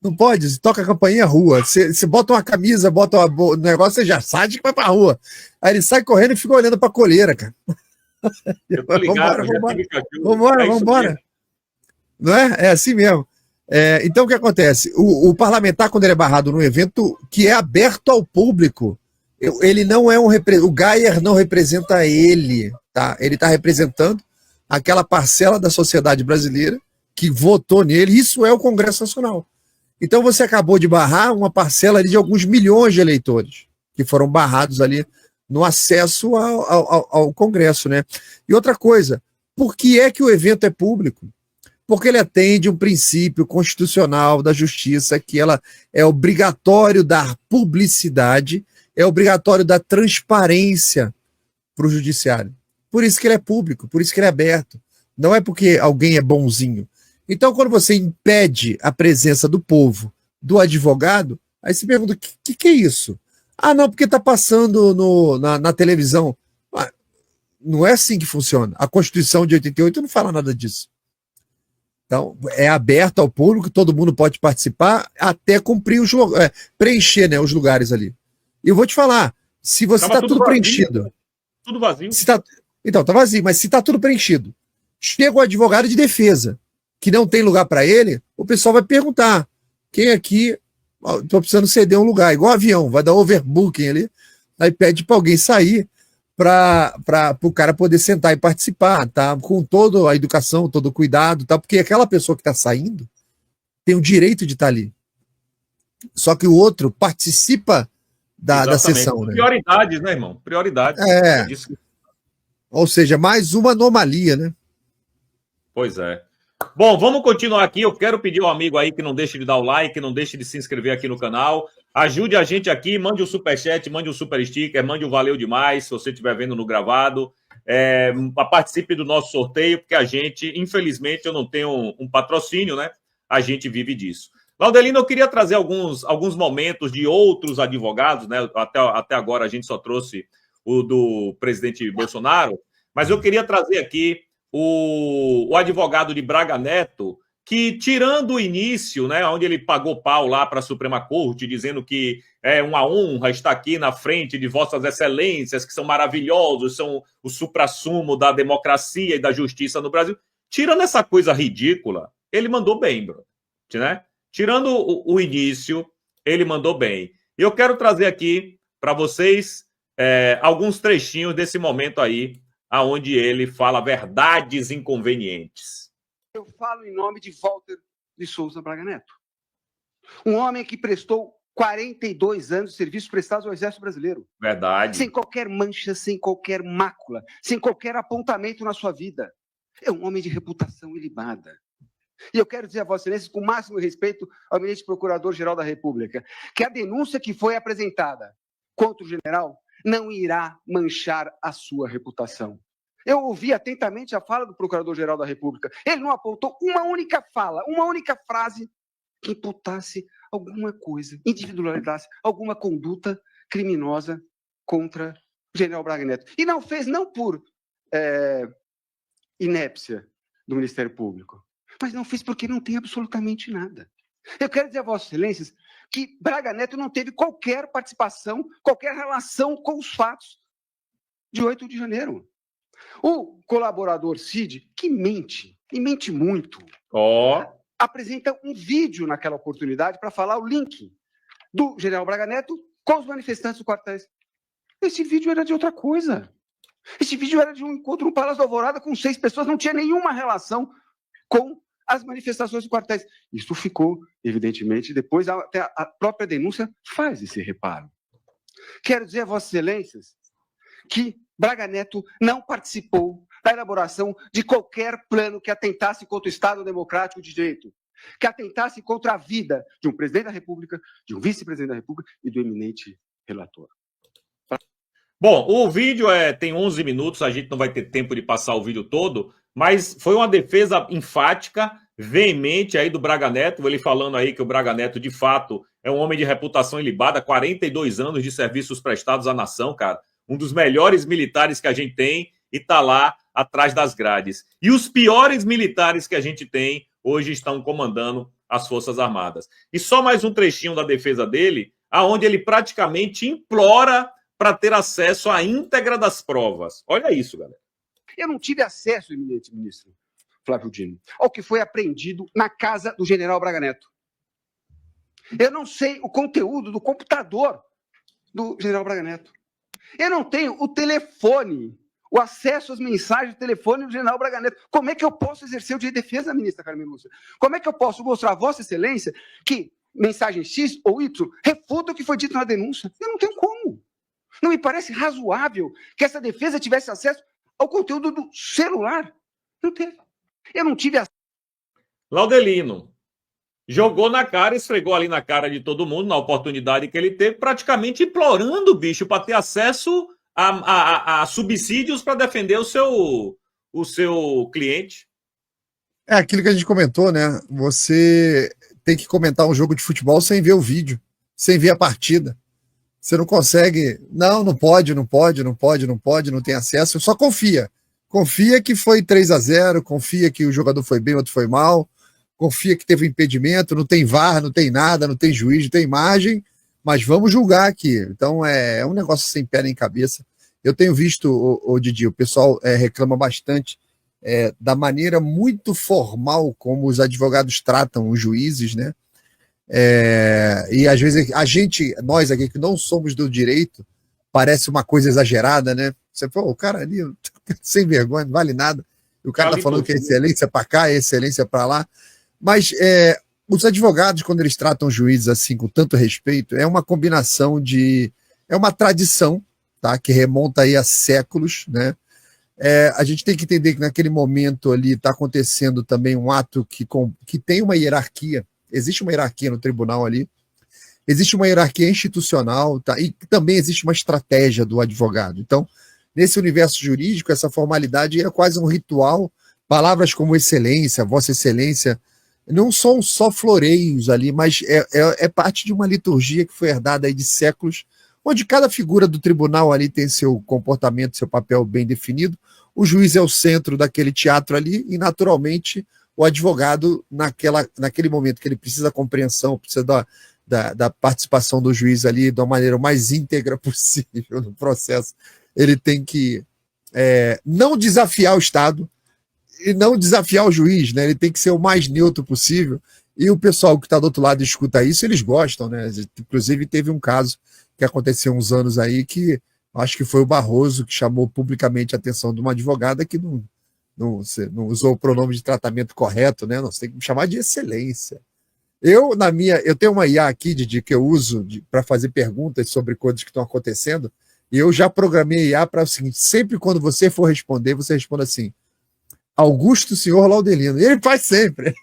Não pode, você toca a campainha rua. Você bota uma camisa, bota um negócio, você já sabe que vai pra rua. Aí ele sai correndo e fica olhando pra coleira, cara. Eu tô ligado, vambora. Não é? É assim mesmo. Então o que acontece? O parlamentar, quando ele é barrado num evento que é aberto ao público, ele não é o Gayer não representa ele, tá? Ele está representando aquela parcela da sociedade brasileira que votou nele. Isso é o Congresso Nacional. Então você acabou de barrar uma parcela ali de alguns milhões de eleitores que foram barrados ali no acesso ao Congresso, né? E outra coisa, por que é que o evento é público? Porque ele atende um princípio constitucional da justiça, que ela é obrigatório dar publicidade, é obrigatório dar transparência para o judiciário. Por isso que ele é público, por isso que ele é aberto. Não é porque alguém é bonzinho. Então, quando você impede a presença do povo, do advogado, aí você pergunta, o que é isso? Ah, não, porque está passando na televisão. Não é assim que funciona. A Constituição de 88 não fala nada disso. Então, é aberto ao público, todo mundo pode participar, até cumprir preencher, né, os lugares ali. E eu vou te falar, se você está tudo preenchido... Tudo vazio. Então, está vazio, mas se está tudo preenchido, chega o advogado de defesa, que não tem lugar para ele, o pessoal vai perguntar, quem aqui, estou precisando ceder um lugar, igual avião, vai dar overbooking ali, aí pede para alguém sair, para o cara poder sentar e participar, tá? Com toda a educação, todo o cuidado, tá? Porque aquela pessoa que está saindo tem o direito de estar ali. Só que o outro participa da sessão. Né? Prioridades, né, irmão? Prioridades. É. Ou seja, mais uma anomalia, né? Pois é. Bom, vamos continuar aqui. Eu quero pedir ao amigo aí que não deixe de dar o like, não deixe de se inscrever aqui no canal. Ajude a gente aqui, mande um superchat, mande um super sticker, mande um valeu demais, se você estiver vendo no gravado. Participe do nosso sorteio, porque a gente, infelizmente, eu não tenho um patrocínio, né? A gente vive disso. Laudelino, eu queria trazer alguns momentos de outros advogados, né? Até agora a gente só trouxe o do presidente Bolsonaro, mas eu queria trazer aqui o advogado de Braga Neto, que, tirando o início, né, onde ele pagou pau lá para a Suprema Corte, dizendo que é uma honra estar aqui na frente de vossas excelências, que são maravilhosos, são o suprassumo da democracia e da justiça no Brasil. Tirando essa coisa ridícula, ele mandou bem, bro, né? Tirando o início, ele mandou bem. E eu quero trazer aqui para vocês alguns trechinhos desse momento aí, aonde ele fala verdades inconvenientes. Eu falo em nome de Walter de Souza Braga Neto. Um homem que prestou 42 anos de serviços prestados ao Exército Brasileiro. Verdade. Sem qualquer mancha, sem qualquer mácula, sem qualquer apontamento na sua vida. É um homem de reputação ilibada. E eu quero dizer a Vossa Excelência, com o máximo respeito ao eminente Procurador-Geral da República, que a denúncia que foi apresentada contra o general não irá manchar a sua reputação. Eu ouvi atentamente a fala do Procurador-Geral da República. Ele não apontou uma única fala, uma única frase que imputasse alguma coisa, individualizasse alguma conduta criminosa contra o general Braga Neto. E não fez não por inépcia do Ministério Público, mas não fez porque não tem absolutamente nada. Eu quero dizer a Vossas Excelências que Braga Neto não teve qualquer participação, qualquer relação com os fatos de 8 de janeiro. O colaborador Cid, que mente, e mente muito, apresenta um vídeo naquela oportunidade para falar o link do general Braga Neto com os manifestantes do quartéis. Esse vídeo era de outra coisa. Esse vídeo era de um encontro no Palácio da Alvorada com 6 pessoas, não tinha nenhuma relação com as manifestações do quartéis. Isso ficou, evidentemente, depois até a própria denúncia faz esse reparo. Quero dizer a Vossas Excelências que Braga Neto não participou da elaboração de qualquer plano que atentasse contra o Estado Democrático de Direito, que atentasse contra a vida de um presidente da República, de um vice-presidente da República e do eminente relator. Bom, o vídeo tem 11 minutos, a gente não vai ter tempo de passar o vídeo todo, mas foi uma defesa enfática, veemente aí do Braga Neto, ele falando aí que o Braga Neto, de fato, é um homem de reputação ilibada, 42 anos de serviços prestados à nação, cara. Um dos melhores militares que a gente tem e está lá atrás das grades. E os piores militares que a gente tem hoje estão comandando as Forças Armadas. E só mais um trechinho da defesa dele, aonde ele praticamente implora para ter acesso à íntegra das provas. Olha isso, galera. Eu não tive acesso, eminente ministro Flávio Dino, ao que foi apreendido na casa do general Braga Neto. Eu não sei o conteúdo do computador do general Braga Neto. Eu não tenho o telefone, o acesso às mensagens de telefone do general Braga Neto. Como é que eu posso exercer o direito de defesa, ministra Carmen Lúcia? Como é que eu posso mostrar a Vossa Excelência que mensagem X ou Y refuta o que foi dito na denúncia? Eu não tenho como. Não me parece razoável que essa defesa tivesse acesso ao conteúdo do celular. Não teve. Eu não tive acesso. Laudelino jogou na cara, esfregou ali na cara de todo mundo, na oportunidade que ele teve, praticamente implorando o bicho para ter acesso a subsídios para defender o seu cliente. É aquilo que a gente comentou, né? Você tem que comentar um jogo de futebol sem ver o vídeo, sem ver a partida. Você não consegue. Não pode, não tem acesso. Só confia. Confia que foi 3-0, confia que o jogador foi bem, outro foi mal. Confia que teve impedimento, não tem VAR, não tem nada, não tem juiz, não tem imagem, mas vamos julgar aqui. Então é um negócio sem pé nem cabeça. Eu tenho visto, Didi, o pessoal reclama bastante da maneira muito formal como os advogados tratam os juízes, né? E às vezes nós aqui que não somos do direito, parece uma coisa exagerada, né? Você falou, o cara ali, sem vergonha, não vale nada. E o cara está falando que é excelência para cá, é excelência para lá. Mas os advogados, quando eles tratam juízes assim com tanto respeito, é uma combinação é uma tradição, tá? Que remonta aí a séculos, né? A gente tem que entender que naquele momento ali está acontecendo também um ato que tem uma hierarquia, existe uma hierarquia no tribunal ali, existe uma hierarquia institucional, tá? E também existe uma estratégia do advogado. Então, nesse universo jurídico, essa formalidade é quase um ritual. Palavras como excelência, vossa excelência, não são só floreios ali, mas é parte de uma liturgia que foi herdada aí de séculos, onde cada figura do tribunal ali tem seu comportamento, seu papel bem definido. O juiz é o centro daquele teatro ali e, naturalmente, o advogado, naquele momento que ele precisa da compreensão, precisa da participação do juiz ali de uma maneira mais íntegra possível no processo, ele tem que não desafiar o Estado e não desafiar o juiz, né? Ele tem que ser o mais neutro possível. E o pessoal que está do outro lado e escuta isso, eles gostam, né? Inclusive, teve um caso que aconteceu uns anos aí que acho que foi o Barroso que chamou publicamente a atenção de uma advogada que não usou o pronome de tratamento correto, né? Você tem que me chamar de excelência. Eu tenho uma IA aqui, Didi, que eu uso para fazer perguntas sobre coisas que estão acontecendo, e eu já programei a IA para o seguinte: sempre quando você for responder, você responda assim: Augusto Senhor Laudelino. E ele faz sempre.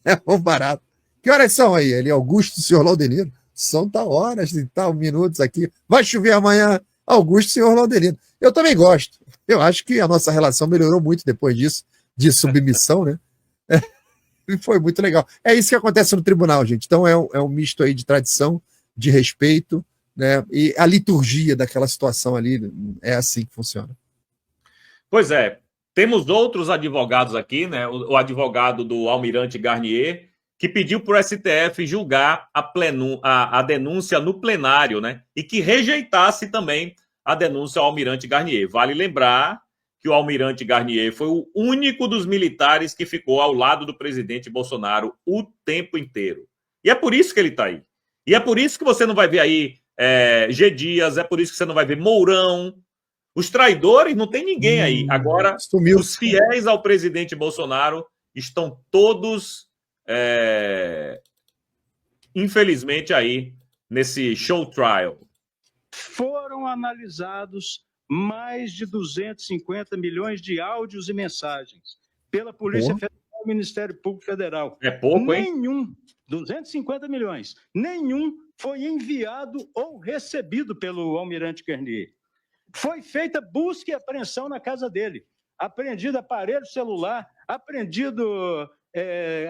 É bom barato. Que horas são aí? Ele, Augusto Senhor Laudelino. São tal horas e tal minutos aqui. Vai chover amanhã. Augusto Senhor Laudelino. Eu também gosto. Eu acho que a nossa relação melhorou muito depois disso, de submissão, né? E foi muito legal. É isso que acontece no tribunal, gente. Então é um misto aí de tradição, de respeito, né? E a liturgia daquela situação ali é assim que funciona. Pois é. Temos outros advogados aqui, né? O advogado do Almirante Garnier, que pediu para o STF julgar a denúncia no plenário, né? E que rejeitasse também a denúncia ao Almirante Garnier. Vale lembrar que o Almirante Garnier foi o único dos militares que ficou ao lado do presidente Bolsonaro o tempo inteiro. E é por isso que ele está aí. E é por isso que você não vai ver aí G. Dias, é por isso que você não vai ver Mourão. Os traidores, não tem ninguém aí. Agora, os fiéis ao presidente Bolsonaro estão todos, infelizmente, aí nesse show trial. Foram analisados mais de 250 milhões de áudios e mensagens pela Polícia Federal e Ministério Público Federal. É pouco, hein? 250 milhões, nenhum foi enviado ou recebido pelo Almirante Garnier. Foi feita busca e apreensão na casa dele. Apreendido aparelho celular, apreendido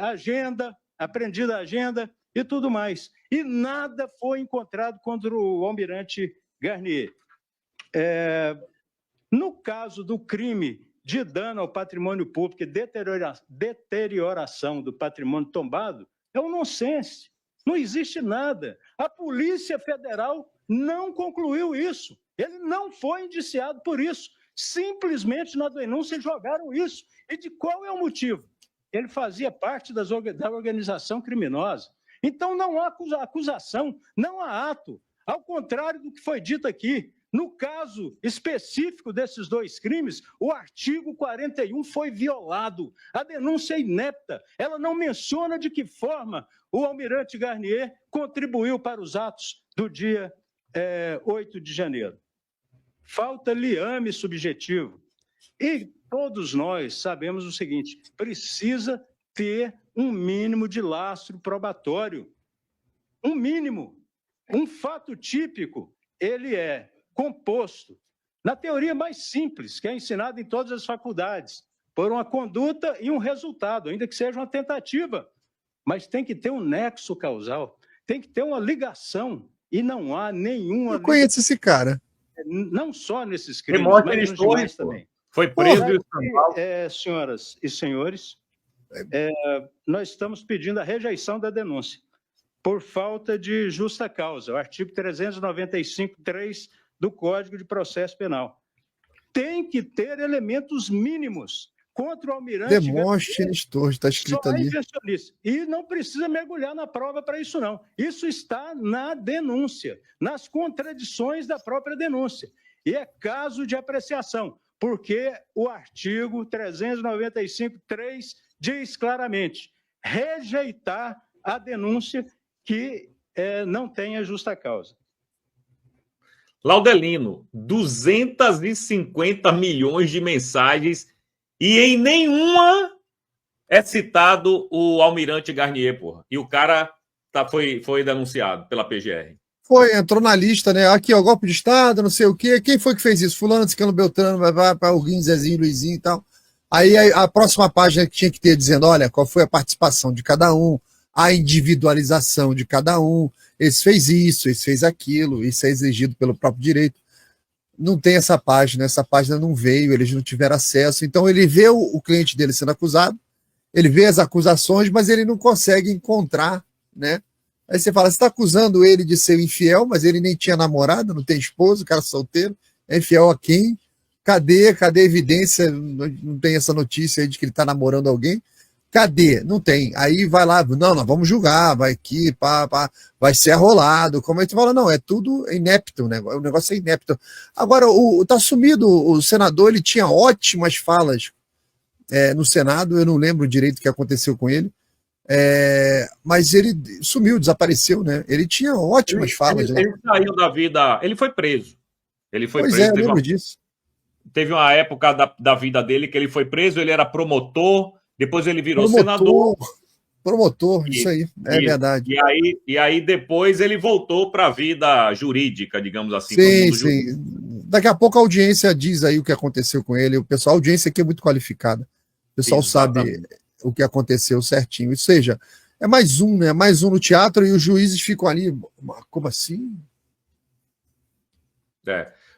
agenda e tudo mais. E nada foi encontrado contra o Almirante Garnier. No caso do crime de dano ao patrimônio público e deterioração do patrimônio tombado, é um nonsense. Não existe nada. A Polícia Federal não concluiu isso. Ele não foi indiciado por isso. Simplesmente na denúncia jogaram isso. E de qual é o motivo? Ele fazia parte da organização criminosa. Então não há acusação, não há ato. Ao contrário do que foi dito aqui, no caso específico desses dois crimes, o artigo 41 foi violado. A denúncia é inepta. Ela não menciona de que forma o Almirante Garnier contribuiu para os atos do dia 8 de janeiro. Falta liame subjetivo. E todos nós sabemos o seguinte: precisa ter um mínimo de lastro probatório. Um mínimo. Um fato típico, ele é composto, na teoria mais simples, que é ensinada em todas as faculdades, por uma conduta e um resultado, ainda que seja uma tentativa. Mas tem que ter um nexo causal, tem que ter uma ligação, e não há nenhuma... Eu conheço esse cara. Não só nesses crimes, mas nos demais também. Foi preso em São Paulo. Senhoras e senhores, nós estamos pedindo a rejeição da denúncia por falta de justa causa, o artigo 395.3 do Código de Processo Penal. Tem que ter elementos mínimos contra o almirante... Demóstenes Torres, está escrito ali. Inversionista. E não precisa mergulhar na prova para isso, não. Isso está na denúncia, nas contradições da própria denúncia. E é caso de apreciação, porque o artigo 395.3 diz claramente rejeitar a denúncia que não tenha justa causa. Laudelino, 250 milhões de mensagens e em nenhuma é citado o almirante Garnier, porra. E o cara foi denunciado pela PGR. Entrou na lista, né? Aqui, ó, golpe de Estado, não sei o quê. Quem foi que fez isso? Fulano, Ciclano, Beltrano, vai para o Zezinho, Luizinho e tal. Aí a próxima página que tinha que ter dizendo, olha, qual foi a participação de cada um, a individualização de cada um, esse fez isso, esse fez aquilo, isso é exigido pelo próprio direito. Não tem essa página não veio, eles não tiveram acesso. Então ele vê o cliente dele sendo acusado, ele vê as acusações, mas ele não consegue encontrar, né? Aí você fala, você está acusando ele de ser infiel, mas ele nem tinha namorada, não tem esposo, o cara solteiro, é infiel a quem? Cadê a evidência? Não tem essa notícia aí de que ele está namorando alguém? Cadê? Não tem. Aí vai lá, não, nós vamos julgar, vai aqui, vai ser arrolado. Como a gente fala, não, é tudo inepto, né? O negócio é inepto. Agora, tá sumido, o senador, ele tinha ótimas falas no Senado, eu não lembro direito o que aconteceu com ele, mas ele sumiu, desapareceu, né? Ele tinha ótimas falas. Ele saiu da vida, ele foi preso. Pois é, eu lembro disso. Teve uma época da vida dele que ele foi preso, ele era promotor, depois ele virou senador. Promotor, isso aí, verdade. E aí depois ele voltou para a vida jurídica, digamos assim. Sim. Daqui a pouco a audiência diz aí o que aconteceu com ele. A audiência aqui é muito qualificada. O pessoal sabe o que aconteceu certinho. Ou seja, é mais um, né? Mais um no teatro e os juízes ficam ali. Como assim?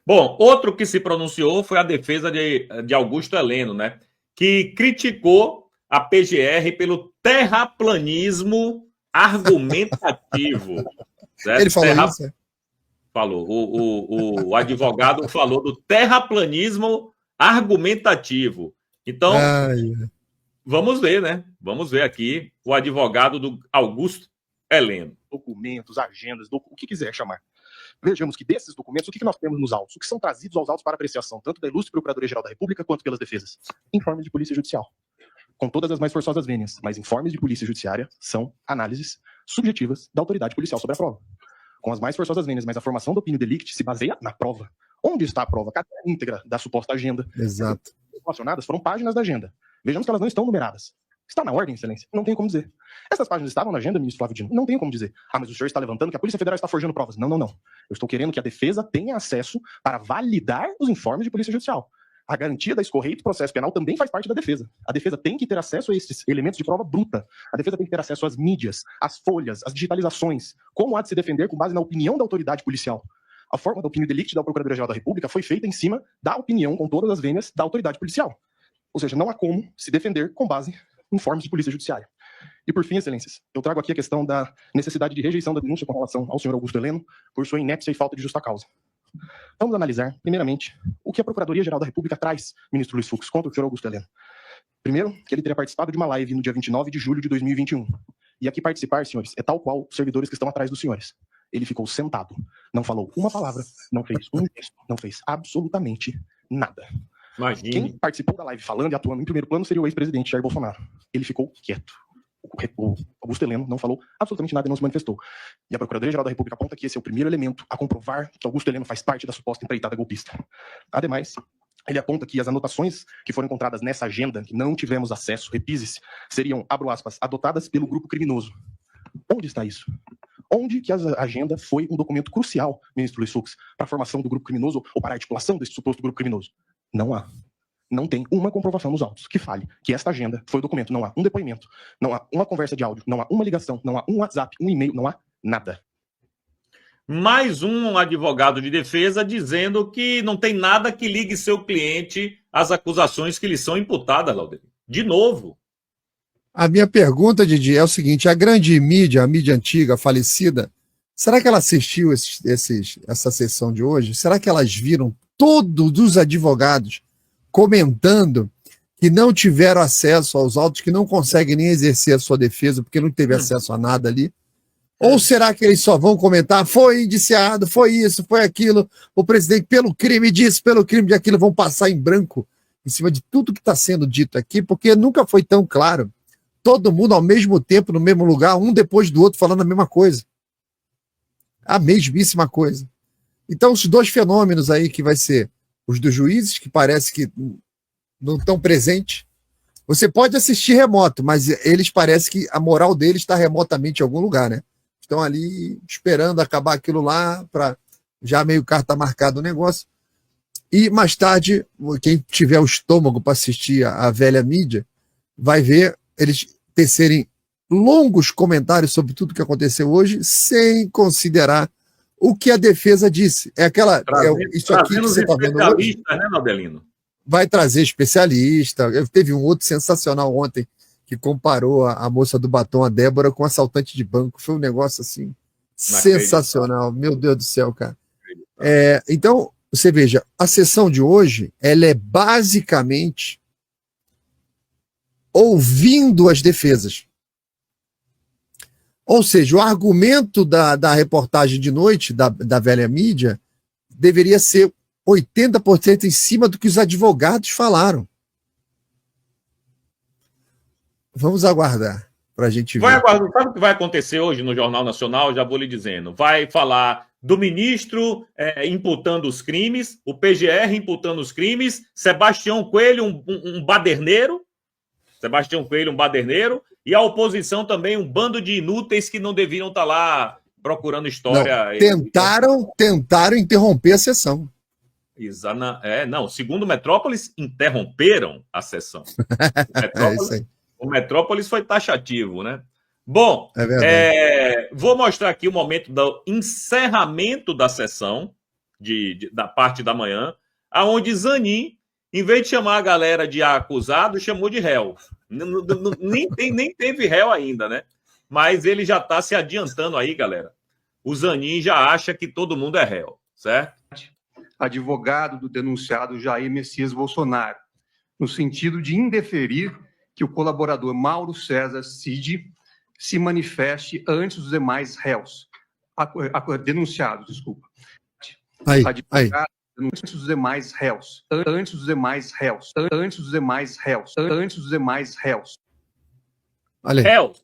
Bom, outro que se pronunciou foi a defesa de Augusto Heleno, né? Que criticou a PGR pelo terraplanismo argumentativo. Certo? Ele falou isso? Falou. O advogado falou do terraplanismo argumentativo. Então, vamos ver, né? Vamos ver aqui o advogado do Augusto Heleno. Documentos, agendas, o que quiser chamar. Vejamos que desses documentos, o que nós temos nos autos? O que são trazidos aos autos para apreciação, tanto da ilustre Procuradoria-Geral da República quanto pelas defesas? Informes de polícia judicial, com todas as mais forçosas vênias, mas informes de polícia judiciária são análises subjetivas da autoridade policial sobre a prova. Com as mais forçosas vênias, mas a formação do opinião delicti se baseia na prova. Onde está a prova? Cadê a íntegra da suposta agenda? Exato. Relacionadas foram páginas da agenda. Vejamos que elas não estão numeradas. Está na ordem, excelência? Não tenho como dizer. Essas páginas estavam na agenda, ministro Flávio Dino? Não tenho como dizer. Mas o senhor está levantando que a Polícia Federal está forjando provas. Não. Eu estou querendo que a defesa tenha acesso para validar os informes de polícia judicial. A garantia da escorreito processo penal também faz parte da defesa. A defesa tem que ter acesso a esses elementos de prova bruta. A defesa tem que ter acesso às mídias, às folhas, às digitalizações. Como há de se defender com base na opinião da autoridade policial? A forma da opinião delicti da Procuradoria-Geral da República foi feita em cima da opinião com todas as vênias da autoridade policial. Ou seja, não há como se defender com base em informes de polícia judiciária. E por fim, excelências, eu trago aqui a questão da necessidade de rejeição da denúncia com relação ao senhor Augusto Heleno por sua inépcia e falta de justa causa. Vamos analisar, primeiramente, o que a Procuradoria-Geral da República traz, ministro Luiz Fux, contra o senhor Augusto Heleno. Primeiro, que ele teria participado de uma live no dia 29 de julho de 2021. E aqui participar, senhores, é tal qual os servidores que estão atrás dos senhores. Ele ficou sentado, não falou uma palavra, não fez um gesto, não fez absolutamente nada. Imagine. Quem participou da live falando e atuando em primeiro plano seria o ex-presidente Jair Bolsonaro. Ele ficou quieto. O Augusto Heleno não falou absolutamente nada e não se manifestou. E a Procuradoria-Geral da República aponta que esse é o primeiro elemento a comprovar que Augusto Heleno faz parte da suposta empreitada golpista. Ademais, ele aponta que as anotações que foram encontradas nessa agenda, que não tivemos acesso, repise-se, seriam, abro aspas, adotadas pelo grupo criminoso. Onde está isso? Onde que a agenda foi um documento crucial, ministro Luiz Fux, para a formação do grupo criminoso ou para a articulação desse suposto grupo criminoso? Não há. Não tem uma comprovação nos autos que fale que esta agenda foi o documento. Não há um depoimento, não há uma conversa de áudio, não há uma ligação, não há um WhatsApp, um e-mail, não há nada. Mais um advogado de defesa dizendo que não tem nada que ligue seu cliente às acusações que lhe são imputadas, Laudelino. De novo. A minha pergunta, Didi, é o seguinte: a grande mídia, a mídia antiga, falecida, será que ela assistiu essa sessão de hoje? Será que elas viram todos os advogados comentando que não tiveram acesso aos autos, que não conseguem nem exercer a sua defesa porque não teve acesso a nada ali? Ou será que eles só vão comentar, foi indiciado, foi isso, foi aquilo, o presidente pelo crime disso, pelo crime de aquilo, vão passar em branco em cima de tudo que está sendo dito aqui, porque nunca foi tão claro. Todo mundo ao mesmo tempo, no mesmo lugar, um depois do outro, falando a mesma coisa. A mesmíssima coisa. Então, os dois fenômenos aí que vai ser os dos juízes, que parece que não estão presentes. Você pode assistir remoto, mas eles parecem que a moral deles está remotamente em algum lugar, né? Estão ali esperando acabar aquilo lá para já meio carta marcado o negócio. E mais tarde, quem tiver o estômago para assistir a velha mídia, vai ver eles tecerem longos comentários sobre tudo que aconteceu hoje, sem considerar o que a defesa disse. É aquela. Isso aqui que você está vendo hoje. Né, Naudelino? Vai trazer especialista. Teve um outro sensacional ontem que comparou a moça do batom, a Débora, com assaltante de banco. Foi um negócio assim sensacional. Meu Deus do céu, cara. Então, você veja, a sessão de hoje, ela é basicamente ouvindo as defesas. Ou seja, o argumento da reportagem de noite, da velha mídia, deveria ser 80% em cima do que os advogados falaram. Vamos aguardar para a gente ver. Sabe o que vai acontecer hoje no Jornal Nacional? Já vou lhe dizendo. Vai falar do ministro imputando os crimes, o PGR imputando os crimes, Sebastião Coelho, um baderneiro, e a oposição também, um bando de inúteis que não deviam estar lá procurando história. Tentaram interromper a sessão. Não, segundo o Metrópolis, interromperam a sessão. O Metrópolis foi taxativo, né? Bom, vou mostrar aqui o momento do encerramento da sessão, da parte da manhã, aonde Zanin, em vez de chamar a galera de acusado, chamou de réu. Nem teve réu ainda, né? Mas ele já está se adiantando aí, galera. O Zanin já acha que todo mundo é réu, certo? Advogado do denunciado Jair Messias Bolsonaro, no sentido de indeferir que o colaborador Mauro César Cid se manifeste antes dos demais réus. Denunciados, desculpa. Advogado antes dos demais réus. Antes dos demais réus. Antes dos demais réus. Antes dos demais réus. Réus.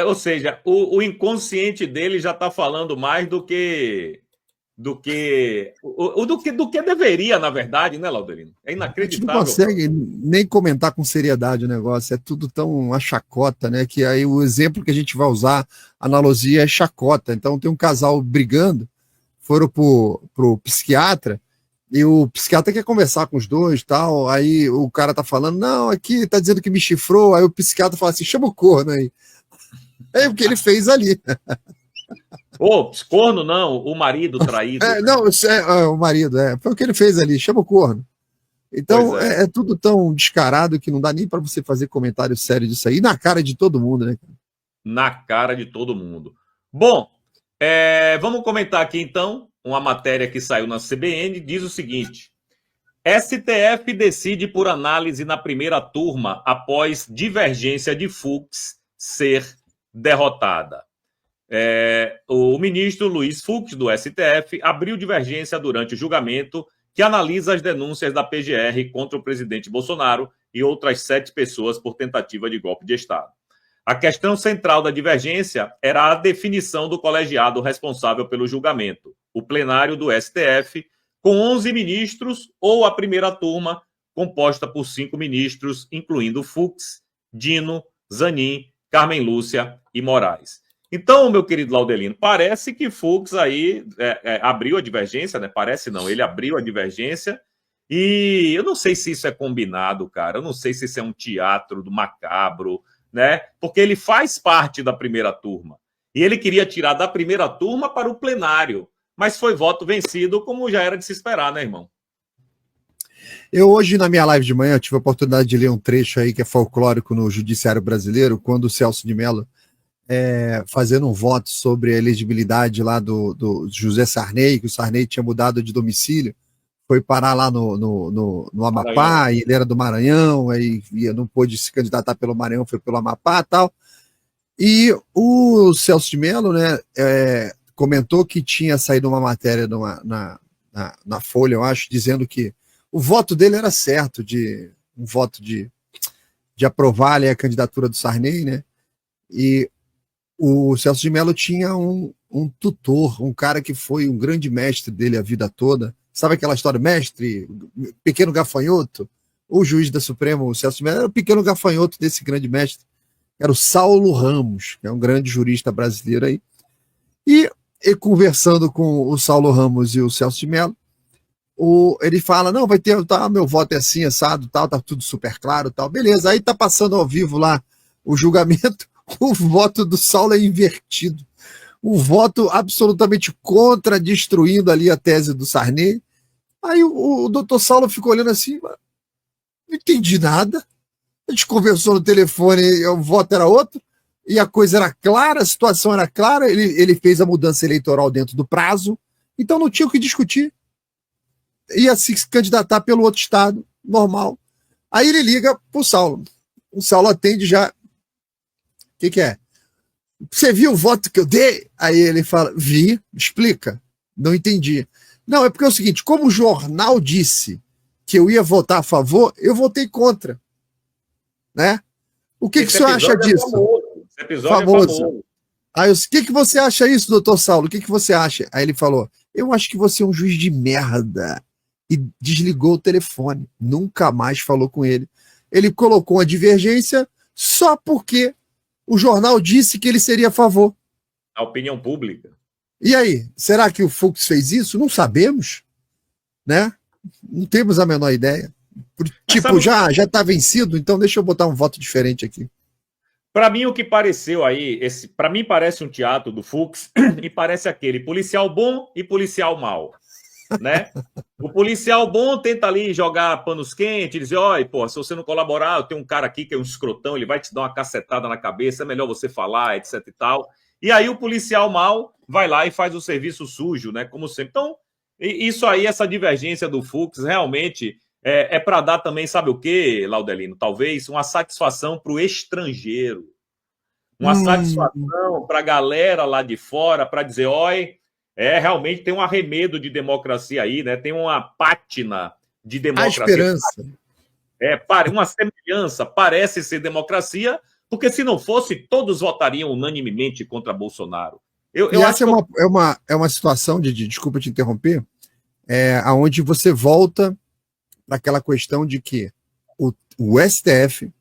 Ou seja, o inconsciente dele já está falando mais do que deveria, na verdade, né, Laudelino? É inacreditável. A gente não consegue nem comentar com seriedade o negócio, é tudo tão uma chacota, né? Que aí o exemplo que a gente vai usar, analogia, é chacota. Então tem um casal brigando, foram pro psiquiatra, e o psiquiatra quer conversar com os dois e tal, aí o cara tá falando, não, aqui tá dizendo que me chifrou, aí o psiquiatra fala assim, chama o corno aí. É o que ele fez ali. Corno não, o marido traído. O marido, foi o que ele fez ali, chama o corno. Então, é tudo tão descarado que não dá nem para você fazer comentário sério disso aí, na cara de todo mundo, né? Na cara de todo mundo. Bom, vamos comentar aqui então, uma matéria que saiu na CBN, diz o seguinte: STF decide por análise na primeira turma após divergência de Fux ser derrotada. O ministro Luiz Fux, do STF, abriu divergência durante o julgamento que analisa as denúncias da PGR contra o presidente Bolsonaro e outras 7 pessoas por tentativa de golpe de Estado. A questão central da divergência era a definição do colegiado responsável pelo julgamento, o plenário do STF, com 11 ministros ou a primeira turma, composta por 5 ministros, incluindo Fux, Dino, Zanin, Carmen Lúcia e Moraes. Então, meu querido Laudelino, parece que Fux aí abriu a divergência, né? Parece não, ele abriu a divergência e eu não sei se isso é combinado, cara. Eu não sei se isso é um teatro do macabro, né? Porque ele faz parte da primeira turma e ele queria tirar da primeira turma para o plenário, mas foi voto vencido, como já era de se esperar, né, irmão? Eu hoje, na minha live de manhã, tive a oportunidade de ler um trecho aí que é folclórico no Judiciário Brasileiro, quando o Celso de Mello, fazendo um voto sobre a elegibilidade lá do José Sarney, que o Sarney tinha mudado de domicílio, foi parar lá no Amapá, e ele era do Maranhão, aí não pôde se candidatar pelo Maranhão, foi pelo Amapá e tal. E o Celso de Mello, né, comentou que tinha saído uma matéria na Folha, eu acho, dizendo que o voto dele era certo, um voto de aprovar ali a candidatura do Sarney, né? E o Celso de Mello tinha um tutor, um cara que foi um grande mestre dele a vida toda. Sabe aquela história, mestre, pequeno gafanhoto? O juiz da Suprema, o Celso de Mello, era o pequeno gafanhoto desse grande mestre. Era o Saulo Ramos, que é um grande jurista brasileiro aí. E conversando com o Saulo Ramos e o Celso de Mello, ele fala, não, vai ter, tá, meu voto é assim, assado, tal, tá tudo super claro, tal, beleza. Aí tá passando ao vivo lá o julgamento, o voto do Saulo é invertido. Um voto absolutamente contra, destruindo ali a tese do Sarney. Aí o doutor Saulo ficou olhando assim, não entendi nada. A gente conversou no telefone, o voto era outro, e a coisa era clara, a situação era clara, ele fez a mudança eleitoral dentro do prazo, então não tinha o que discutir. Ia se candidatar pelo outro estado, normal. Aí ele liga pro Saulo. O Saulo atende já. O que é? Você viu o voto que eu dei? Aí ele fala, vi, explica. Não entendi. Não, é porque é o seguinte, como o jornal disse que eu ia votar a favor, eu votei contra. Né? O que o senhor acha disso? Esse episódio é famoso. Aí o que você acha isso, doutor Saulo? O que você acha? Aí ele falou, eu acho que você é um juiz de merda. E desligou o telefone. Nunca mais falou com ele. Ele colocou uma divergência só porque o jornal disse que ele seria a favor. A opinião pública. E aí, será que o Fux fez isso? Não sabemos, né? Não temos a menor ideia. Tipo, já está vencido, então deixa eu botar um voto diferente aqui. Para mim, o que pareceu aí, para mim parece um teatro do Fux e parece aquele policial bom e policial mau, né? O policial bom tenta ali jogar panos quentes, dizer, olha, pô, se você não colaborar, eu tenho um cara aqui que é um escrotão, ele vai te dar uma cacetada na cabeça, é melhor você falar, etc e tal. E aí o policial mau vai lá e faz o serviço sujo, né? Como sempre. Então, isso aí, essa divergência do Fux, realmente é para dar também, sabe o quê, Laudelino? Talvez uma satisfação para o estrangeiro. Uma satisfação para a galera lá de fora, para dizer, olha, realmente tem um arremedo de democracia aí, né? Tem uma pátina de democracia. A esperança. Uma semelhança, parece ser democracia, porque se não fosse, todos votariam unanimemente contra Bolsonaro. Essa é uma situação, desculpa te interromper, onde você volta para aquela questão de que o STF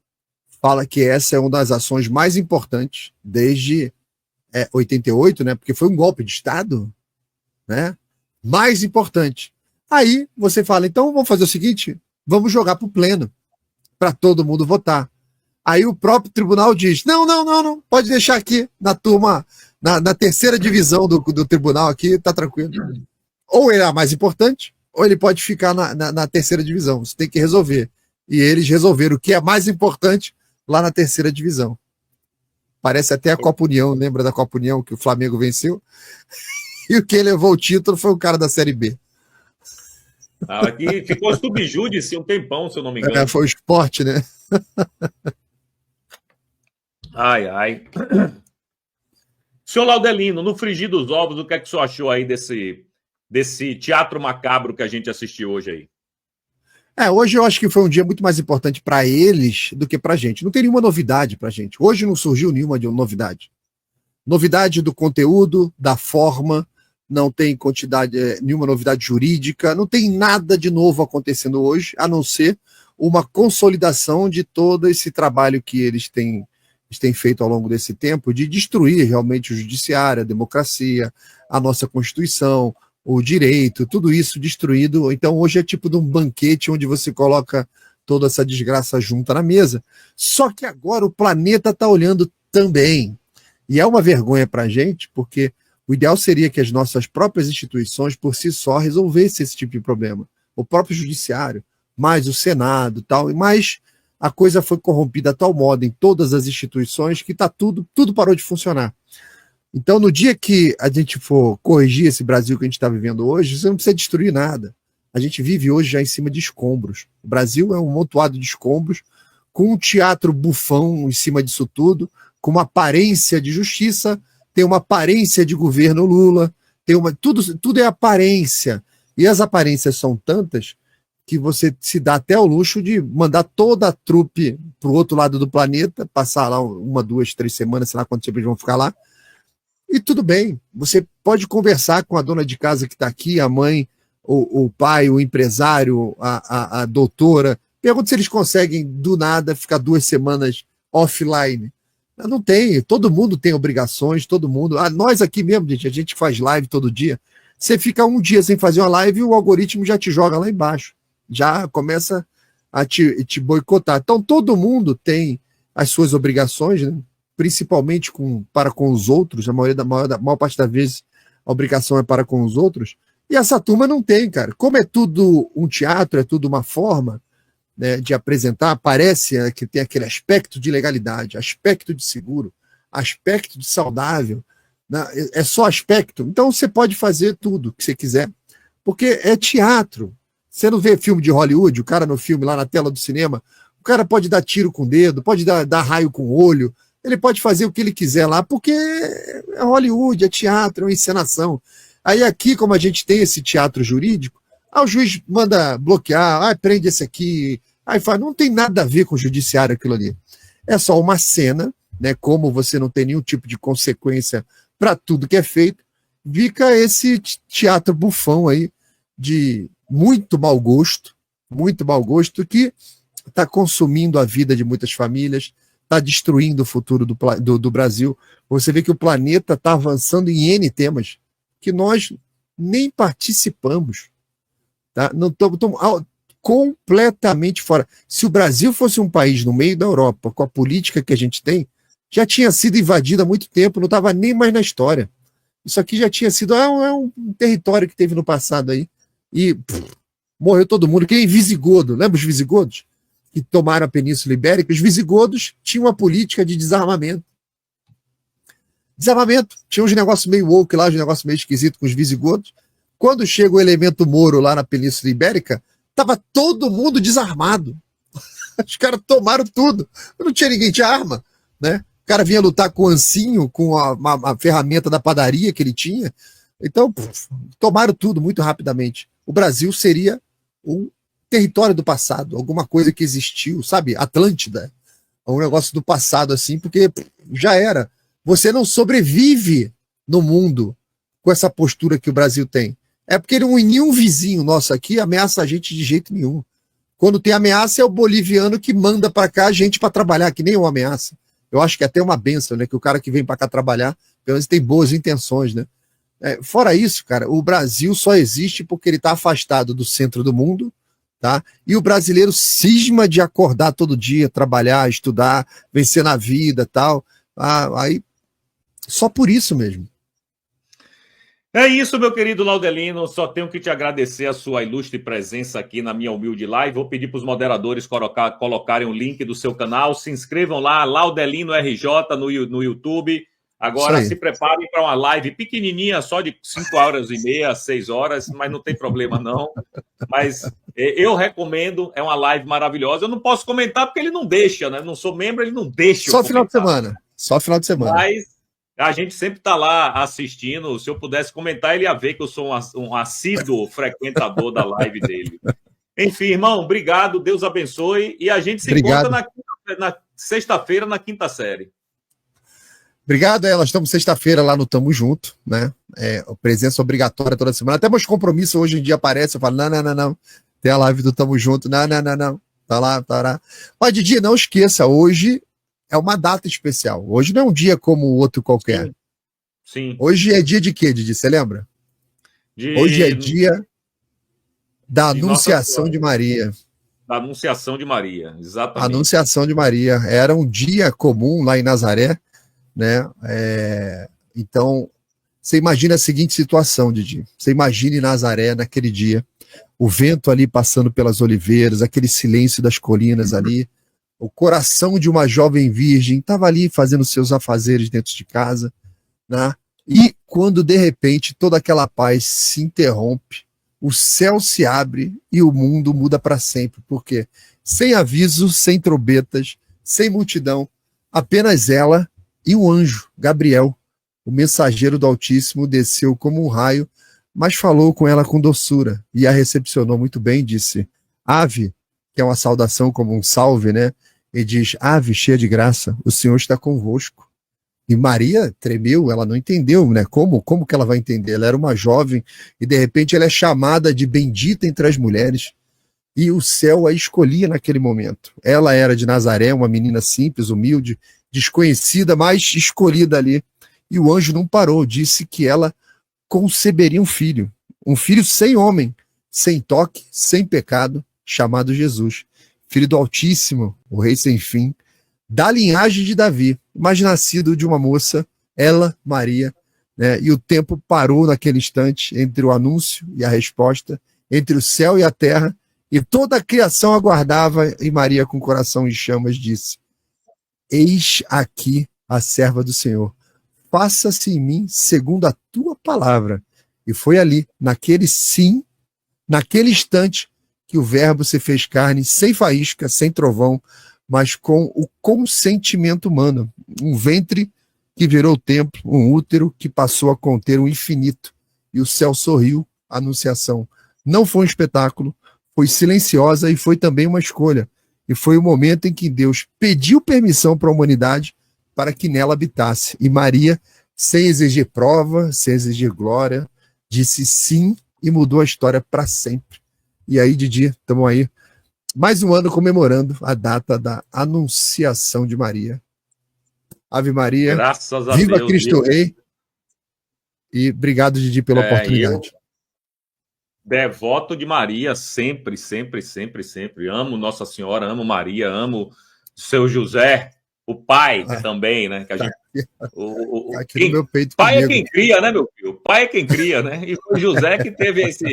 fala que essa é uma das ações mais importantes desde 88, né? Porque foi um golpe de Estado, né? Mais importante. Aí você fala, então vamos fazer o seguinte, vamos jogar para o pleno, para todo mundo votar. Aí o próprio tribunal diz, não, pode deixar aqui na turma, na terceira divisão do tribunal aqui, tá tranquilo. Ou ele é a mais importante, ou ele pode ficar na terceira divisão. Você tem que resolver. E eles resolveram o que é mais importante lá na terceira divisão. Parece até a Copa União, lembra da Copa União que o Flamengo venceu? E quem levou o título foi o cara da Série B. Aqui ficou subjúdice um tempão, se eu não me engano. Foi o Sport, né? Ai. Senhor Laudelino, no frigir dos ovos, o que é que o senhor achou aí desse teatro macabro que a gente assistiu hoje aí? Hoje eu acho que foi um dia muito mais importante para eles do que para a gente. Não tem nenhuma novidade para a gente. Hoje não surgiu nenhuma novidade. Novidade do conteúdo, da forma, não tem nenhuma novidade jurídica, não tem nada de novo acontecendo hoje, a não ser uma consolidação de todo esse trabalho que eles têm feito ao longo desse tempo de destruir realmente o judiciário, a democracia, a nossa Constituição, o direito, tudo isso destruído. Então hoje é tipo de um banquete onde você coloca toda essa desgraça junta na mesa. Só que agora o planeta está olhando também. E é uma vergonha para a gente, porque o ideal seria que as nossas próprias instituições, por si só, resolvessem esse tipo de problema. O próprio judiciário, mais o Senado e tal, mas a coisa foi corrompida a tal modo em todas as instituições que tudo parou de funcionar. Então, no dia que a gente for corrigir esse Brasil que a gente está vivendo hoje, você não precisa destruir nada. A gente vive hoje já em cima de escombros. O Brasil é um montoado de escombros, com um teatro bufão em cima disso tudo, com uma aparência de justiça, tem uma aparência de governo Lula, tudo é aparência. E as aparências são tantas que você se dá até o luxo de mandar toda a trupe para o outro lado do planeta, passar lá 1, 2, 3 semanas, sei lá quanto tempo eles vão ficar lá. E tudo bem, você pode conversar com a dona de casa que está aqui, a mãe, o pai, o empresário, a doutora. Pergunta se eles conseguem, do nada, ficar 2 semanas offline. Não tem, todo mundo tem obrigações, todo mundo. Nós aqui mesmo, gente, a gente faz live todo dia. Você fica um dia sem fazer uma live e o algoritmo já te joga lá embaixo. Já começa a te boicotar. Então, todo mundo tem as suas obrigações, né? Principalmente para com os outros. A maior parte das vezes a obrigação é para com os outros. E essa turma não tem, cara. Como é tudo um teatro, é tudo uma forma, né, de apresentar, parece que tem aquele aspecto de legalidade, aspecto de seguro, aspecto de saudável, né? É só aspecto. Então você pode fazer tudo que você quiser, porque é teatro. Você não vê filme de Hollywood, o cara no filme, lá na tela do cinema, o cara pode dar tiro com o dedo, pode dar raio com o olho, ele pode fazer o que ele quiser lá, porque é Hollywood, é teatro, é uma encenação. Aí aqui, como a gente tem esse teatro jurídico, o juiz manda bloquear, prende esse aqui, aí fala, não tem nada a ver com o judiciário aquilo ali. É só uma cena, né? Como você não tem nenhum tipo de consequência para tudo que é feito, fica esse teatro bufão aí de muito mau gosto, que está consumindo a vida de muitas famílias, está destruindo o futuro do Brasil. Você vê que o planeta está avançando em N temas que nós nem participamos. Tá? Não estamos completamente fora. Se o Brasil fosse um país no meio da Europa, com a política que a gente tem, já tinha sido invadido há muito tempo, não estava nem mais na história. Isso aqui já tinha sido um território que teve no passado aí, e morreu todo mundo. Que é em Visigodo, lembra os visigodos? Que tomaram a Península Ibérica. Os visigodos tinham uma política de desarmamento. Tinha uns negócios meio woke lá, uns negócios meio esquisitos com os visigodos. Quando chega o elemento Moro lá na Península Ibérica, estava todo mundo desarmado. Os caras tomaram tudo. Não tinha ninguém de arma, né? O cara vinha lutar com o ancinho, com a ferramenta da padaria que ele tinha. Então, tomaram tudo muito rapidamente. O Brasil seria um território do passado, alguma coisa que existiu, sabe? Atlântida. Um negócio do passado, assim, porque já era. Você não sobrevive no mundo com essa postura que o Brasil tem. É porque nenhum vizinho nosso aqui ameaça a gente de jeito nenhum. Quando tem ameaça, é o boliviano que manda para cá a gente para trabalhar, que nem uma ameaça. Eu acho que é até uma benção, né? Que o cara que vem para cá trabalhar, pelo menos tem boas intenções, né? Fora isso, cara, o Brasil só existe porque ele está afastado do centro do mundo, tá? E o brasileiro cisma de acordar todo dia, trabalhar, estudar, vencer na vida, tal. Aí, só por isso mesmo. É isso, meu querido Laudelino. Só tenho que te agradecer a sua ilustre presença aqui na minha humilde live. Vou pedir para os moderadores colocarem o link do seu canal. Se inscrevam lá, Laudelino RJ no YouTube. Agora se preparem para uma live pequenininha, só de 5h30, 6 horas, mas não tem problema não. Mas eu recomendo, é uma live maravilhosa. Eu não posso comentar porque ele não deixa, né? Não sou membro, ele não deixa. Só final de semana. Só final de semana. Mas a gente sempre está lá assistindo. Se eu pudesse comentar, ele ia ver que eu sou um assíduo frequentador da live dele. Enfim, irmão, obrigado. Deus abençoe. E a gente se encontra na sexta-feira, na quinta série. Obrigado, nós estamos sexta-feira lá no Tamo Junto, né? Presença obrigatória toda semana. Até meus compromissos hoje em dia aparecem, eu falo, não. Tem a live do Tamo Junto, não. Tá lá. Mas, Didi, não esqueça, hoje é uma data especial. Hoje não é um dia como o outro qualquer. Sim. Hoje é dia de quê, Didi? Você lembra? Hoje é dia da Anunciação de Maria. Da Anunciação de Maria, exatamente. Anunciação de Maria. Era um dia comum lá em Nazaré, né? Então, você imagina a seguinte situação, Didi. Você imagine Nazaré naquele dia, o vento ali passando pelas oliveiras, aquele silêncio das colinas ali, o coração de uma jovem virgem estava ali fazendo seus afazeres dentro de casa, né? E quando de repente toda aquela paz se interrompe, o céu se abre e o mundo muda para sempre. Porque sem aviso, sem trombetas, sem multidão, apenas ela e o anjo, Gabriel, o mensageiro do Altíssimo, desceu como um raio, mas falou com ela com doçura e a recepcionou muito bem, disse: Ave, que é uma saudação como um salve, né? E diz: Ave, cheia de graça, o Senhor está convosco. E Maria tremeu, ela não entendeu, né? Como que ela vai entender? Ela era uma jovem e de repente ela é chamada de bendita entre as mulheres e o céu a escolhia naquele momento. Ela era de Nazaré, uma menina simples, humilde, desconhecida, mas escolhida ali. E o anjo não parou, disse que ela conceberia um filho sem homem, sem toque, sem pecado, chamado Jesus, filho do Altíssimo, o Rei sem fim, da linhagem de Davi, mas nascido de uma moça, ela, Maria, né? E o tempo parou naquele instante entre o anúncio e a resposta, entre o céu e a terra, e toda a criação aguardava, e Maria, com o coração em chamas, disse: Eis aqui a serva do Senhor, faça-se em mim segundo a tua palavra. E foi ali, naquele instante, que o verbo se fez carne, sem faísca, sem trovão, mas com o consentimento humano. Um ventre que virou templo, um útero que passou a conter o infinito. E o céu sorriu, a anunciação. Não foi um espetáculo, foi silenciosa e foi também uma escolha. E foi o momento em que Deus pediu permissão para a humanidade para que nela habitasse. E Maria, sem exigir prova, sem exigir glória, disse sim e mudou a história para sempre. E aí, Didi, estamos aí, mais um ano comemorando a data da Anunciação de Maria. Ave Maria, graças a viva Deus, Cristo Rei. E obrigado, Didi, pela oportunidade. Devoto de Maria, sempre, sempre, sempre, sempre. Amo Nossa Senhora, amo Maria, amo seu José, o pai também, né? Que a gente, aqui no meu peito pai comigo. é quem cria, né, meu filho? Pai é quem cria, né? E foi o José que teve essa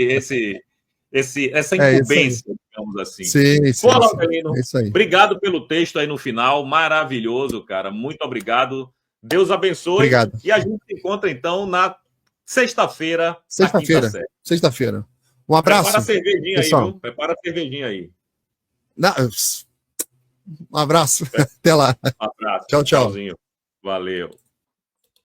incumbência, digamos assim. Sim, Pô, Laudelino, isso aí. obrigado pelo texto aí no final, maravilhoso, cara. Muito obrigado. Deus abençoe. Obrigado. E a gente se encontra, então, na sexta-feira. Sexta-feira. Um abraço. Prepara a cervejinha pessoal. aí, viu? Prepara a cervejinha aí. Um abraço. Até lá. Um abraço. Tchau, tchau. Tchauzinho. Valeu.